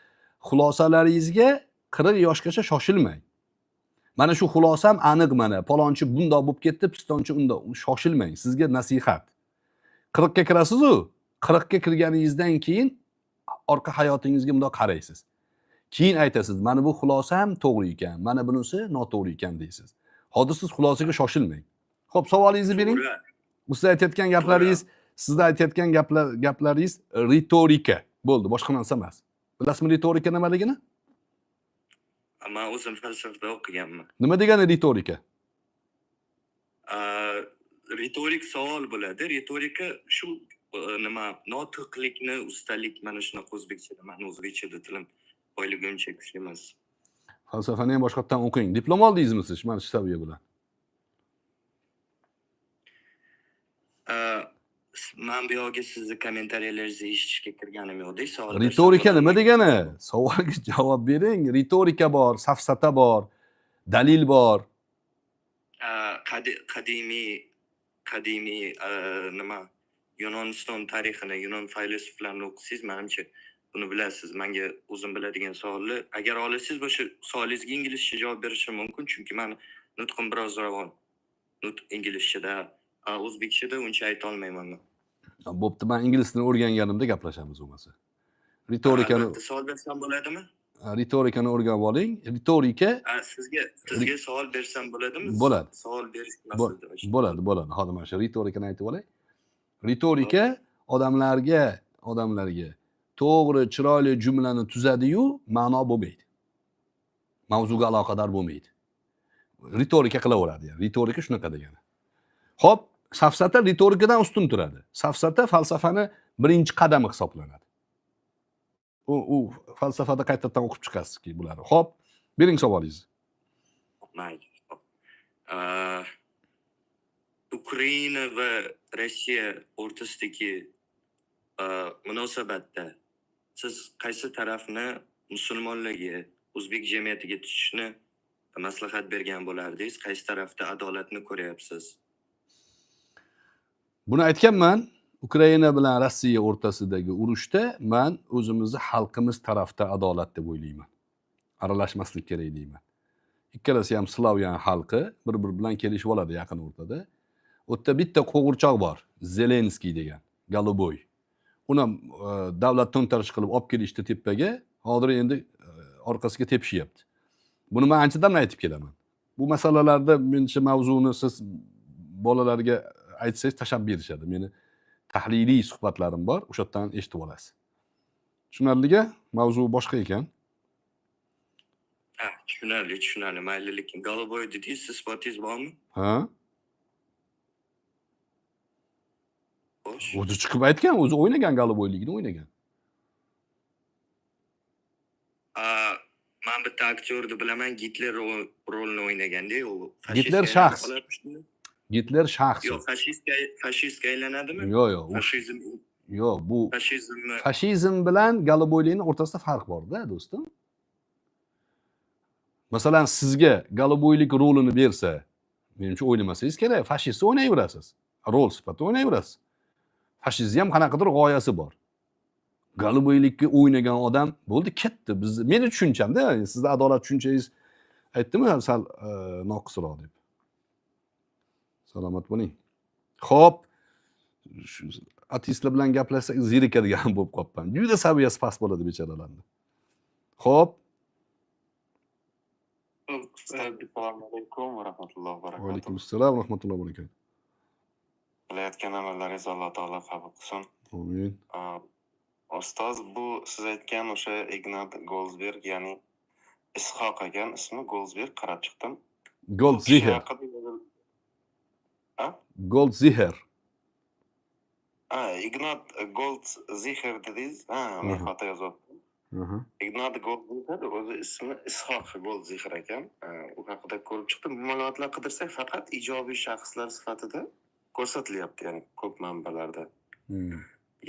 Speaker 3: xulosalaringizga 40 yoshgacha shoshilmang. Mana shu xulosam aniq mana. Palonchi bundoq bo'lib ketdi, pistonchi undoq. Shoshilmang. Sizga nasihat. 40 ga kirasiz-ku. 40 ga kirganingizdan keyin orqa hayotingizga bundoq qaraysiz. Keyin aytasiz, mana bu xulosam to'g'ri ekan, mana bunisi noto'g'ri ekan deysiz. Hozir siz xulosaga shoshilmang. Xo'p, savolingizni bering. Bu siz aytayotgan gaplaringiz ritorika. Bo'ldi, boshqa narsa emas. Bilasizmi ritorika nimaligini?
Speaker 7: Men o'zim falsafada o'qiganman.
Speaker 3: Nima degani ritorika?
Speaker 7: Ritorik savol bo'ladi. Ritorika shu nima notiqlikni, ustalik mana shunaqa o'zbekchada, men o'zbekchada tilim boyligi uncha kuchli emas.
Speaker 3: Falsafani ham boshqatdan o'qing. Diplom oldingizmi siz mana shu saviya bilan?
Speaker 7: Men bu yerga sizni kommentariyalaringizni eshitishga kirganim yo'qda. Savol
Speaker 3: Ritorika nima degani? Savolga javob bering. Ritorika bor, safsata bor, dalil bor.
Speaker 7: qadimiy nima Yunoniston tarixini, Yunon faylosuflarini o'qisangiz, menimcha buni bilasiz. Menga o'zim biladigan savolni, agar olasangiz, o'sha savolingizga inglizcha javob berishim mumkin, chunki men nutqim biroz ravon. Inglizchada, o'zbekchada uncha ayta olmayman men.
Speaker 3: Bo'pti, men ingliz tilini o'rganganimda gaplashamiz bo'lmasa. Ritorikani
Speaker 7: savol bersam bo'ladimi?
Speaker 3: Ritorikani o'rganib oling. Ritorika
Speaker 7: Sizga savol bersam bo'ladimi?
Speaker 3: Bo'ladi.
Speaker 7: Savol berish masalada.
Speaker 3: bo'ladi. Hozir mana shu ritorikani aytib olay. Ritorika odamlarga to'g'ri, chiroyli jumlani tuzadi-yu, ma'no bo'lmaydi. Mavzuga aloqador bo'lmaydi. Ritorika qilaveradi. Ritorika shunaqa degani. Xo'p, safsata ritorikadan ustun turadi. Safsata falsafani birinchi qadami hisoblanadi. U falsafada qaytadan o'qib chiqasizki bularni. Xo'p, bering savolingizni.
Speaker 7: Mayli. Ukraina va Rossiya o'rtasidagi munosabatda siz qaysi tarafni musulmonlarga, o'zbek jamiyatiga tutishni maslahat bergan bo'lardingiz? Qaysi tarafda adolatni ko'ryapsiz?
Speaker 3: Buni aytganman. Ukraina bilan Rossiya o'rtasidagi urushda men o'zimizni xalqimiz tarafda adolat deb o'ylayman. Aralashmaslik kerak deyman. Ikkalasi ham Slavyan xalqi bir-biri bilan kelishib oladi yaqin o'rtada. U yerda bitta qo'g'irchoq bor, Zelenskiy degan, Goluboy. Uni davlat to'ntarish qilib olib kelishdi tepaga, hozir endi orqasiga tepishyapti. Buni men anchadan aytib kelaman. Bu masalalarda mencha mavzuni siz bolalarga aytsangiz tashab berishadi. Meni tahliliy suhbatlarim bor, o'sha yerdan eshitib olasiz. Tushunarliga, mavzu boshqa ekan.
Speaker 7: Tushunarli. Mayli, lekin Goluboy dedingiz, isbotingiz bormi?
Speaker 3: Ha?
Speaker 7: Xo'sh.
Speaker 3: O'zi chiqib aytgan, o'zi o'ynagan Goluboyligini o'ynagan.
Speaker 7: Men bitta aktyorni bilaman, Gitler rolini o'ynaganda, u
Speaker 3: Gitler shaxs. Gitler shaxs.
Speaker 7: Yo'q, fashistga aylanadimi?
Speaker 3: Yo'q.
Speaker 7: Fashizm.
Speaker 3: Yo'q, bu
Speaker 7: Fashizmni
Speaker 3: fashizm bilan Goluboylikning o'rtasida farq bor-da, do'stim. Masalan, sizga Goluboylik rolini bersa, menimcha o'ynamasangiz kerak, fashistni o'ynayverasiz. Rol sifatida o'ynayverasiz. Fashizm ham qanaqadir g'oyasi bor. Goluboylikka o'ynagan odam bo'ldi, ketdi. Meni tushunchamda, sizda adolat tushunchangiz aytdimi, sal noqisroq deb. Salomat bo'ling. Xo'p, ateistlar bilan gaplashsak zerikadigan bo'lib qolibman. Juda saviyasi past bo'ladi bechoralarning. Xo'p.
Speaker 8: Assalomu alaykum va rahmatullohi va
Speaker 3: Va
Speaker 8: barakatuh.
Speaker 3: alaykum assalom va rahmatullohi va barakatuh.
Speaker 8: Qilayotgan amallaringiz Alloh taolo qabul qilsin.
Speaker 3: Amin.
Speaker 8: Ustoz, bu siz aytgan o'sha Ignat Goldsberg, ya'ni Ishoq ekan ismi, Goldsberg qarab chiqdim.
Speaker 3: Goldziher. Goldziher.
Speaker 8: Ignat Goldziher dedingiz. Men xato yozyapman. Ignat Goldziher o'zi ismi Ishoq Goldziher ekan. U haqida ko'rib chiqdim. Ma'lumotlar qidirsak faqat ijobiy shaxslar sifatida ko'rsatilyapti, ya'ni ko'p manbalarda.
Speaker 3: Hmm.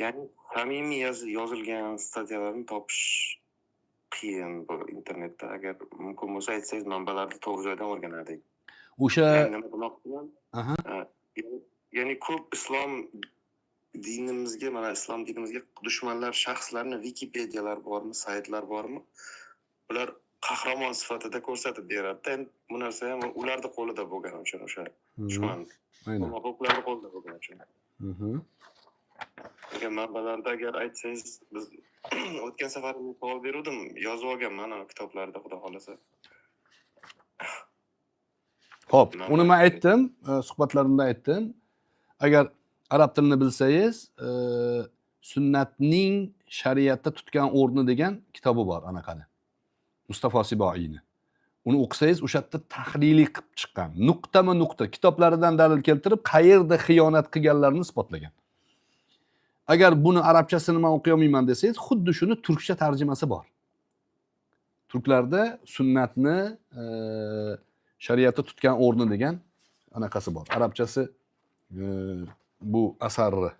Speaker 8: Ya'ni samimiy yozilgan statyalarni topish qiyin bu internetda. Agar mumkin bo'lsa aytsangiz, manbalarni to'g'ri joydan o'rganardik.
Speaker 3: O'sha
Speaker 8: Ya'ni nima demoqchiman?
Speaker 3: aha.
Speaker 8: Ya'ni ko'p islom dinimizga, mana islom dinimizga dushmanlar shaxslarni Wikipediyalar bormi, saytlar bormi? Ular qahramon sifatida ko'rsatib beradi. Endi bu narsa ham ularning qo'lida bo'lgani uchun o'sha dushman.
Speaker 3: Aynan.
Speaker 8: Ularning qo'lida bo'lgani uchun.
Speaker 3: Mhm.
Speaker 8: Agar manbalarda agar aytsangiz, biz o'tgan safar savol beruvdim, yozib olganman ana kitoblarda, xudo xolasa.
Speaker 3: Xo'p, uni men aytdim, suhbatlarimda aytdim. Agar arab tilini bilsangiz, sunnatning shariatda tutgan o'rni degan kitobi bor anaqani. Mustafa Siboiyni. Uni o'qisangiz, o'sha yerda tahliliy qilib chiqqan. Nuqtama-nuqta kitoblaridan dalil keltirib, qayerda xiyonat qilganlarini isbotlagan. Agar buni arabchasini men o'qiy olmayman desangiz, xuddi shuni turkcha tarjimasi bor. Turklarda sunnatni shariatda tutgan o'rni degan anaqasi bor. Arabchasi bu asarni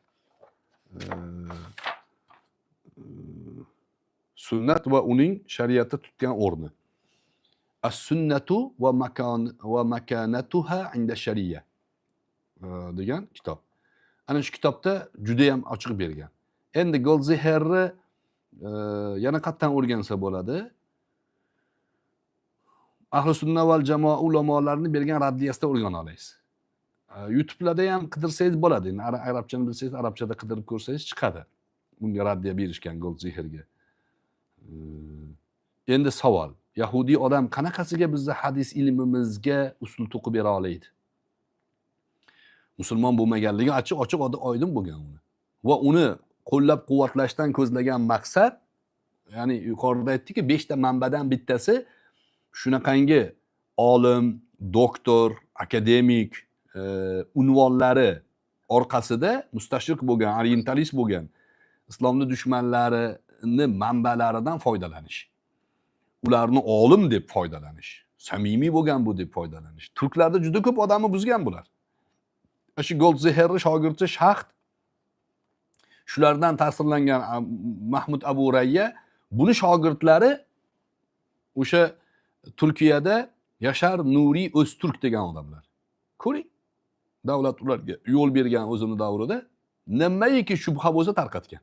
Speaker 3: sunnat va uning shariatda tutgan o'rni. As-sunnatu va makanatuha inda shariya degan kitob. Ana shu kitobda juda ham ochiq bergan. Endi Goldziherni yana qayerdan o'rgansa bo'ladi? Ahli sunna val jamoa ulamolarini bergan raddiyasida o'rgana olasiz. YouTube'larda ham qidirsangiz bo'ladi. Endi arabchani bilsangiz, arabchada qidirib ko'rsangiz chiqadi. Bunga raddiya berishgan Goldziherga. Endi savol, Yahudiy odam qanaqasiga bizni hadis ilmimizga usul to'qib bera oladi? Musulmon bo'lmaganligi ochiq oydin bo'lgan uni. Va uni qo'llab-quvvatlashdan ko'zlagan maqsad, ya'ni yuqorida aytdiki, 5 ta manbadan bittasi shunaqangi olim, doktor, akademik unvonlari orqasida mustashriq bo'lgan, orientalist bo'lgan islomni dushmanlarini manbalaridan foydalanish. Ularni olim deb foydalanish, samimiy bo'lgan bu deb foydalanish. Turklarda juda ko'p odamni buzgan bular. Shu Goldziherni shogirdi Shaxt shulardan ta'sirlangan Mahmud Abu Rayya buni shogirdlari o'sha Turkiyada Yashar Nuriy O'zturk degan odamlar. Ko'ring, davlat ularga yo'l bergan o'zini davrida nimaiki shubha bo'lsa tarqatgan.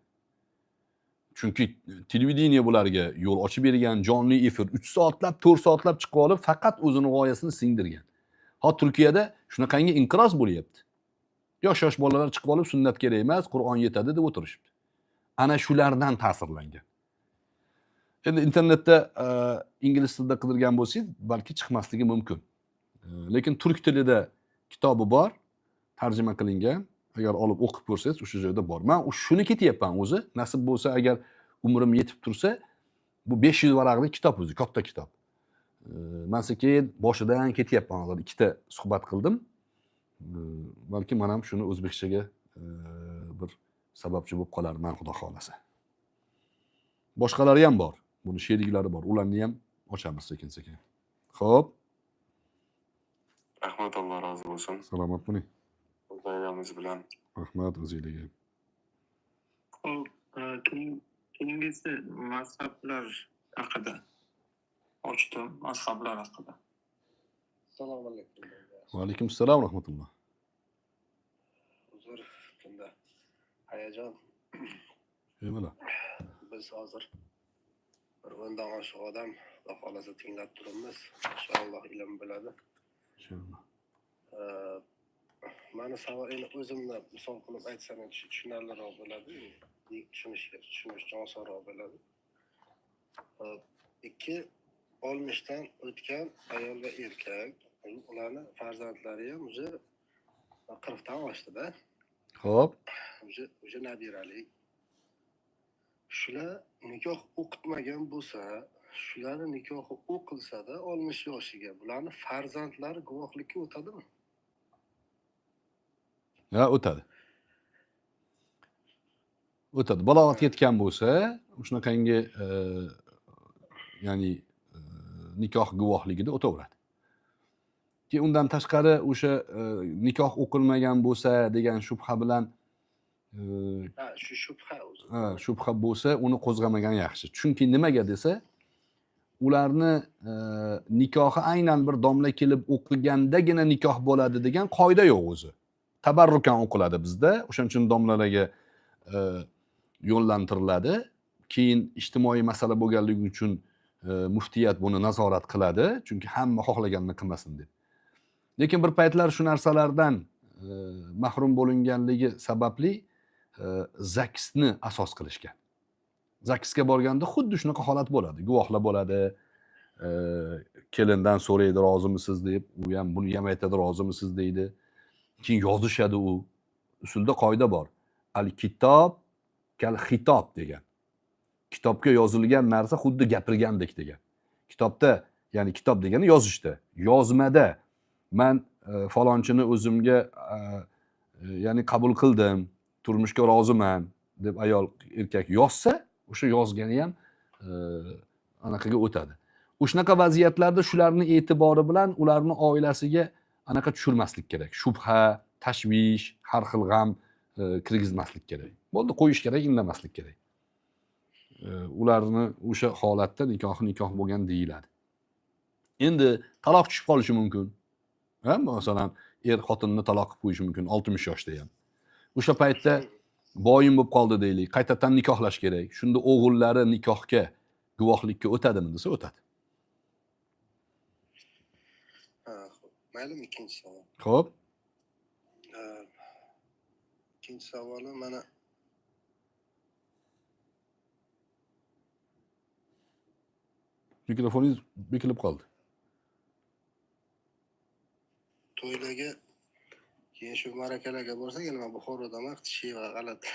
Speaker 3: Chunki televideniya bularga yo'l ochib bergan, jonli efir 3 soatlab, 4 soatlab chiqib olib, faqat o'zini g'oyasini singdirgan. Hozir Turkiyada shunaqangi inqiroz bo'lyapti. Yosh bolalar chiqib olib, sunnat kerak emas, Qur'on yetadi deb o'tirishibdi. Ana shulardan ta'sirlangan. Endi internetda ingliz tilida qidirgan bo'lsangiz, balki chiqmasligi mumkin. Lekin turk tilida kitobi bor, tarjima qilingan. Agar olib o'qib ko'rsangiz, o'sha joyda bor. Men shuni ketyapman o'zi, nasib bo'lsa, agar umrim yetib tursa, bu 500 varaqli kitob o'zi, katta kitob. Men sekin boshidan ketyapman. Hozir 2 ta suhbat qildim. Balki men ham shuni o'zbekchaga bir sababchi bo'lib qolarman, xudo xolasa. Boshqalari ham bor. Buni sheriklari bor. Ularni ham ochamiz sekin-sekin. Xo'p.
Speaker 8: Rahmat, Alloh rozi bo'lsin.
Speaker 3: Salomat bo'ling.
Speaker 8: Bayramingiz bilan.
Speaker 3: Rahmat o'zingizga.
Speaker 6: Xo'p, keyingisi mazhablar haqida. Ochdim, mazhablar haqida.
Speaker 9: Assalomu alaykum.
Speaker 3: Va alaykum assalom rahmatulloh.
Speaker 9: Uzr, bunda hayajon.
Speaker 3: Nima?
Speaker 9: Biz hozir bir 10 dan oshiq odam, Xudo xolasa tinglab turibmiz. Inshaalloh ilm biladi.
Speaker 3: Inshaalloh.
Speaker 9: Mani savol endi o'zimni misol qilib aytsam tushunarliroq bo'ladi. Tushunishga osonroq bo'ladi. 2 olmishdan o'tgan ayol va erkak, ularni farzandlari ham o'zi 40 dan oshdi-da.
Speaker 3: Xo'p.
Speaker 9: O'sha nabiralik. Shular nikoh o'qitmagan bo'lsa, shularni nikohi o'qilsa-da 60 yoshiga bularni farzandlari guvohlikka o'tadimi?
Speaker 3: Ha, o'tadi. O'tadi. Balog'atga yetgan bo'lsa, shunaqangi ya'ni nikoh guvohligida o'taveradi. Ki undan tashqari o'sha nikoh o'qilmagan bo'lsa degan shubha bilan
Speaker 9: Ha, shu shubha o'zi.
Speaker 3: shubha bo'lsa, uni qo'zg'amagan yaxshi. Chunki nimaga desa, ularni nikohi aynan bir domla kelib o'qigandagina nikoh bo'ladi degan qoida yo'q o'zi. Tabarrukan o'qiladi bizda. O'shaning uchun domlalarga yo'llantiriladi. Keyin ijtimoiy masala bo'lganligi uchun muftiyat buni nazorat qiladi, chunki hamma xohlaganini qilmasin deb. Lekin bir paytlar shu narsalardan mahrum bo'linganligi sababli zaksni asos qilishgan. Zaksga borganda xuddi shunaqa holat bo'ladi. Guvohlar bo'ladi, kelindan so'raydi, rozimisiz deb, u ham buni ham aytadi, rozimisiz deydi. Keyin yozishadi u. Usulda qoida bor. Al-kitob kal-xitob degan. Kitobga yozilgan narsa xuddi gapirgandek degan. Kitobda, ya'ni kitob degani yozishda. Yozmada men falonchini o'zimga ya'ni qabul qildim, turmushga roziman deb ayol erkak yozsa, o'sha yozgani ham anaqaga o'tadi. O'shanaqa vaziyatlarda shularni e'tibori bilan ularni oilasiga anaqa tushirmaslik kerak. Shubha, tashvish, har xil g'am kirgizmaslik kerak. Bo'ldi, qo'yish kerak, indamaslik kerak. Ularni o'sha holatda nikoh bo'lgan deyiladi. Endi taloq tushib qolishi mumkin. Ha, masalan, xotinni taloq qilib qo'yishi mumkin 60 yoshda ham. O'sha paytda boyin bo'lib qoldi deylik, qaytadan nikohlash kerak. Shunda o'g'illari nikohga, guvohlikka o'tadimi desa, o'tadi.
Speaker 9: Ha, xo'p. Maylimi ikkinchi savol?
Speaker 3: Xo'p.
Speaker 9: Ikkinchi savolim mana
Speaker 3: Mikrofoningiz bekilib qoldi.
Speaker 9: to'ylarga keyin shu ma'rakalarga borsak, yana men Buxorodaman, Shiva g'alati.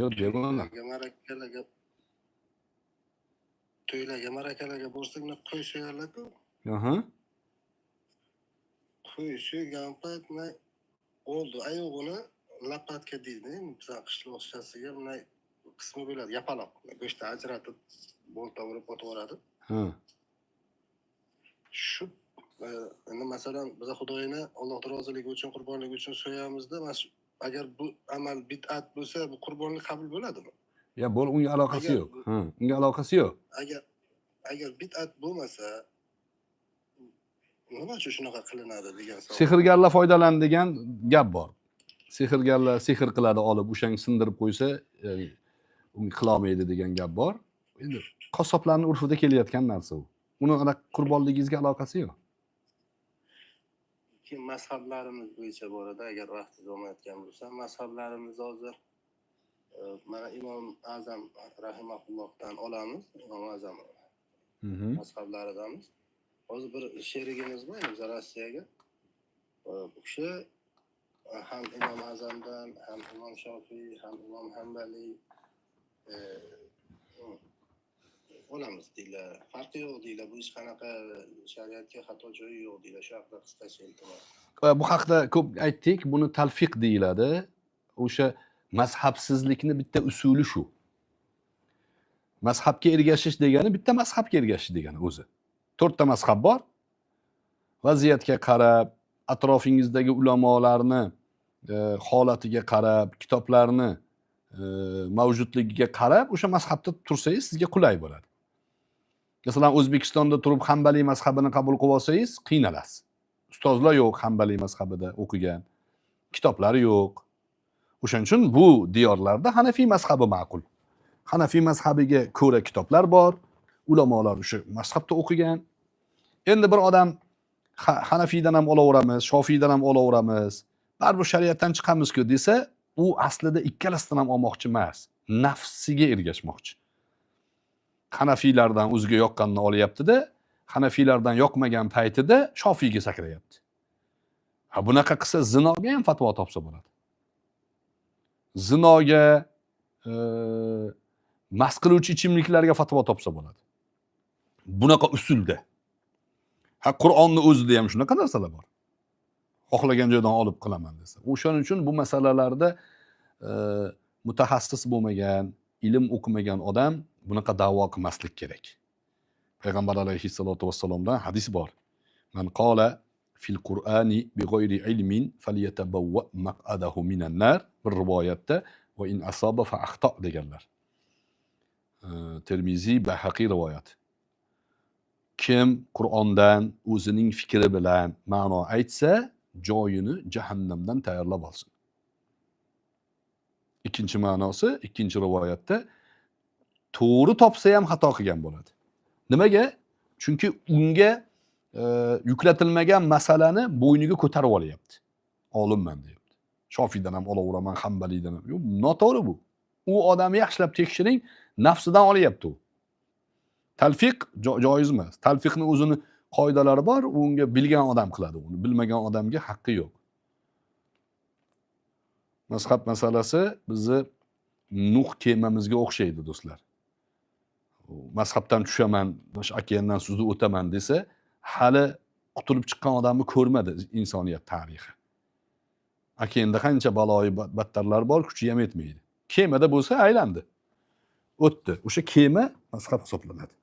Speaker 3: Yo'q, bego'na.
Speaker 9: To'ylarga, ma'rakalarga borsak, mana qo'y so'yarlar-ku.
Speaker 3: Aha.
Speaker 9: Qo'y so'ygan payt oldi oyog'ini lapatka deydi, bizning qishloqchasiga bunday qismi bo'ladi, yapaloq. Go'shtni ajratib, bolta urib o'tib
Speaker 3: Ha.
Speaker 9: Shu endi masalan biz Xudoyini Alloh roziligi uchun, qurbonligi uchun so'yamizda, agar bu amal bid'at bo'lsa, bu qurbonlik qabul bo'ladimi?
Speaker 3: Ya unga aloqasi yo'q. Ha, unga aloqasi yo'q.
Speaker 9: Agar bid'at bo'lmasa, nima uchun shunaqa qilinadi degan savol.
Speaker 3: Sehrgarlar foydalanadigan gap bor. Sehrgarlar sehr qiladi, olib o'shang sindirib qo'ysa, unga qilolmaydi degan gap bor. Endi qassoblarning urfida kelayotgan narsa u. Uni qurbonligingizga aloqasi yo'q.
Speaker 9: Keyin mazhablarimiz bo'yicha borada, agar vaqtingiz bo'lmayotgan bo'lsa, mazhablarimiz hozir mana Imom Azam rahimahullohdan olamiz, Imom Azam mazhablaridamiz. Hozir bir sherigimiz bor, o'zi Rossiyaga. Bu kishi ham Imom Azamdan, ham Imom Shofiy, ham Imom Hanbaliy olamiz deydilar. Farqi yo'q deydilar. Bu hech qanaqa shariatga xato joyi yo'q deydilar. Shu haqida qisqacha iltimos.
Speaker 3: Bu haqda ko'p aytdik. Buni talfiq deyiladi. O'sha mazhabsizlikni bitta usuli shu. Mazhabga ergashish degani bitta mazhabga ergashish degani o'zi. 4 ta mazhab bor. Vaziyatga qarab, atrofingizdagi ulamolarni holatiga qarab, kitoblarni mavjudligiga qarab, o'sha mazhabda tursangiz sizga qulay bo'ladi. Masalan, O'zbekistonda turib Hanbaliy mazhabini qabul qilib olsangiz, qiynalasiz. Ustozlar yo'q Hanbaliy mazhabida o'qigan, kitoblari yo'q. O'shaning uchun bu diyorlarda Hanafiy mazhabi ma'qul. Hanafiy mazhabiga ko'ra kitoblar bor, ulamolar o'sha mazhabda o'qigan. Endi bir odam Hanafiydan ham olaveramiz, Shofiydan ham olaveramiz, baribir shariatdan chiqamiz-ku desa, u aslida ikkalasidan ham olmoqchi emas, nafsiga ergashmoqchi. Hanafiylardan o'ziga yoqqanini olyapti-da, Hanafiylardan yoqmagan paytida Shofiyga sakrayapti. Ha, bunaqa qilsa zinoga ham fatvo topsa bo'ladi. Zinoga, mast qiluvchi ichimliklarga fatvo topsa bo'ladi. Bunaqa usulda. Ha, Qur'onni o'zida ham shunaqa narsalar bor. Xohlagan joydan olib qilaman desa. O'shaning uchun bu masalalarda mutaxassis bo'lmagan, ilm o'qimagan odam bunaqa da'vo qilmaslik kerak. Payg'ambar alayhissalatu vassalomdan hadis bor. Man qala fil Qur'ani bighayri ilmin falyatabawwa maq'adahu minan nar. Bir rivoyatda va in asaba fa axta deganlar. Termiziy Bayhaqiy rivoyat. Kim Qur'ondan o'zining fikri bilan ma'no aytsa, joyini jahannamdan tayyorlab olsin. Ikkinchi ma'nosi, ikkinchi rivoyatda to'g'ri topsa ham xato qilgan bo'ladi. Nimaga? Chunki unga yuklatilmagan masalani bo'yniga ko'tarib olyapti. Olimman deyapti. Shofiydan ham olaveraman, Hanbaliydan ham. Yo'q, noto'g'ri bu. U odamni yaxshilab tekshiring, nafsidan olyapti u. Talfiq joiz emas. Talfiqni o'zini qoidalari bor, unga bilgan odam qiladi uni. Bilmagan odamga haqqi yo'q. Mazhab masalasi bizni Nuh kemamizga o'xshaydi do'stlar. Mazhabdan tushaman, o'sha okeandan suzib o'taman desa, hali qutulib chiqqan odamni ko'rmadi insoniyat tarixi. Okeanda qancha baloyi battarlar bor, kuchi ham yetmaydi. Kemada bo'lsa aylandi. O'tdi. O'sha kema mazhab hisoblanadi.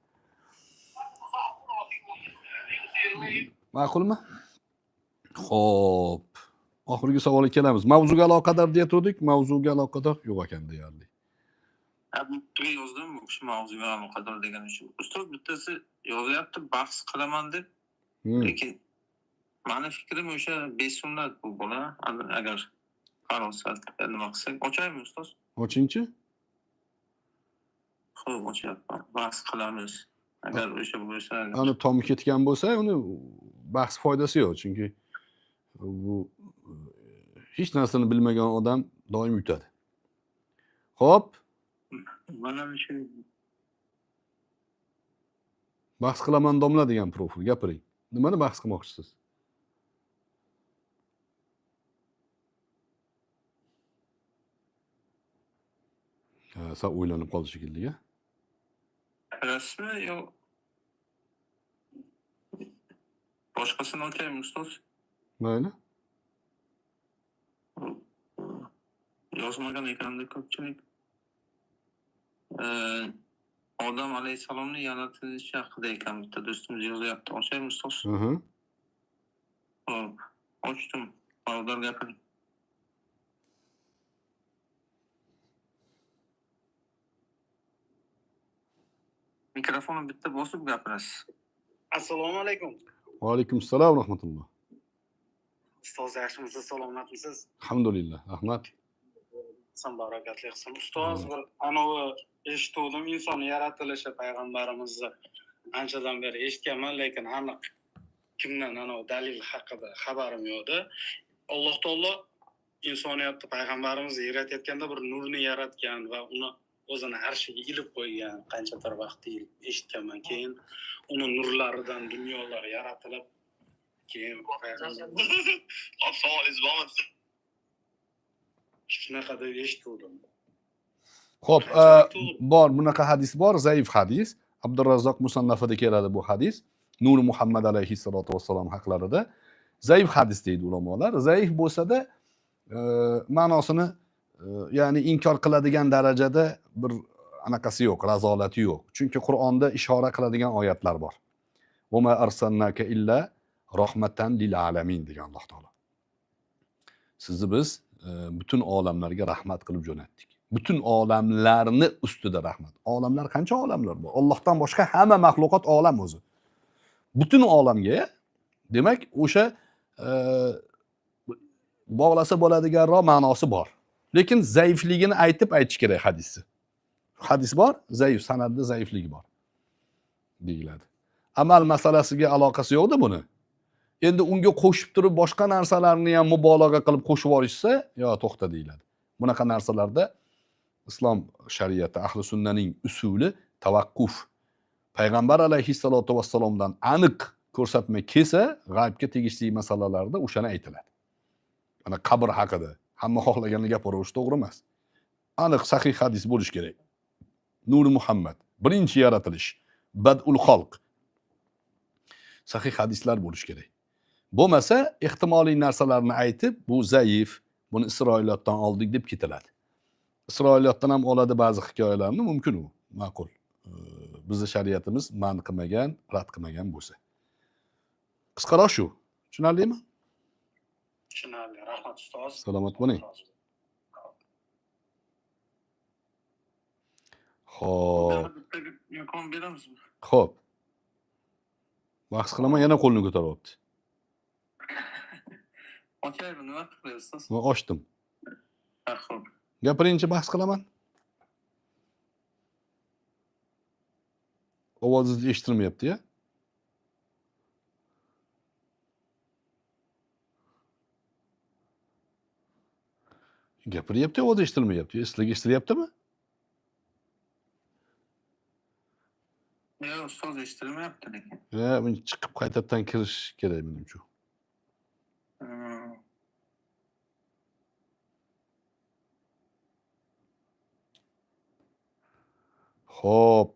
Speaker 3: Ma'qulmi? Xo'p. Oxirgi savolga kelamiz. Mavzuga aloqador deya turdik, mavzuga aloqador yo'q ekan deyarli.
Speaker 4: Bittaga yozdim shu mavzuga aloqador degan uchun. Ustoz bittasi yozyapti, bahs qilaman deb. Lekin mani fikrim o'sha 5 sunnat bu bola, agar qarorsak, nima qilsak, ochaymi ustoz?
Speaker 3: Ochingchi?
Speaker 4: Xo'p, ochyapman. Bahs qilamiz. Agar o'sha bo'lsa,
Speaker 3: Ani tom ketgan bo'lsa, uni bahs foydasi yo'q, chunki bu hech narsani bilmagan odam doim yutadi. Xo'p,
Speaker 4: mana shu
Speaker 3: bahs qilaman domla degan profil gapiring. Nimani bahs qilmoqchisiz? Sal o'ylanib qoldi shekilli-a.
Speaker 4: rasmi yo boshqasini ochaymi ustoz?
Speaker 3: Mayli.
Speaker 4: Yozmagan ekanda ko'pchilik. Odam alayhissalomning yaratilishi haqida ekan bitta do'stimiz yozyapti. Ochaymi ustoz? Hop, ochdim. Birodar gapiring. Mikrofonni bitta bosib gapirasiz.
Speaker 10: Assalomu alaykum.
Speaker 3: Va alaykum assalom va rahmatulloh.
Speaker 10: Ustoz yaxshimisiz, salomatmisiz?
Speaker 3: Alhamdulillah, rahmat.
Speaker 10: San barakatli qilsin. Ustoz bir anavi eshitdim, inson yaratilishi payg'ambarimizni anchadan beri eshitganman, lekin aniq kimdan anavi dalil haqida xabarim yo'qdi. Alloh taolo insoniyatni payg'ambarimizni yaratayotganda bir nurni yaratgan va uni o'zini arshiga ilib qo'ygan, qanchadir vaqt eshitganman. Keyin uni nurlaridan dunyolar yaratilib, keyin
Speaker 4: Savolingiz bormi?
Speaker 10: shunaqa deb eshitdim.
Speaker 3: Xo'p, bor, bunaqa hadis bor, zaif hadis. Abdurrazzoq musannafida keladi bu hadis. Nuri Muhammad alayhissalatu vassalom haqlarida. Zaif hadis deydi ulamolar. Zaif bo'lsa-da, ma'nosini ya'ni inkor qiladigan darajada bir anaqasi yo'q, razolati yo'q. Chunki Qur'onda ishora qiladigan oyatlar bor. Va ma arsalnaka illa rahmatan lil alamin degan Alloh taolo. Sizni biz butun olamlarga rahmat qilib jo'natdik. Butun olamlarni ustida rahmat. Olamlar qancha olamlar bor? Allohdan boshqa hamma mahluqot olam o'zi. Butun olamga, demak, o'sha bog'lasa bo'ladiganroq ma'nosi bor. Lekin zaifligini aytish kerak hadisni. Hadis bor, zaif, sanadda zaifligi bor deyiladi. Amal masalasiga aloqasi yo'qda buni. Endi unga qo'shib turib boshqa narsalarni ham mubolag'a qilib qo'shib olishsa, yo to'xta deyiladi. Bunaqa narsalarda islom shariati, ahli sunnaning usuli tavaqquf. Payg'ambar alayhissalatu vassalomdan aniq ko'rsatma kelsa, g'aybga tegishli masalalarda o'shani aytiladi. Mana qabr haqida hamma xohlaganini gapirash to'g'ri emas. Aniq sahih hadis bo'lish kerak. Nuri Muhammad, birinchi yaratilish, badul xalq. Sahih hadislar bo'lish kerak. Bo'lmasa, ehtimoliy narsalarni aytib, bu zaif, buni Isroiliyotdan oldik deb ketiladi. Isroiliyotdan ham oladi ba'zi hikoyalarni, mumkin u, ma'qul. Bizning shariatimiz man qilmagan, rad qilmagan bo'lsa. Qisqaroq shu. Tushunarlimi?
Speaker 10: Tushunarli. Rahmat ustoz.
Speaker 3: Salomat bo'ling. Xo'p.
Speaker 4: Bitta imkon beramizmi?
Speaker 3: Xo'p. Bahs qilaman, yana qo'lni ko'taryapti.
Speaker 4: Ochaymi, nima qilasiz ustoz?
Speaker 3: Men ochdim.
Speaker 4: Ha, xo'p.
Speaker 3: Gapiringchi, bahs qilaman. Ovozingiz eshitilmayapti-ya. Gapiryapti, ovoz eshitilmayapti. Sizlarga eshitilyaptimi?
Speaker 4: Yo'q, ustoz eshitilmayapti lekin.
Speaker 3: Men chiqib qaytadan kirish kerak menimcha. Xo'p.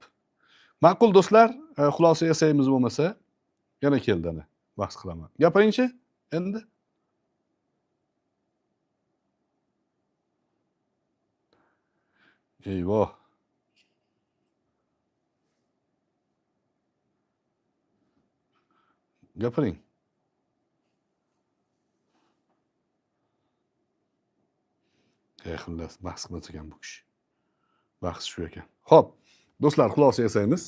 Speaker 3: Ma'qul do'stlar, xulosa yasaymiz bo'lmasa, yana keldi ana. Bahs qilaman. Gapiringchi endi. Eyvoh. Gapiring. Xullas, bahs qilmas ekan bu kishi. Bahs shu ekan. Xo'p, do'stlar, xulosa yasaymiz.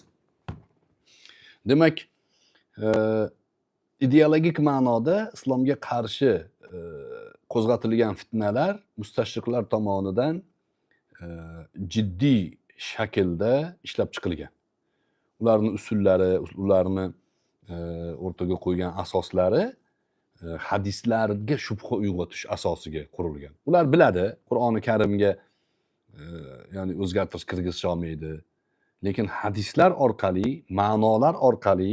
Speaker 3: Demak, ideologik ma'noda islomga qarshi qo'zg'atilgan fitnalar mustashriqlar tomonidan jiddiy shaklda ishlab chiqilgan. Ularning usullari, ularni o'rtaga qo'ygan asoslari hadislarga shubha uyg'otish asosiga qurilgan. Ular biladi, Qur'oni Karimga ya'ni o'zgartirish kirgizisha olmaydi. Lekin hadislar orqali, ma'nolar orqali,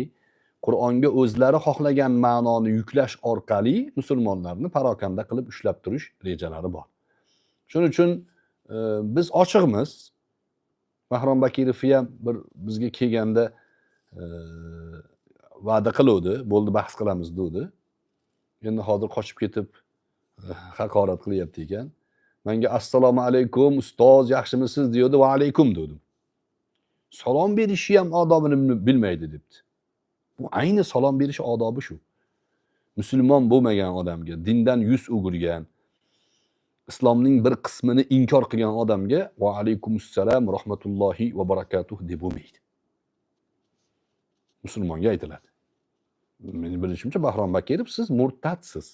Speaker 3: Qur'onga o'zlari xohlagan ma'noni yuklash orqali musulmonlarni parokanda qilib ushlab turish rejalari bor. Shuning uchun biz ochiqmiz. Bahrom Bakirov ham bir bizga kelganda va'da qiluvdi, bo'ldi bahs qilamiz dedi. Endi hozir qochib ketib haqorat qilyapti ekan. Menga assalomu alaykum ustoz, yaxshimisiz deydi va alaykum dedim. Salom berishni ham odobini bilmaydi debdi. Bu ayni salom berish odobi shu. Musulmon bo'lmagan odamga, dindan yuz o'girgan, islomning bir qismini inkor qilgan odamga va alaykumussalam rahmatullohi va barakatuh deb bo'lmaydi. Musulmonga aytiladi. Mening bilishimcha Bahrom Bakirov siz murtadsiz.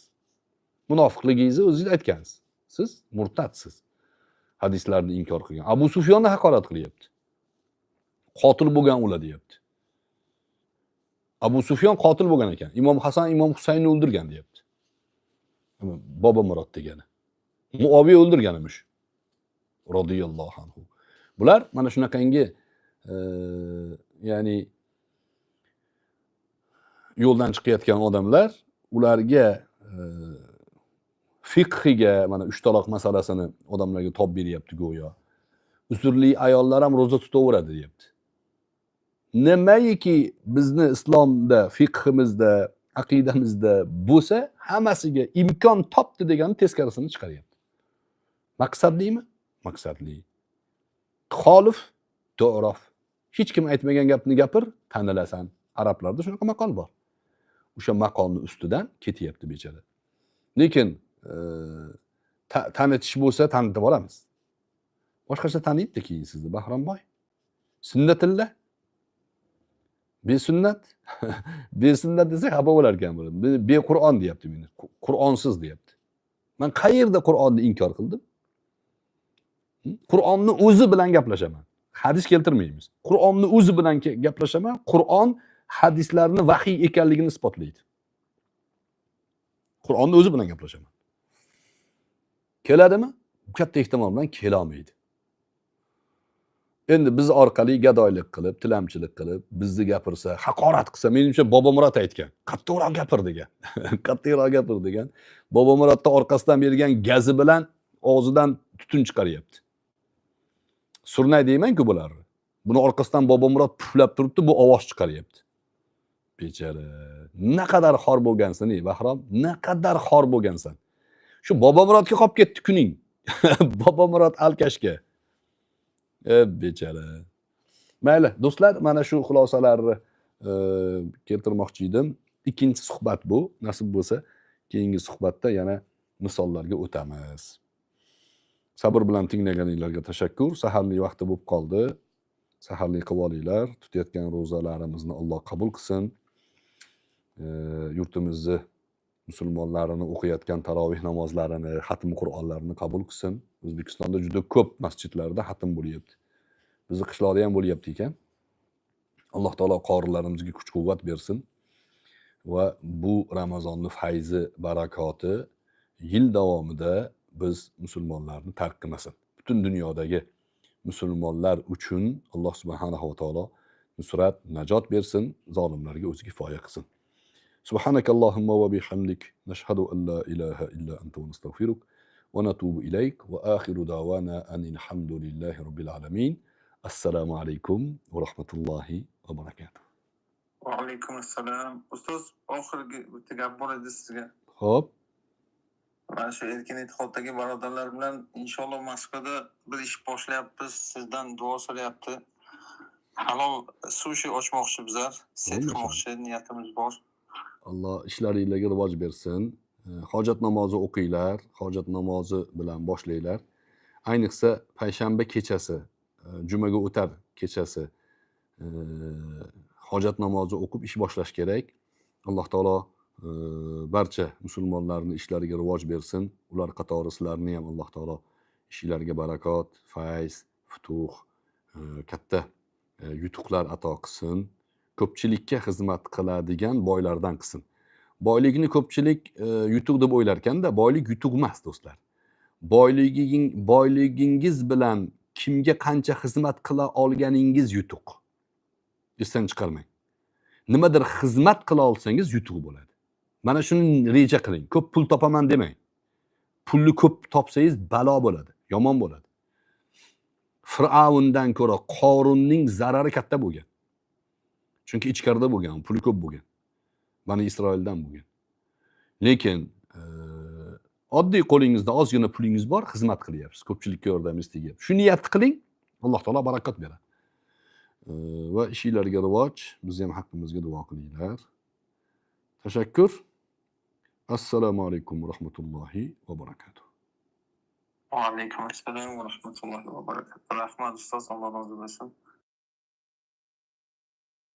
Speaker 3: Munofiqligingizni o'zingiz aytgansiz. Siz murtadsiz. Hadislarni inkor qilgan. Abu Sufyonni haqorat qilyapti. Qotil bo'lgan ular deyapti. Abu Sufyon qotil bo'lgan ekan. Imom Hasan, Imom Husaynni o'ldirgan deyapti. Bobomurod degani. Muoviya o'ldirganimish. Radiyallohu anhu. Bular mana shunaqangi ya'ni yo'ldan chiqayotgan odamlar, ularga fiqhiga mana 3 taloq masalasini odamlarga top beryapti go'yo. Uzrli ayollar ham roza tutaveradi deyapti. Nimaiki bizni islomda, fiqhimizda, aqidamizda bo'lsa, hammasiga imkon topdi degani teskarisini chiqaryapti. Maqsadlimi? Maqsadli. Xolif, to'rof. Hech kim aytmagan gapni gapir, tanilasan. Arablarda shunaqa maqol bor. O'sha maqolni ustidan ketyapti bechara. Lekin tanitish bo'lsa tanitib olamiz. Boshqacha taniydi keyin sizni Bahromboy. Sunnatilla. Besunnat. Besunnat desa xafa bo'lar ekan bu. Bequr'on deyapti meni. Qur'onsiz deyapti. Men qayerda Qur'onni inkor qildim? Qur'onni o'zi bilan gaplashaman. Hadis keltirmaymiz. Qur'onni o'zi bilan gaplashaman. Qur'on hadislarni vahiy ekanligini isbotlaydi. Qur'onni o'zi bilan gaplashaman. Keladimi? Katta ehtimol bilan kela olmaydi. Endi biz orqali gadoylik qilib, tilamchilik qilib, bizni gapirsa, haqorat qilsa, menimcha Bobomurod aytgan. Qattiqroq gapir degan. Qattiqroq gapir degan. Bobomurodning orqasidan bergan gazi bilan og'zidan tutun chiqaryapti. Surnay deyman-ku bularni. Buni orqasidan Bobomurod puflab turibdi, bu ovoz chiqaryapti. Bechara. Naqadar xor bo'lgansan, Bahrom? Naqadar xor bo'lgansan. Shu Bobomurodga qolib ketdi kuning. Bobomurod alkashga. Bechara. Mayli, do'stlar, mana shu xulosalarni keltirmoqchi edim. Ikkinchi suhbat bu. Nasib bo'lsa, keyingi suhbatda yana misollarga o'tamiz. Sabr bilan tinglaganinglarga tashakkur. Saharlik vaqti bo'lib qoldi. Saharlik qilib olinglar. Tutayotgan ro'zalarimizni Alloh qabul qilsin. Yurtimizni musulmonlarini o'qiyotgan tarovih namozlarini, xatm Qur'onlarini qabul qilsin. O'zbekistonda juda ko'p masjidlarda xatm bo'lyapti. Bizni qishloqda ham bo'lyapti ekan. Alloh taolo qorilarimizga kuch-quvvat bersin va bu Ramazonning fayzi, barakoti yil davomida biz musulmonlarni tark qilmasin. Butun dunyodagi musulmonlar uchun Alloh subhanahu va taolo nusrat, najot bersin, zolimlarga o'zi kifoya qilsin. سبحانك اللهم وبحمدك نشهد أن لا إله إلا أنت ونستغفرك ونتوب إليك وآخر دعوانا أن الحمد لله رب العالمين السلام عليكم ورحمة الله وبركاته.
Speaker 4: وعليكم السلام. Ustoz, oxirgi bitta gap bor edi sizga.
Speaker 3: Xo'p,
Speaker 4: Mana shu erkin ittifoddagi birodarlar bilan inshaalloh Moskvada bir ish boshlayapmiz. Sizdan duo so'rayapti. Halol sushi ochmoqchi bizlar. Set qilmoqchi niyatimiz bor.
Speaker 3: Alloh ishlaringizga rivoj bersin. Hojat namozi o'qinglar, hojat namozi bilan boshlanglar. Ayniqsa payshanba kechasi, jumaga o'tar kechasi hojat namozi o'qib ish boshlash kerak. Alloh taolo barcha musulmonlarning ishlariga rivoj bersin. Ular qatori sizlarni ham Alloh taolo ishlariga barakot, fayz, futuh, katta yutuqlar ato qilsin. Ko'pchilikka xizmat qiladigan boylardan qilsin. Boylikni ko'pchilik yutuq deb o'ylar ekanda, boylik yutuq emas do'stlar. Boyligingiz bilan kimga qancha xizmat qila olganingiz yutuq. Esdan chiqarmang. Nimadir xizmat qila olsangiz yutuq bo'ladi. Mana shuni reja qiling. Ko'p pul topaman demang. Pulni ko'p topsangiz balo bo'ladi, yomon bo'ladi. Fir'avndan ko'ra Qorunning zarari katta bo'lgan. Chunki ichkarida bo'lgan, puli ko'p bo'lgan. Bani Isroildan bo'lgan. Lekin oddiy qo'lingizda ozgina pulingiz bor, xizmat qilyapsiz, ko'pchilikka yordam istayapsiz. Shu niyatni qiling, Alloh taolo barakot beradi. Va ishinglarga rivoj, biz ham haqqimizga duo qilinglar. Tashakkur. Assalomu alaykum va rahmatullohi va barakatuh.
Speaker 4: Va alaykum assalom va rahmatullohi va barakatuh. Rahmat ustoz, Alloh rozi bo'lsin.